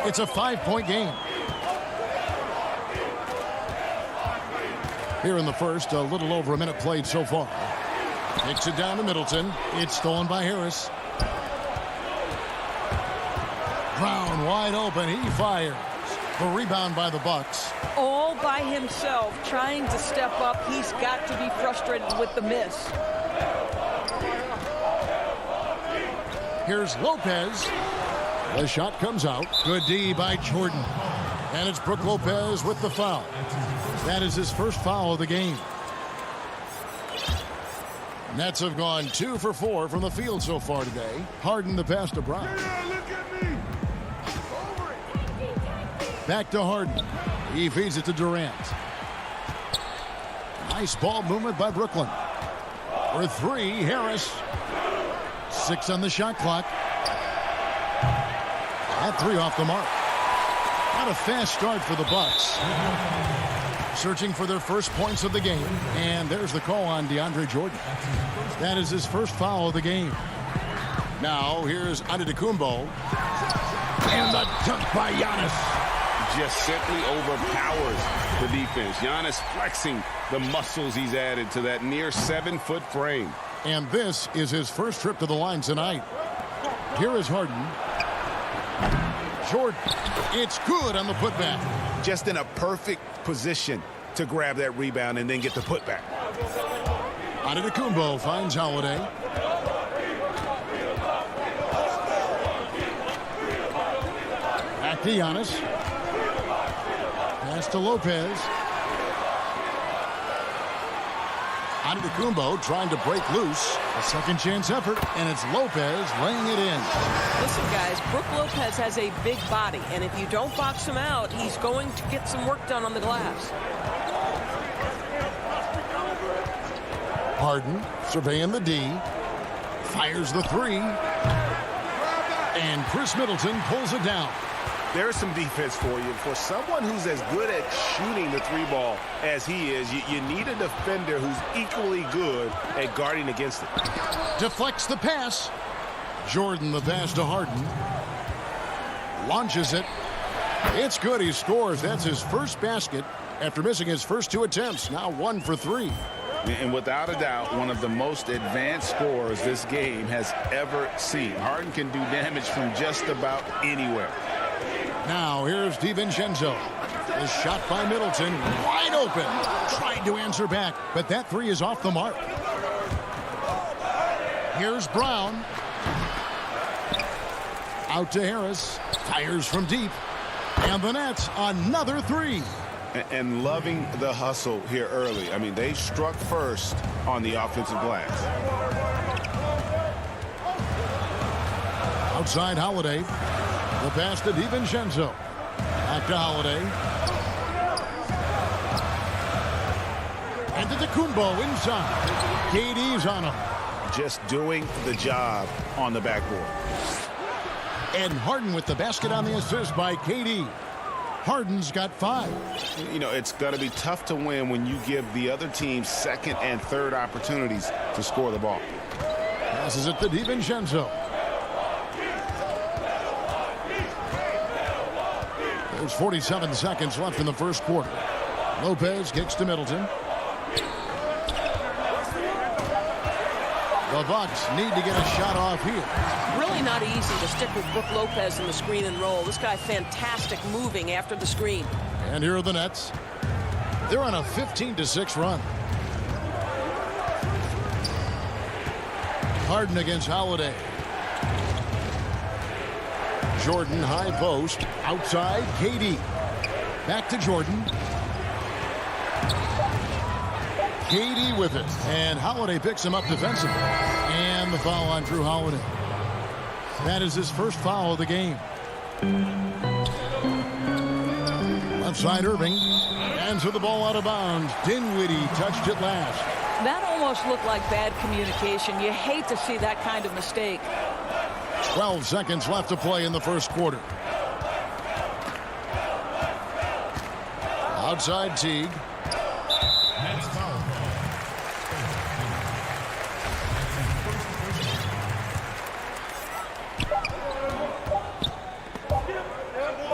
It's a 5-point game. Here in the first, a little over a minute played so far. Kicks it down to Middleton. It's stolen by Harris. Brown wide open. He fires. The rebound by the Bucks. All by himself, trying to step up. He's got to be frustrated with the miss. Here's Lopez. The shot comes out. Good D by Jordan. And it's Brook Lopez with the foul. That is his first foul of the game. Nets have gone 2 for 4 from the field so far today. Harden the pass to Brown. Back to Harden. He feeds it to Durant. Nice ball movement by Brooklyn. For 3, Harris. 6 on the shot clock. That 3 off the mark. Not a fast start for the Bucks. Searching for their first points of the game. And there's the call on DeAndre Jordan. That is his first foul of the game. Now here's Antetokounmpo. And the dunk by Giannis. Just simply overpowers the defense. Giannis flexing the muscles he's added to that near 7-foot frame. And this is his first trip to the line tonight. Here is Harden. Jordan. It's good on the putback. Just in a perfect position to grab that rebound and then get the putback. Antetokounmpo finds Holiday. Back to Giannis. Pass to Lopez. Antetokounmpo trying to break loose. A second chance effort, and it's Lopez laying it in. Listen, guys, Brook Lopez has a big body, and if you don't box him out, he's going to get some work done on the glass. Harden surveying the D. Fires the 3. And Chris Middleton pulls it down. There's some defense for you. For someone who's as good at shooting the 3-ball as he is, you need a defender who's equally good at guarding against it. Deflects the pass. Jordan the pass to Harden. Launches it. It's good. He scores. That's his first basket after missing his first 2 attempts. Now 1 for 3. And without a doubt, one of the most advanced scorers this game has ever seen. Harden can do damage from just about anywhere. Now here's DiVincenzo. The shot by Middleton, wide open. Tried to answer back, but that 3 is off the mark. Here's Brown. Out to Harris. Fires from deep. And the Nets, another 3. And loving the hustle here early. I mean, they struck first on the offensive glass. Outside Holiday. The pass to DiVincenzo. Back to Holiday. And to Antetokounmpo inside. KD's on him. Just doing the job on the backboard. And Harden with the basket on the assist by KD. Harden's got 5. You know, it's going to be tough to win when you give the other team second and third opportunities to score the ball. Passes it to DiVincenzo. There's 47 seconds left in the first quarter. Lopez kicks to Middleton. The Bucks need to get a shot off here. Really not easy to stick with Brook Lopez in the screen and roll. This guy fantastic moving after the screen. And here are the Nets. They're on a 15-6 run. Harden against Holiday. Jordan high post. Outside, KD. Back to Jordan. KD with it. And Holiday picks him up defensively. And the foul on Drew Holiday. That is his first foul of the game. Left side Irving. And to the ball out of bounds. Dinwiddie touched it last. That almost looked like bad communication. You hate to see that kind of mistake. 12 seconds left to play in the first quarter. Outside Teague.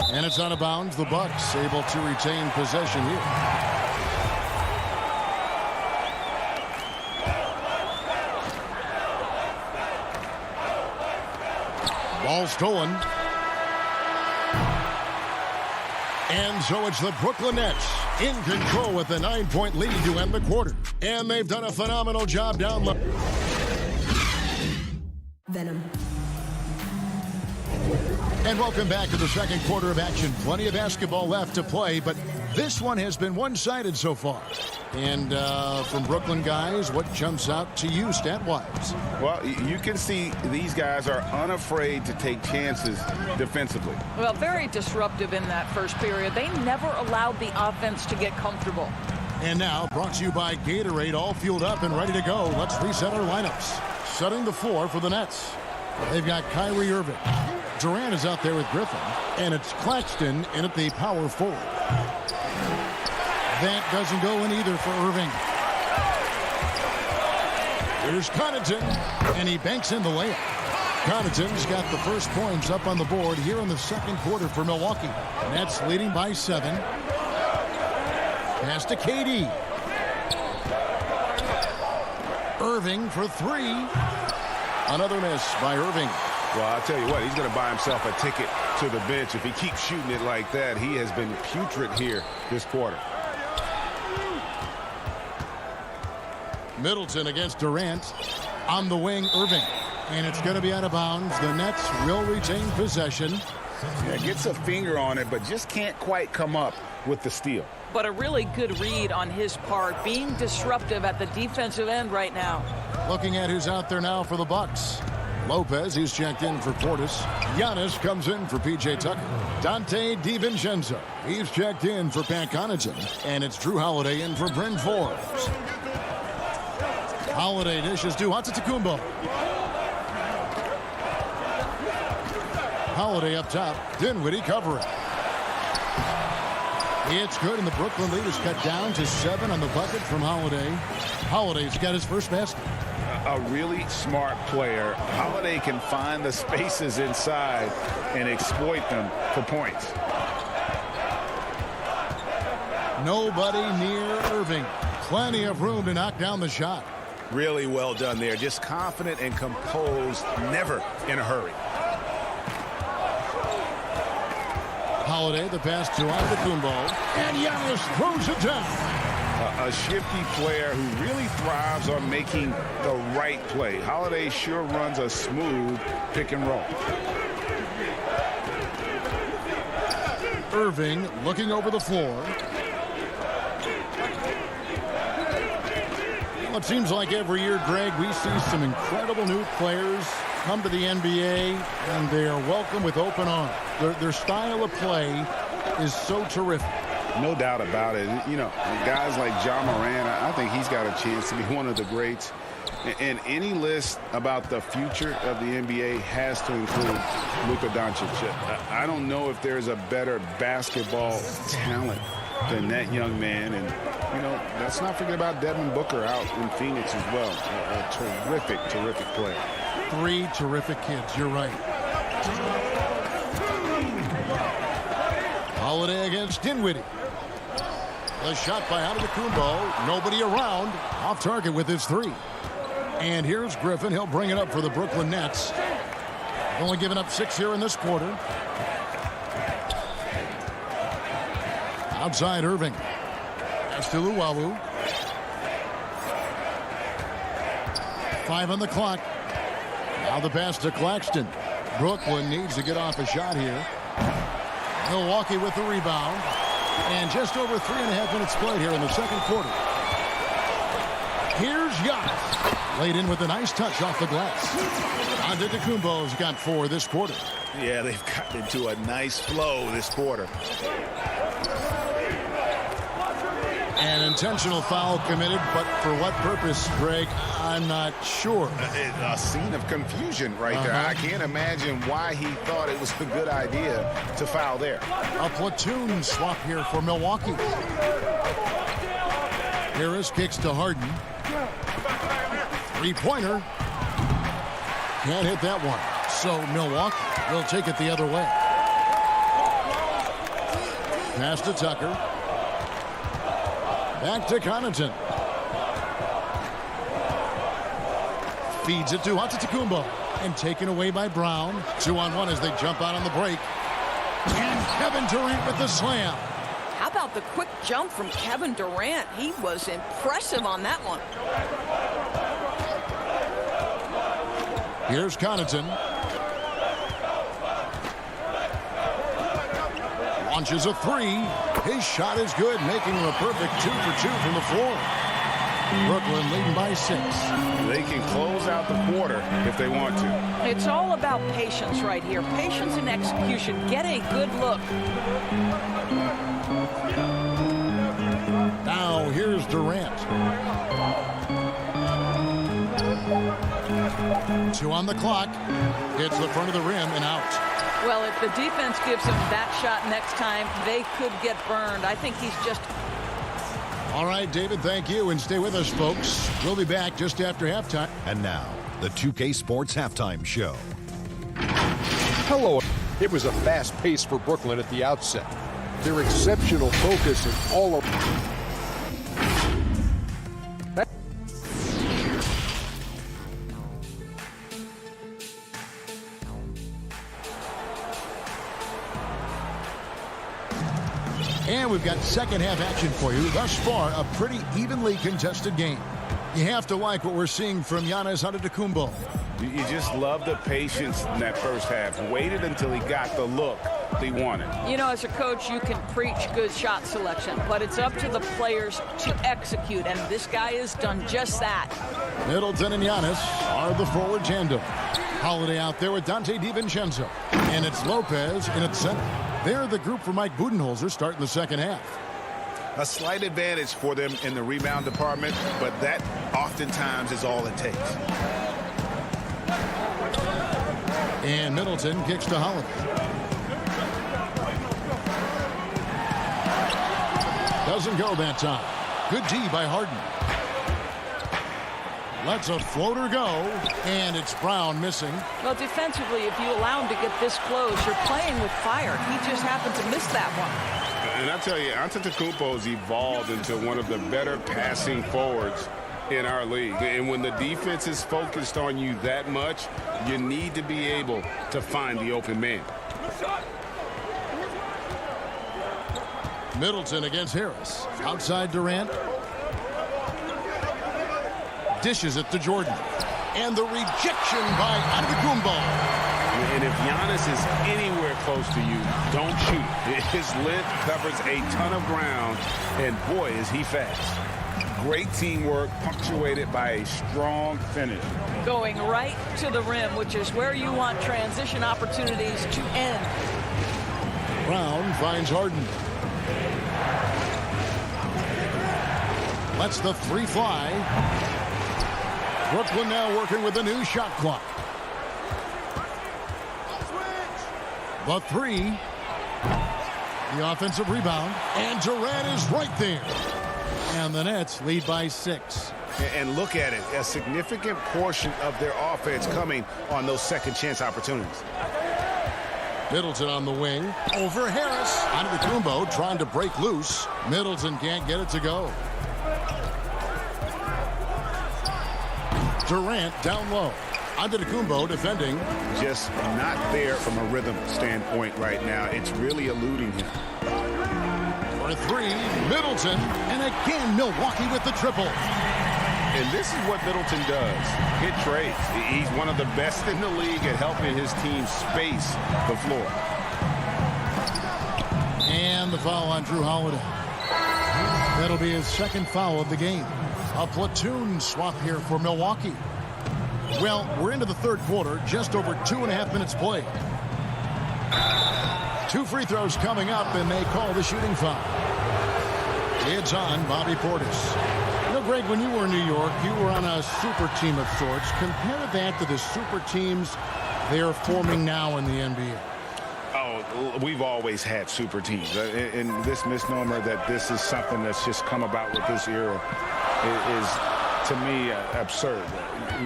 And it's out of bounds. The Bucks able to retain possession here. Ball stolen. And so it's the Brooklyn Nets in control with a 9-point lead to end the quarter. And they've done a phenomenal job down low. Venom. And welcome back to the second quarter of action. Plenty of basketball left to play, but this one has been one-sided so far. And from Brooklyn guys, what jumps out to you stat-wise? Well, you can see these guys are unafraid to take chances defensively. Well, very disruptive in that first period. They never allowed the offense to get comfortable. And now, brought to you by Gatorade, all fueled up and ready to go. Let's reset our lineups. Setting the floor for the Nets. They've got Kyrie Irving. Durant is out there with Griffin. And it's Claxton in at the power forward. That doesn't go in either for Irving. Here's Connaughton, and he banks in the layup. Connaughton's got the first points up on the board here in the second quarter for Milwaukee. Nets leading by 7. Pass to KD. Irving for 3. Another miss by Irving. Well, I'll tell you what, he's going to buy himself a ticket to the bench. If he keeps shooting it like that, he has been putrid here this quarter. Middleton against Durant. On the wing, Irving. And it's going to be out of bounds. The Nets will retain possession. Yeah, gets a finger on it, but just can't quite come up with the steal. But a really good read on his part, being disruptive at the defensive end right now. Looking at who's out there now for the Bucks. Lopez, he's checked in for Portis. Giannis comes in for P.J. Tucker. Dante DiVincenzo, he's checked in for Pat Connaughton. And it's Drew Holiday in for Bryn Forbes. Holiday dishes to Antetokounmpo. Holiday up top. Dinwiddie covering. It's good, and the Brooklyn lead is cut down to 7 on the bucket from Holiday. Holiday's got his first basket. A really smart player. Holiday can find the spaces inside and exploit them for points. Nobody near Irving. Plenty of room to knock down the shot. Really well done there. Just confident and composed, never in a hurry. Holiday, the pass to Antetokounmpo, and Giannis throws it down. A shifty player who really thrives on making the right play. Holiday sure runs a smooth pick and roll. Irving looking over the floor. Well, it seems like every year, Greg, we see some incredible new players come to the NBA, and they are welcome with open arms. Their style of play is so terrific. No doubt about it. You know, guys like Ja Morant, I think he's got a chance to be one of the greats. And any list about the future of the NBA has to include Luka Doncic. I don't know if there's a better basketball talent than that young man. And, you know, let's not forget about Devin Booker out in Phoenix as well. A terrific, terrific player. 3 terrific kids. You're right. Holiday against Dinwiddie. The shot by Antetokounmpo. Nobody around. Off target with his 3. And here's Griffin. He'll bring it up for the Brooklyn Nets. Only giving up 6 here in this quarter. Outside Irving. That's to Luwawu. 5 on the clock. Now the pass to Claxton. Brooklyn needs to get off a shot here. Milwaukee with the rebound. And just over 3.5 minutes played here in the second quarter. Here's Giannis. Laid in with a nice touch off the glass. Antetokounmpo's got 4 this quarter. Yeah, they've gotten into a nice flow this quarter. An intentional foul committed, but for what purpose, Greg? I'm not sure. A scene of confusion right there. I can't imagine why he thought it was a good idea to foul there. A platoon swap here for Milwaukee. Harris kicks to Harden. 3-pointer. Can't hit that one. So Milwaukee will take it the other way. Pass to Tucker. Back to Connaughton. Feeds it to Antetokounmpo. And taken away by Brown. 2-on-1 as they jump out on the break. And Kevin Durant with the slam. How about the quick jump from Kevin Durant? He was impressive on that one. Here's Connaughton. Launches a 3. His shot is good, making him a perfect 2 for 2 from the floor. Brooklyn leading by 6. They can close out the quarter if they want to. It's all about patience right here. Patience and execution. Get a good look. Now here's Durant. 2 on the clock. Hits the front of the rim and out. Well, if the defense gives him that shot next time, they could get burned. I think he's just... All right, David, thank you. And stay with us, folks. We'll be back just after halftime. And now, the 2K Sports Halftime Show. Hello. It was a fast pace for Brooklyn at the outset. Their exceptional focus and all of... And we've got second half action for you. Thus far, a pretty evenly contested game. You have to like what we're seeing from Giannis Antetokounmpo. You just love the patience in that first half. Waited until he got the look he wanted. You know, as a coach, you can preach good shot selection, but it's up to the players to execute, and this guy has done just that. Middleton and Giannis are the forward tandem. Holiday out there with Dante DiVincenzo. And it's Lopez in its center. They're the group for Mike Budenholzer starting the second half. A slight advantage for them in the rebound department, but that oftentimes is all it takes. And Middleton kicks to Holiday. Doesn't go that time. Good D by Harden. Lets a floater go, and it's Brown missing. Well, defensively, if you allow him to get this close, you're playing with fire. He just happened to miss that one. And I tell you, Antetokounmpo's evolved into one of the better passing forwards in our league. And when the defense is focused on you that much, you need to be able to find the open man. Middleton against Harris. Outside Durant. Dishes it to Jordan. And the rejection by Antetokounmpo. And if Giannis is anywhere close to you, don't shoot it. His length covers a ton of ground, and boy, is he fast. Great teamwork, punctuated by a strong finish. Going right to the rim, which is where you want transition opportunities to end. Brown finds Harden. Lets the 3 fly. Brooklyn now working with a new shot clock. The three. The offensive rebound. And Durant is right there. And the Nets lead by 6. And look at it. A significant portion of their offense coming on those second chance opportunities. Middleton on the wing. Over Harris. Antetokounmpo trying to break loose. Middleton can't get it to go. Durant down low. Antetokounmpo defending. Just not there from a rhythm standpoint right now. It's really eluding him. For three, Middleton. And again, Milwaukee with the triple. And this is what Middleton does. Hit trades. He's one of the best in the league at helping his team space the floor. And the foul on Drew Holiday. That'll be his second foul of the game. A platoon swap here for Milwaukee. Well, we're into the third quarter, just over 2.5 minutes played. 2 free throws coming up, and they call the shooting foul. It's on Bobby Portis. You know, Greg, when you were in New York, you were on a super team of sorts. Compare that to the super teams they are forming now in the NBA. Oh, we've always had super teams. And this misnomer that this is something that's just come about with this era is, to me, absurd.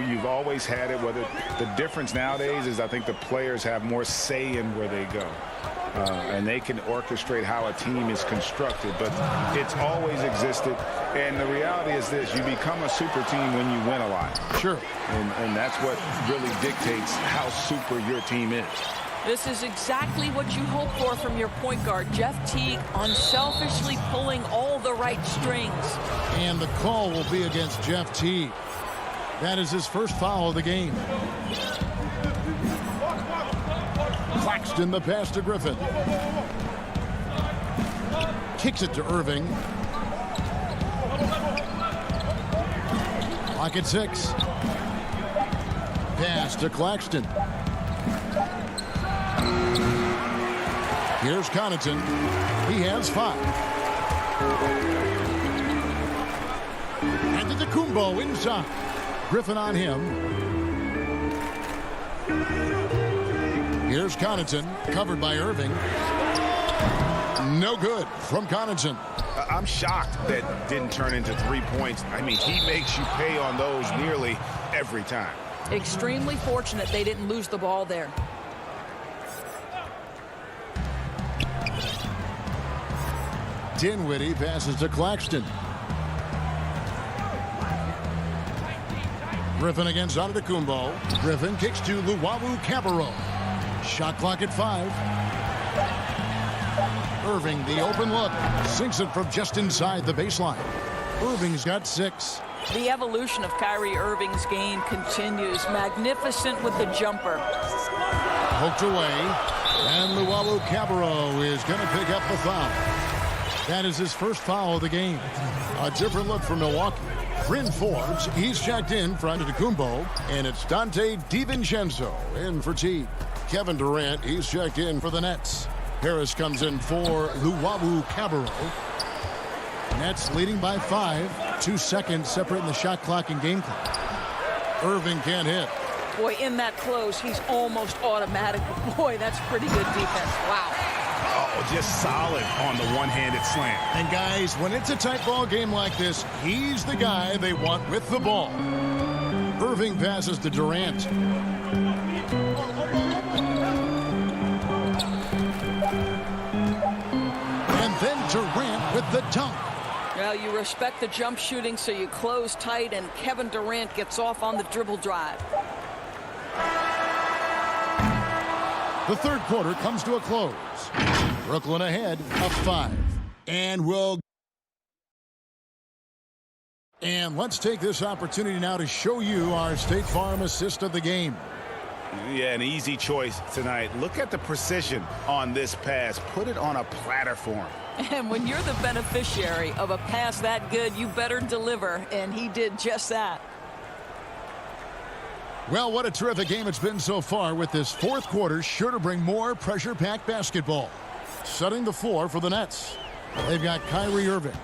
You've always had it. Whether the difference nowadays is I think the players have more say in where they go. And they can orchestrate how a team is constructed. But it's always existed. And the reality is this. You become a super team when you win a lot. Sure. And that's what really dictates how super your team is. This is exactly what you hope for from your point guard, Jeff Teague, unselfishly pulling all the right strings. And the call will be against Jeff Teague. That is his first foul of the game. Claxton the pass to Griffin. Kicks it to Irving. Clock at 6. Pass to Claxton. Here's Connaughton. He has 5. And Antetokounmpo inside. Griffin on him. Here's Connaughton, covered by Irving. No good from Connaughton. I'm shocked that didn't turn into 3 points. I mean, he makes you pay on those nearly every time. Extremely fortunate they didn't lose the ball there. Dinwiddie passes to Claxton. Griffin against Antetokounmpo. Griffin kicks to Luwawu-Cabarrot. Shot clock at 5. Irving, the open look. Sinks it from just inside the baseline. Irving's got 6. The evolution of Kyrie Irving's game continues. Magnificent with the jumper. Poked away. And Luwawu-Cabarrot is going to pick up the foul. That is his first foul of the game. A different look for Milwaukee. Bryn Forbes, he's checked in for Antetokounmpo, and it's Dante DiVincenzo in for Teague. Kevin Durant, he's checked in for the Nets. Harris comes in for Luwawu-Cabarrot. Nets leading by 5. 2 seconds separating the shot clock and game clock. Irving can't hit. Boy, in that close, he's almost automatic. Boy, that's pretty good defense. Wow. Oh, just solid on the one-handed slam. And guys, when it's a tight ball game like this, he's the guy they want with the ball. Irving passes to Durant. And then Durant with the dunk. Well, you respect the jump shooting, so you close tight, and Kevin Durant gets off on the dribble drive. The third quarter comes to a close. Brooklyn ahead of 5. And let's take this opportunity now to show you our State Farm assist of the game. Yeah, an easy choice tonight. Look at the precision on this pass. Put it on a platter for him. And when you're the beneficiary of a pass that good, you better deliver, and he did just that. Well, what a terrific game it's been so far, with this fourth quarter sure to bring more pressure-packed basketball. Setting the floor for the Nets. They've got Kyrie Irving.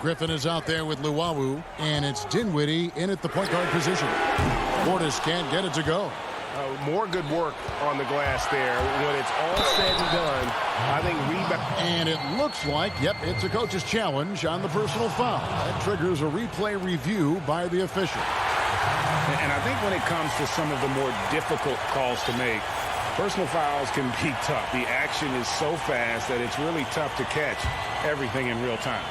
Griffin is out there with Luwawu, and it's Dinwiddie in at the point guard position. Portis can't get it to go. More good work on the glass there. When it's all said and done, I think rebound. And it looks like, yep, it's a coach's challenge on the personal foul. That triggers a replay review by the official. And I think when it comes to some of the more difficult calls to make, personal fouls can be tough. The action is so fast that it's really tough to catch everything in real time.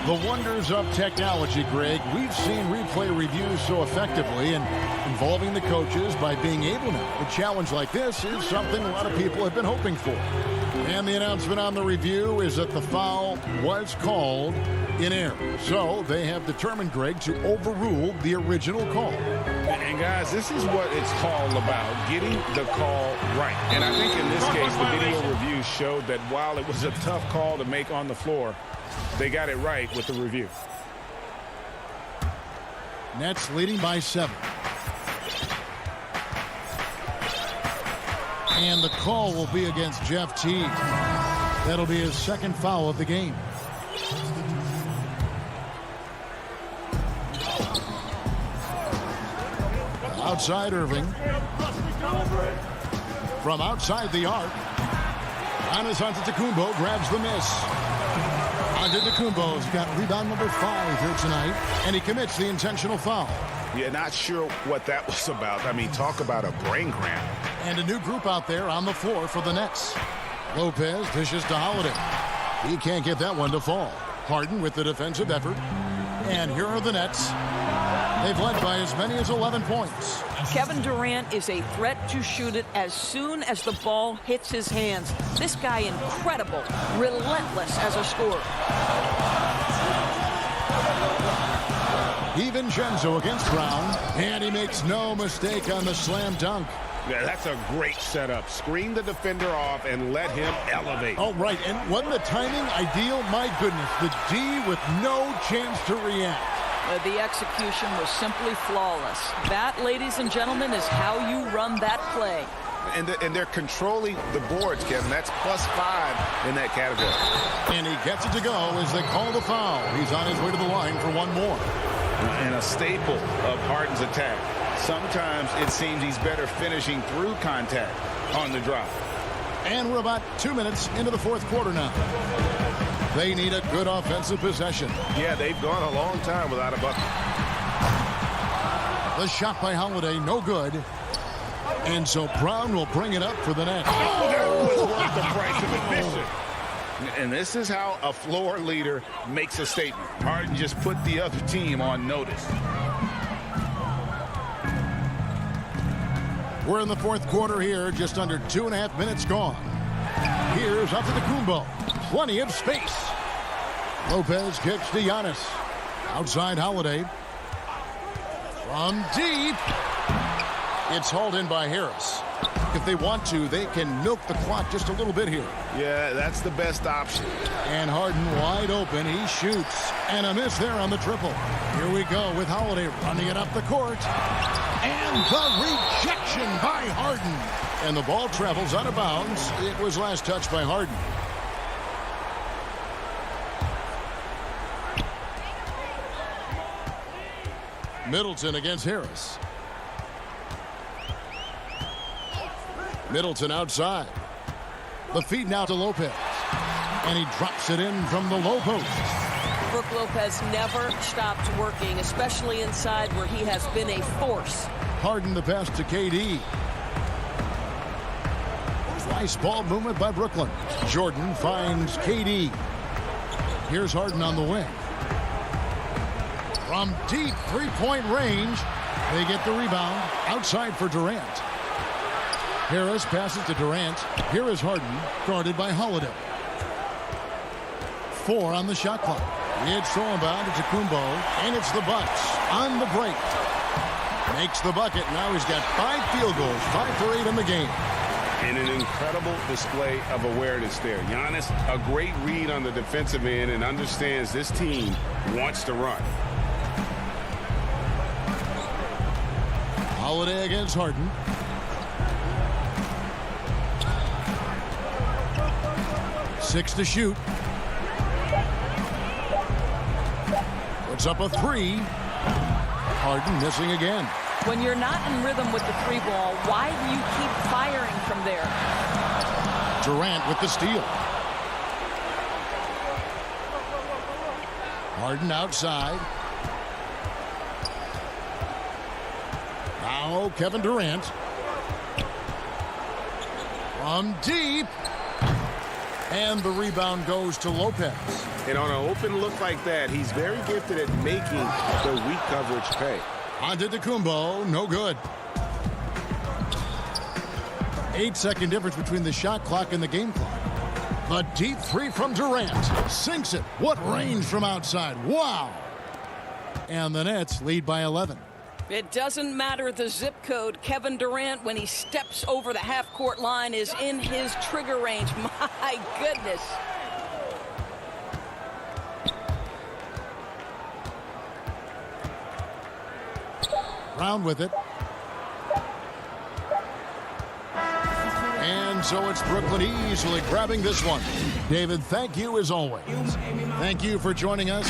The wonders of technology, Greg. We've seen replay reviews so effectively and involving the coaches by being able now. A challenge like this is something a lot of people have been hoping for. And the announcement on the review is that the foul was called in error. So they have determined, Greg, to overrule the original call. And guys, this is what it's all about, getting the call right. And I think in this case, the video review showed that while it was a tough call to make on the floor, they got it right with the review. Nets leading by 7. And the call will be against Jeff Teague. That'll be his second foul of the game. Outside Irving. From outside the arc. Giannis Antetokounmpo grabs the miss. Antetokounmpo's got rebound number 5 here tonight, and he commits the intentional foul. Yeah, not sure what that was about. I mean, talk about a brain cramp. And a new group out there on the floor for the Nets. Lopez dishes to Holiday. He can't get that one to fall. Harden with the defensive effort. And here are the Nets. They've led by as many as 11 points. Kevin Durant is a threat to shoot it as soon as the ball hits his hands. This guy incredible, relentless as a scorer. DiVincenzo against Brown, and he makes no mistake on the slam dunk. Yeah, that's a great setup. Screen the defender off and let him elevate. Oh, right, and wasn't the timing ideal? My goodness, the D with no chance to react. The execution was simply flawless. That, ladies and gentlemen, is how you run that play. And they're controlling the boards, Kevin. That's +5 in that category. And he gets it to go as they call the foul. He's on his way to the line for one more. And a staple of Harden's attack. Sometimes it seems he's better finishing through contact on the drop. And we're about 2 minutes into the fourth quarter now. They need a good offensive possession. Yeah, they've gone a long time without a bucket. The shot by Holiday, no good. And so Brown will bring it up for the Nets. Oh, that was worth the price of admission. And this is how a floor leader makes a statement. Harden just put the other team on notice. We're in the fourth quarter here, just under 2.5 minutes gone. Here's Antetokounmpo. Plenty of space. Lopez kicks to Giannis. Outside Holiday. From deep. It's hauled in by Harris. If they want to, they can milk the clock just a little bit here. Yeah, that's the best option. And Harden wide open. He shoots. And a miss there on the triple. Here we go with Holiday running it up the court. And the rejection by Harden. And the ball travels out of bounds. It was last touched by Harden. Middleton against Harris. Middleton outside. The feed now to Lopez. And he drops it in from the low post. Brook Lopez never stopped working, especially inside where he has been a force. Harden the pass to KD. Nice ball movement by Brooklyn. Jordan finds KD. Here's Harden on the wing. From deep three-point range, they get the rebound. Outside for Durant. Harris passes to Durant. Here is Harden, guarded by Holiday. 4 on the shot clock. It's thrown down to Antetokounmpo, and it's the Bucks on the break. Makes the bucket. Now he's got 5 field goals, 5 for 8 in the game. And an incredible display of awareness there. Giannis, a great read on the defensive end and understands this team wants to run. Holiday against Harden. Six to shoot. puts up a three. Harden missing again. When you're not in rhythm with the three ball, why do you keep firing from there? Durant with the steal. Harden outside. Now Kevin Durant. From deep. And the rebound goes to Lopez. And on an open look like that, he's very gifted at making the weak coverage pay. Antetokounmpo, no good. 8-second difference between the shot clock and the game clock. A deep three from Durant. Sinks it. What range from outside. Wow. And the Nets lead by 11. It doesn't matter the zip code. Kevin Durant, when he steps over the half-court line, is in his trigger range. My goodness. Brown with it. And so it's Brooklyn easily grabbing this one. David, thank you as always. Thank you for joining us.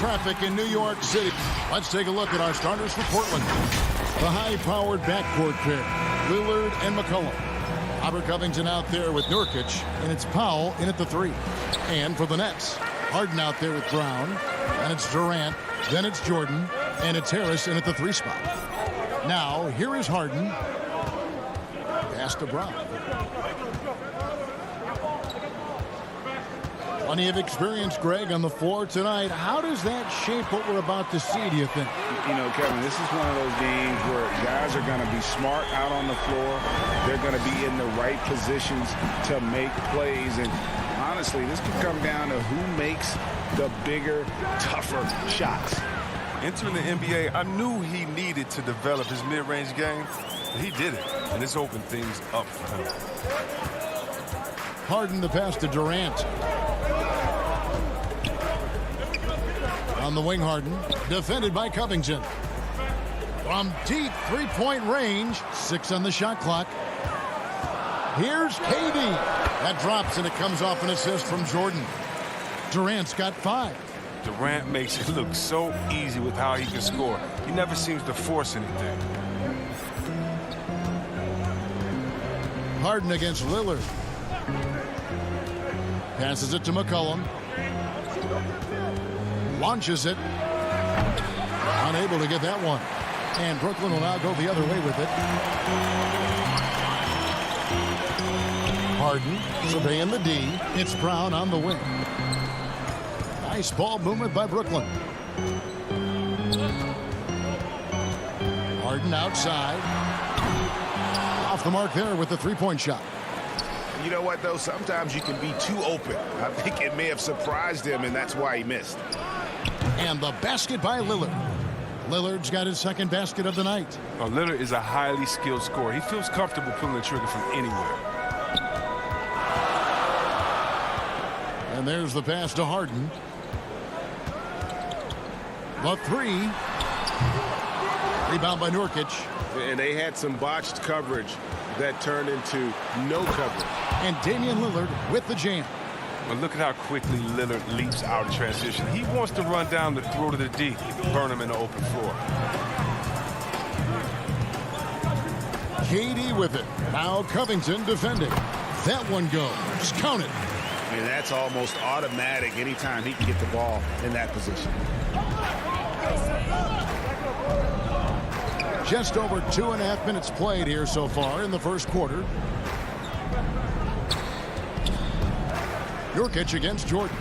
Traffic in New York City. Let's take a look at our starters for Portland. The high-powered backcourt pair, Lillard and McCollum. Robert Covington out there with Nurkic, and it's Powell in at the 3. And for the Nets, Harden out there with Brown, and it's Durant, then it's Jordan, and it's Harris in at the 3 spot. Now, here is Harden. Pass to Brown. Plenty of experience, Greg, on the floor tonight. How does that shape what we're about to see, do you think? You know, Kevin, this is one of those games where guys are going to be smart out on the floor. They're going to be in the right positions to make plays. And honestly, this could come down to who makes the bigger, tougher shots. Entering the NBA, I knew he needed to develop his mid-range game. He did it, and it's opened things up for him. Harden the pass to Durant. On the wing, Harden, defended by Covington. From deep three-point range, 6 on the shot clock. Here's KD. That drops, and it comes off an assist from Jordan. Durant's got 5. Durant makes it look so easy with how he can score. He never seems to force anything. Harden against Lillard. Passes it to McCollum. Launches it. Unable to get that one. And Brooklyn will now go the other way with it. Harden surveying the D. It's Brown on the wing. Nice ball movement by Brooklyn. Harden outside. Off the mark there with the three-point shot. You know what, though? Sometimes you can be too open. I think it may have surprised him, and that's why he missed. And the basket by Lillard. Lillard's got his second basket of the night. Oh, Lillard is a highly skilled scorer. He feels comfortable pulling the trigger from anywhere. And there's the pass to Harden. The 3. Rebound by Nurkic. And they had some botched coverage that turned into no coverage. And Damian Lillard with the jam. But look at how quickly Lillard leaps out of transition. He wants to run down the throat of the D, burn him in the open floor. KD with it. Now Covington defending. That one goes. Count it. I mean, that's almost automatic anytime he can get the ball in that position. Just over 2.5 minutes played here so far in the first quarter. Nurkic against Jordan.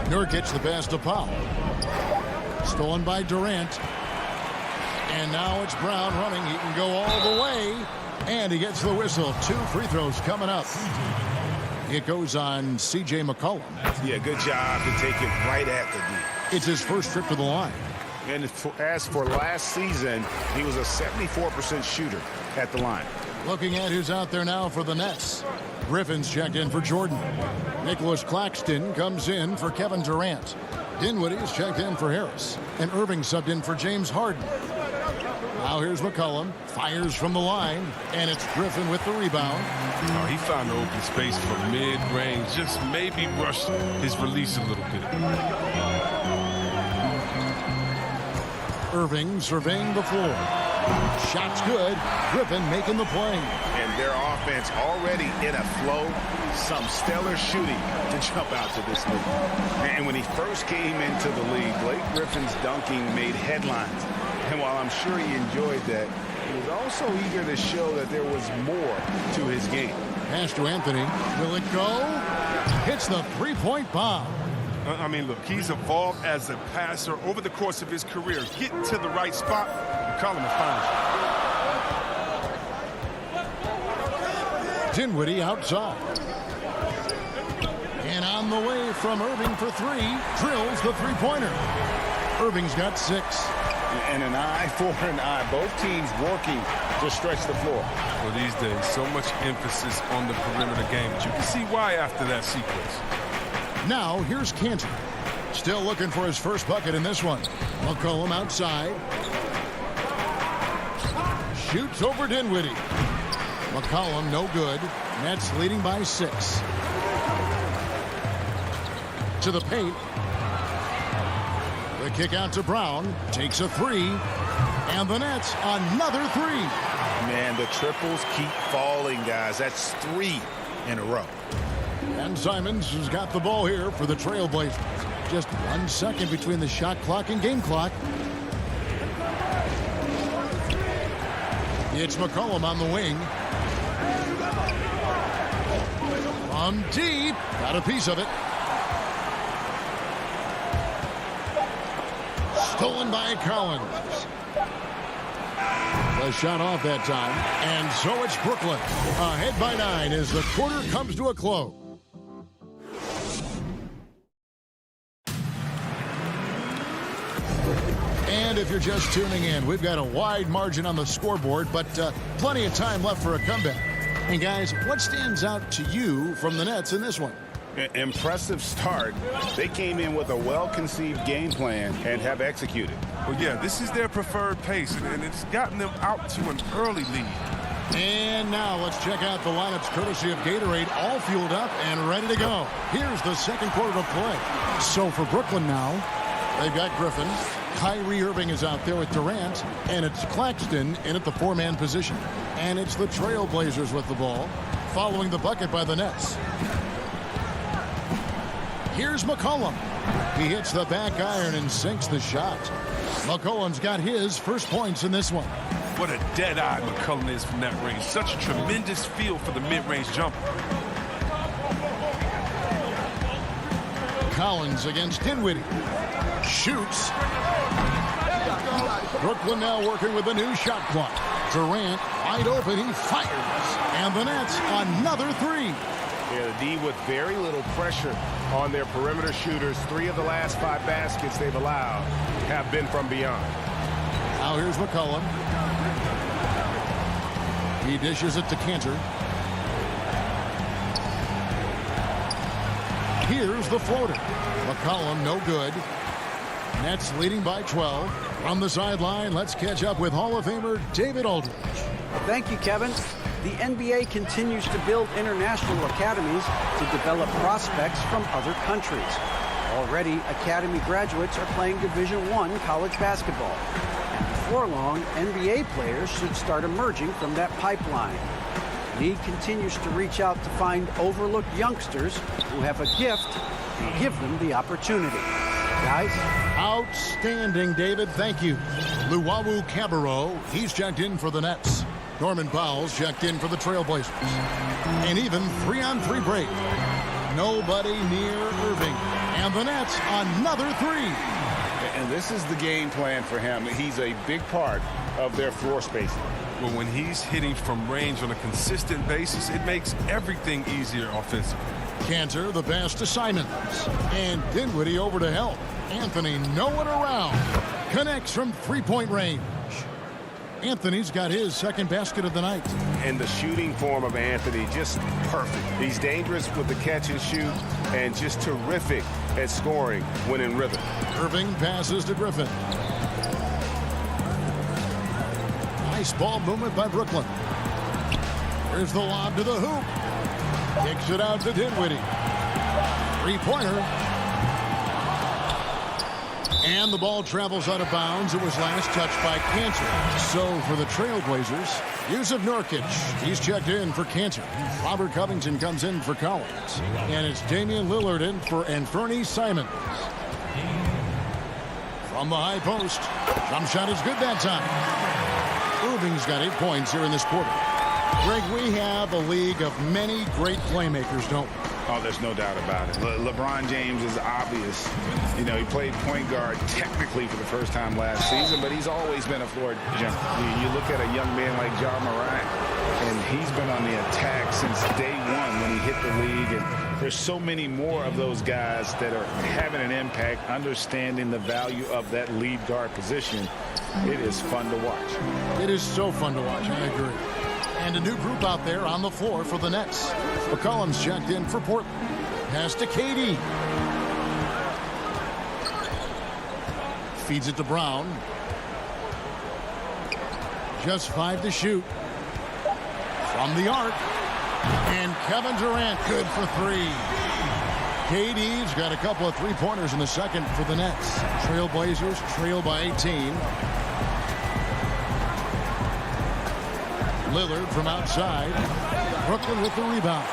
Nurkic the pass to Powell. Stolen by Durant. And now it's Brown running. He can go all the way. And he gets the whistle. 2 free throws coming up. It goes on C.J. McCollum. Yeah, good job to take it right at the D. It's his first trip to the line. And as for last season, he was a 74% shooter at the line. Looking at who's out there now for the Nets. Griffin's checked in for Jordan. Nicholas Claxton comes in for Kevin Durant. Dinwiddie's checked in for Harris. And Irving subbed in for James Harden. Now here's McCollum. Fires from the line. And it's Griffin with the rebound. Oh, he found the open space for mid-range. Just maybe rushed his release a little bit. Irving surveying the floor. Shot's good. Griffin making the play. And their offense already in a flow. Some stellar shooting to jump out to this league. And when he first came into the league, Blake Griffin's dunking made headlines. And while I'm sure he enjoyed that, he was also eager to show that there was more to his game. Pass to Anthony. Will it go? Hits the three-point bomb. I mean, look, he's evolved as a passer over the course of his career. Getting to the right spot, McCollum finds it. Dinwiddie outside. And on the way from Irving for 3. Drills the three-pointer. Irving's got 6. And an eye for an eye. Both teams working to stretch the floor. Well, these days, so much emphasis on the perimeter game. But you can see why after that sequence. Now, here's Cantor. Still looking for his first bucket in this one. McCollum outside. Shoots over Dinwiddie. McCollum no good. Nets leading by 6. To the paint. The kick out to Brown. Takes a 3. And the Nets another 3. Man, the triples keep falling, guys. That's 3 in a row. And Simons has got the ball here for the Trailblazers. Just 1 second between the shot clock and game clock. It's McCollum on the wing. From deep. Got a piece of it. Stolen by Collins. The shot off that time. And so it's Brooklyn. Ahead by 9 as the quarter comes to a close. And if you're just tuning in, we've got a wide margin on the scoreboard, but plenty of time left for a comeback. And guys, what stands out to you from the Nets in this one? Impressive start. They came in with a well-conceived game plan and have executed. Well, yeah, this is their preferred pace, and it's gotten them out to an early lead. And now let's check out the lineups courtesy of Gatorade, all fueled up and ready to go. Here's the second quarter of play. So for Brooklyn now, they've got Griffin. Kyrie Irving is out there with Durant, and it's Claxton in at the 4-man position. And it's the Trailblazers with the ball, following the bucket by the Nets. Here's McCollum. He hits the back iron and sinks the shot. McCollum's got his first points in this one. What a dead-eye McCollum is from that range. Such a tremendous feel for the mid-range jumper. Collins against Dinwiddie. Shoots. Brooklyn now working with a new shot clock. Durant wide open. He fires. And the Nets another 3. Yeah, the D with very little pressure on their perimeter shooters. 3 of the last 5 baskets they've allowed have been from beyond. Now here's McCollum. He dishes it to Cantor. Here's the floater. McCollum no good. Nets leading by 12. On the sideline, let's catch up with Hall of Famer David Aldridge. Thank you, Kevin. The NBA continues to build international academies to develop prospects from other countries. Already, academy graduates are playing Division I college basketball. And before long, NBA players should start emerging from that pipeline. Need continues to reach out to find overlooked youngsters who have a gift and give them the opportunity. Guys? Outstanding, David. Thank you. Luwawu Cabarro, he's checked in for the Nets. Norman Powell's checked in for the Trailblazers. And even 3-on-3 break. Nobody near Irving. And the Nets another 3. And this is the game plan for him. He's a big part of their floor spacing. Well, when he's hitting from range on a consistent basis, it makes everything easier offensively. Cantor, the pass to Simons. And Dinwiddie over to help. Anthony nowhere around. Connects from 3-point range. Anthony's got his second basket of the night. And the shooting form of Anthony, just perfect. He's dangerous with the catch and shoot and just terrific at scoring when in rhythm. Irving passes to Griffin. Nice ball movement by Brooklyn. Here's the lob to the hoop. Kicks it out to Dinwiddie. 3-pointer. And the ball travels out of bounds. It was last touched by Cantor. So for the Trailblazers, Yusuf Nurkic. He's checked in for Cantor. Robert Covington comes in for Collins. And it's Damian Lillard in for Anthony Simons. From the high post. Jump shot is good that time. Irving's got 8 points here in this quarter. Greg, we have a league of many great playmakers, don't we? Oh, there's no doubt about it. LeBron James is obvious. You know, he played point guard technically for the first time last season, but he's always been a floor jumper. You look at a young man like Ja Morant, and he's been on the attack since day one when he hit the league. And there's so many more of those guys that are having an impact, understanding the value of that lead guard position. It is fun to watch. It is so fun to watch. I agree. And a new group out there on the floor for the Nets. McCollum's checked in for Portland. Pass to KD. Feeds it to Brown. Just 5 to shoot. From the arc. And Kevin Durant good for 3. KD's got a couple of 3-pointers in the second for the Nets. Trailblazers trail by 18. Lillard from outside. Brooklyn with the rebound.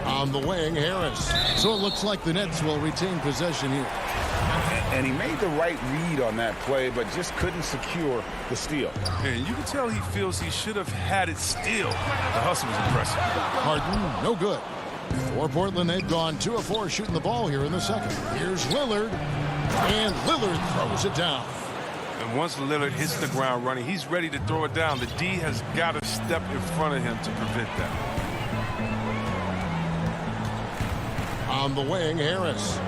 On the wing, Harris. So it looks like the Nets will retain possession here. And he made the right read on that play, but just couldn't secure the steal. And you can tell he feels he should have had it still. The hustle was impressive. Harden, no good. For Portland, they've gone 2 of 4 shooting the ball here in the second. Here's Lillard, and Lillard throws it down. And once Lillard hits the ground running, he's ready to throw it down. The D has got to step in front of him to prevent that. On the wing, Harris.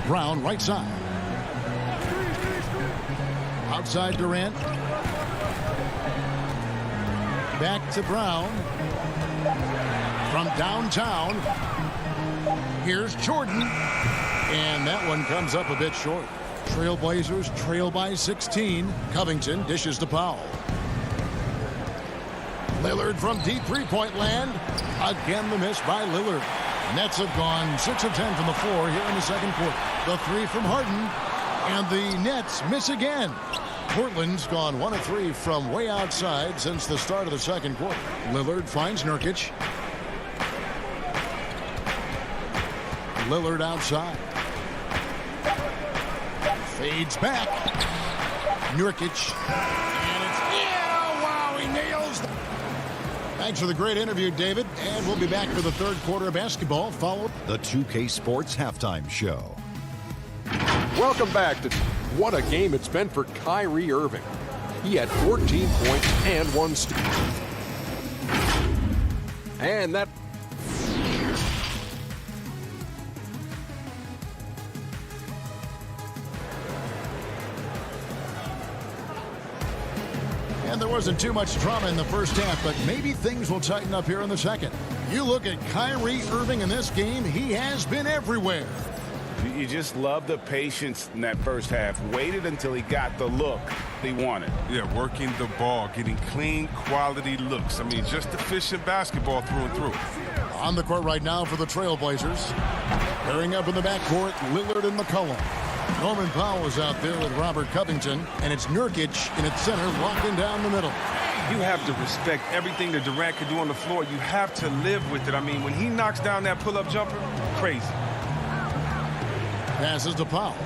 Brown, right side. Outside Durant. Back to Brown. From downtown. Here's Jordan. And that one comes up a bit short. Trailblazers trail by 16. Covington dishes to Powell. Lillard from deep three-point land. Again, the miss by Lillard. Nets have gone 6 of 10 from the floor here in the second quarter. The three from Harden, and the Nets miss again. Portland's gone 1 of 3 from way outside since the start of the second quarter. Lillard finds Nurkic. Lillard outside. Fades back. Nurkic. And it's, yeah, wow, he nails the... Thanks for the great interview, David. And we'll be back for the third quarter of basketball, followed the 2K Sports Halftime Show. Welcome back to what a game it's been for Kyrie Irving. He had 14 points and 1 steal. And that... And there wasn't too much drama in the first half, but maybe things will tighten up here in the second. You look at Kyrie Irving in this game, he has been everywhere. You just love the patience in that first half. Waited until he got the look he wanted. Yeah, working the ball, getting clean, quality looks. I mean, just efficient basketball through and through. On the court right now for the Trailblazers. Pairing up in the backcourt, Lillard and McCollum. Norman Powell is out there with Robert Covington, and it's Nurkic in its center, walking down the middle. You have to respect everything that Durant can do on the floor. You have to live with it. I mean, when he knocks down that pull-up jumper, crazy. Passes to Powell.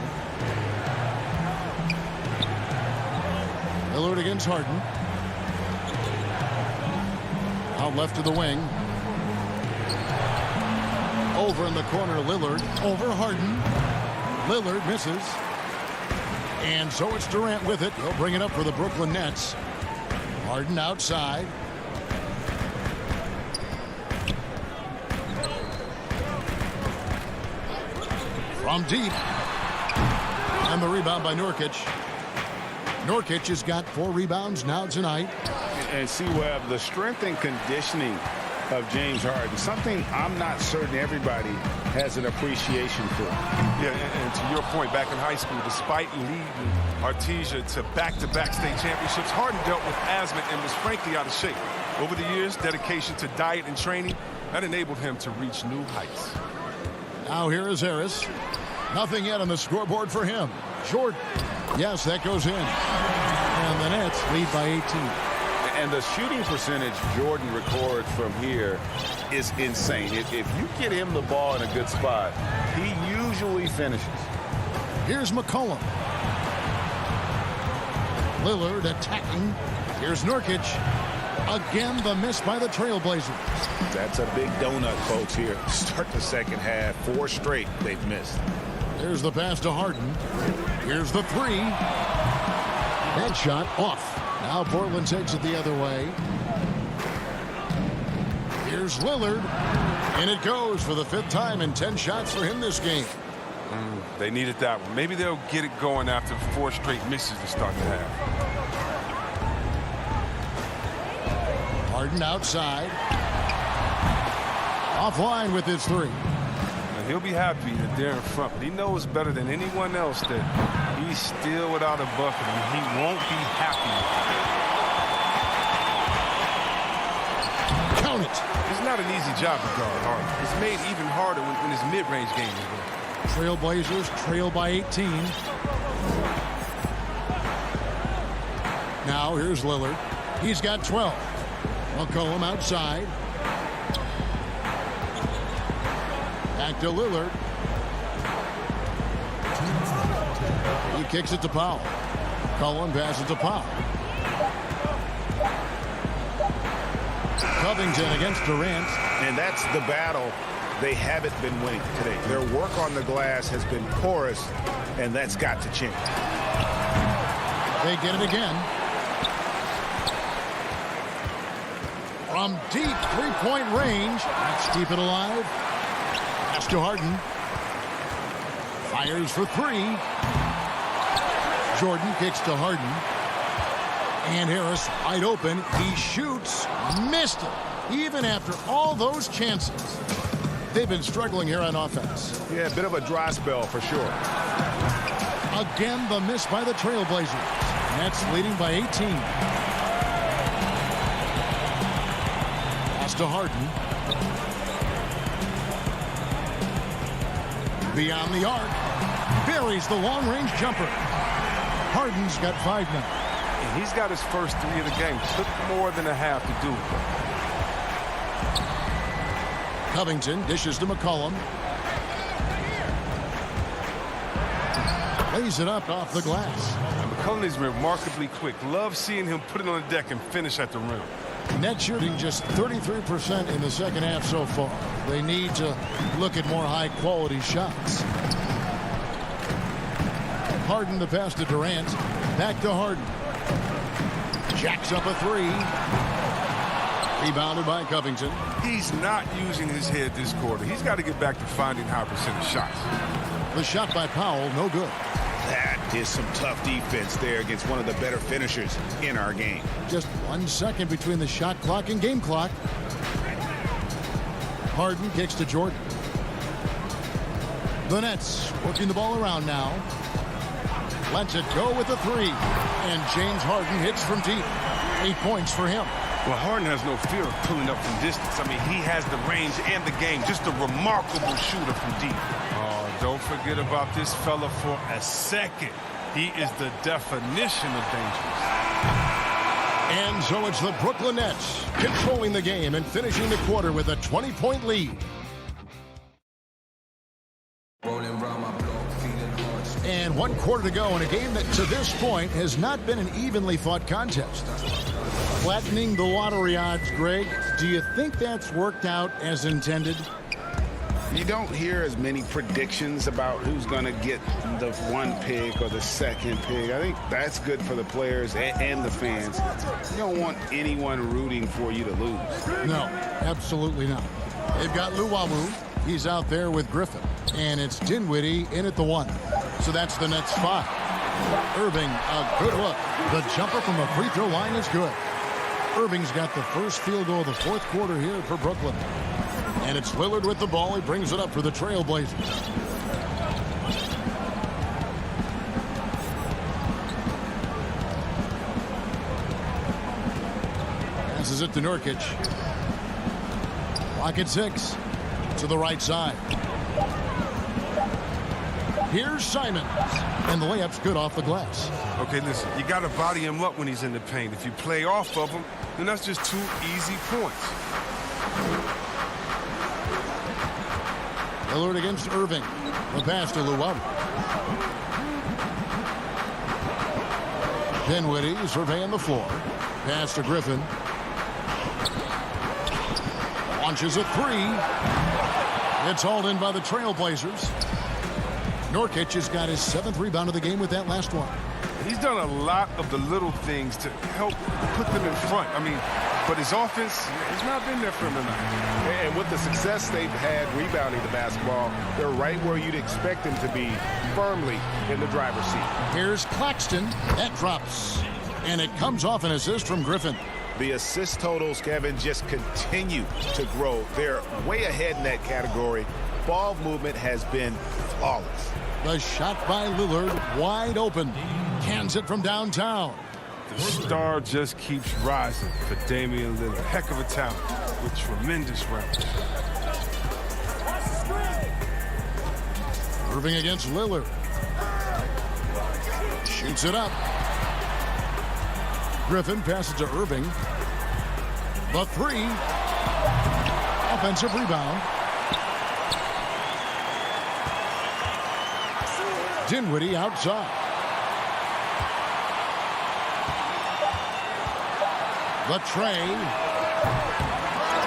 Lillard against Harden. Out left to the wing. Over in the corner, Lillard. Over Harden. Lillard misses. And so it's Durant with it. He'll bring it up for the Brooklyn Nets. Harden outside. From deep. And the rebound by Nurkic. Nurkic has got 4 rebounds now tonight. And see, Webb, the strength and conditioning of James Harden, something I'm not certain everybody has an appreciation for. Yeah, and to your point, back in high school, despite leading Artesia to back-to-back state championships, Harden dealt with asthma and was frankly out of shape. Over the years, dedication to diet and training, that enabled him to reach new heights. Now here is Harris. Nothing yet on the scoreboard for him. Jordan. Yes, that goes in. And the Nets lead by 18. And the shooting percentage Jordan records from here is insane. If you get him the ball in a good spot, he usually finishes. Here's McCollum. Lillard attacking. Here's Nurkic. Again, the miss by the Trailblazers. That's a big donut, folks, here. Start the second half. 4 straight they've missed. There's the pass to Harden. Here's the 3. That shot off. Now Portland takes it the other way. Here's Lillard. And it goes for the 5th time in 10 shots for him this game. They needed that one. Maybe they'll get it going after 4 straight misses to start the half. Harden outside. Offline with his 3. And he'll be happy that they're in front, but he knows better than anyone else that he's still without a bucket, and he won't be happy. Count it. It's not an easy job to guard Harden. It's made even harder when his mid-range game is there. Trailblazers trail by 18. Now here's Lillard. He's got 12. McCollum outside. Back to Lillard. He kicks it to Powell. Cullen passes to Powell. Covington against Durant. And that's the battle they haven't been winning today. Their work on the glass has been porous, and that's got to change. They get it again. From deep three-point range. Let's keep it alive. Pass to Harden. Fires for three. Jordan kicks to Harden. And Harris wide open. He shoots. Missed it. Even after all those chances. They've been struggling here on offense. Yeah, a bit of a dry spell for sure. Again, the miss by the Trailblazers. Nets leading by 18. Pass to Harden. Beyond the arc. Buries the long-range jumper. Harden's got 5 now. And he's got his first 3 of the game. Took more than a half to do it. Covington dishes to McCollum. Lays it up off the glass. And McCollum is remarkably quick. Love seeing him put it on the deck and finish at the rim. Net shooting just 33% in the second half so far. They need to look at more high-quality shots. Harden the pass to Durant. Back to Harden. Jacks up a 3. Rebounded by Covington. He's not using his head this quarter. He's got to get back to finding high percentage shots. The shot by Powell, no good. That is some tough defense there against one of the better finishers in our game. Just 1 second between the shot clock and game clock. Harden kicks to Jordan. The Nets working the ball around now. Lets it go with a 3. And James Harden hits from deep. 8 points for him. Well, Harden has no fear of pulling up from distance. I mean, he has the range and the game. Just a remarkable shooter from deep. Oh, don't forget about this fella for a second. He is the definition of dangerous. And so it's the Brooklyn Nets controlling the game and finishing the quarter with a 20-point lead. And 1 quarter to go in a game that to this point has not been an evenly fought contest. Flattening the lottery odds, Greg. Do you think that's worked out as intended? You don't hear as many predictions about who's going to get the 1 pick or the 2nd pick. I think that's good for the players and the fans. You don't want anyone rooting for you to lose. No, absolutely not. They've got Luwawu. He's out there with Griffin. And it's Dinwiddie in at the 1. So that's the Nets' 5. Irving, a good look. The jumper from the free throw line is good. Irving's got the first field goal of the 4th quarter here for Brooklyn. And it's Lillard with the ball. He brings it up for the Trailblazers. Passes it to Nurkic. Clock at 6. To the right side. Here's Simons. And the layup's good off the glass. Okay, listen, you got to body him up when he's in the paint. If you play off of him, then that's just 2 easy points. Lillard against Irving. The pass to Luwawu. Dinwiddie surveying the floor. Pass to Griffin. Launches a 3. It's hauled in by the Trailblazers. Nurkic has got his 7th rebound of the game with that last one. He's done a lot of the little things to help put them in front. I mean, but his offense has not been there for him tonight. And with the success they've had rebounding the basketball, they're right where you'd expect them to be, firmly in the driver's seat. Here's Claxton. That drops. And it comes off an assist from Griffin. The assist totals, Kevin, just continue to grow. They're way ahead in that category. Ball movement has been flawless. The shot by Lillard, wide open. Cans it from downtown. The star just keeps rising for Damian Lillard. Heck of a talent with tremendous range. Irving against Lillard. Shoots it up. Griffin passes to Irving. The three. Offensive rebound. Dinwiddie outside. The train.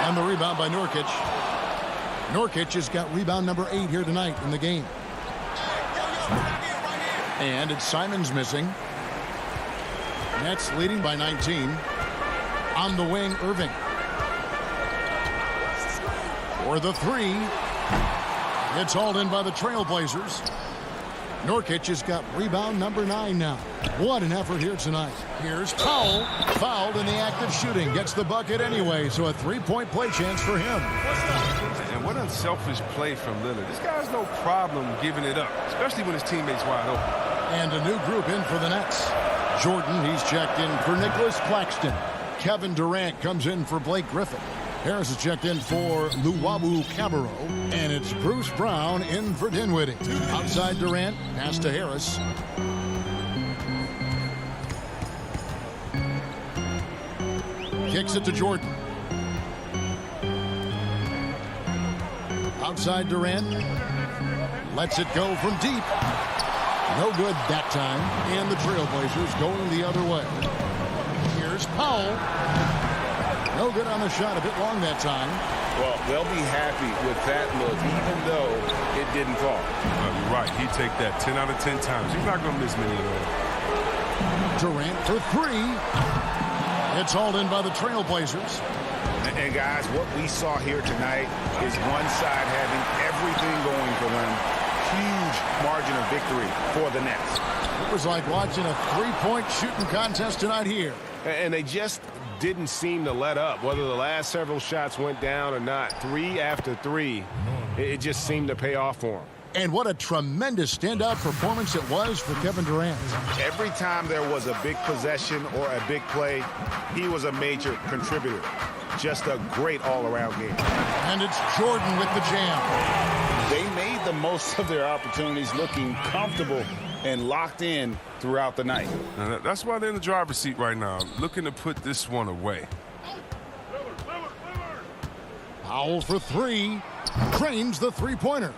And the rebound by Nurkic. Nurkic has got rebound number 8 here tonight in the game. And it's Simons missing. Nets leading by 19. On the wing, Irving. For the three. It's hauled in by the Trailblazers. Nurkic has got rebound number 9 now. What an effort here tonight. Here's Powell. Fouled in the act of shooting. Gets the bucket anyway, so a three-point play chance for him. And what unselfish play from Lillard. This guy's no problem giving it up, especially when his teammate's wide open. And a new group in for the Nets. Jordan, he's checked in for Nicholas Claxton. Kevin Durant comes in for Blake Griffin. Harris is checked in for Luwawu Cabarro. And it's Bruce Brown in for Dinwiddie. Outside Durant, pass to Harris. Kicks it to Jordan. Outside Durant. Lets it go from deep. No good that time. And the Trailblazers going the other way. Here's Powell. No good on the shot. A bit long that time. Well, they'll be happy with that look, even though it didn't fall. You're right. He'd take that 10 out of 10 times. He's not going to miss many of those. Durant for three. It's hauled in by the Trailblazers. And guys, what we saw here tonight is one side having everything going for them. Huge margin of victory for the Nets. It was like watching a three-point shooting contest tonight here. And they just didn't seem to let up, whether the last several shots went down or not. 3 after 3, it just seemed to pay off for them. And what a tremendous standout performance it was for Kevin Durant. Every time there was a big possession or a big play, he was a major contributor. Just a great all-around game. And it's Jordan with the jam. They made the most of their opportunities, looking comfortable and locked in throughout the night. And that's why they're in the driver's seat right now, looking to put this one away. Powell for three. Drains the three-pointer.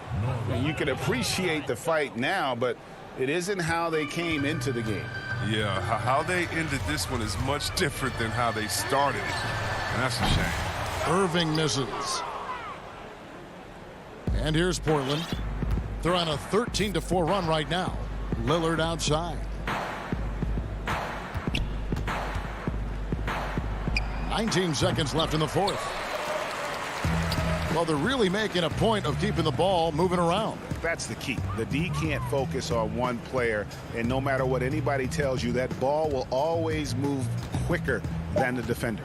You can appreciate the fight now, but it isn't how they came into the game. Yeah, how they ended this one is much different than how they started it. And that's a shame. Irving misses. And here's Portland. They're on a 13-4 run right now. Lillard outside. 19 seconds left in the fourth. Well, they're really making a point of keeping the ball moving around. That's the key. The D can't focus on one player, and no matter what anybody tells you, that ball will always move quicker than the defender.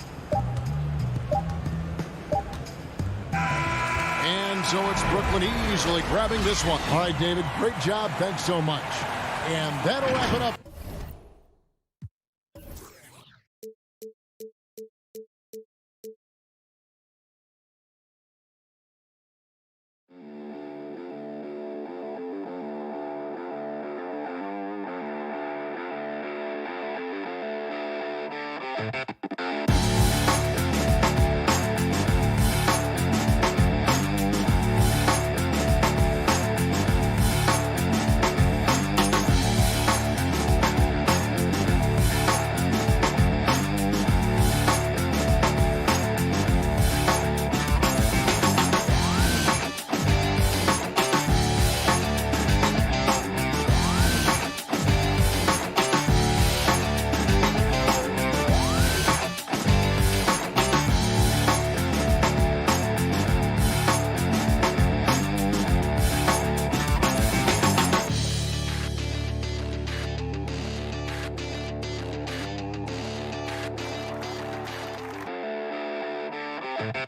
And so it's Brooklyn easily grabbing this one. All right, David, great job. Thanks so much. And that'll wrap it up.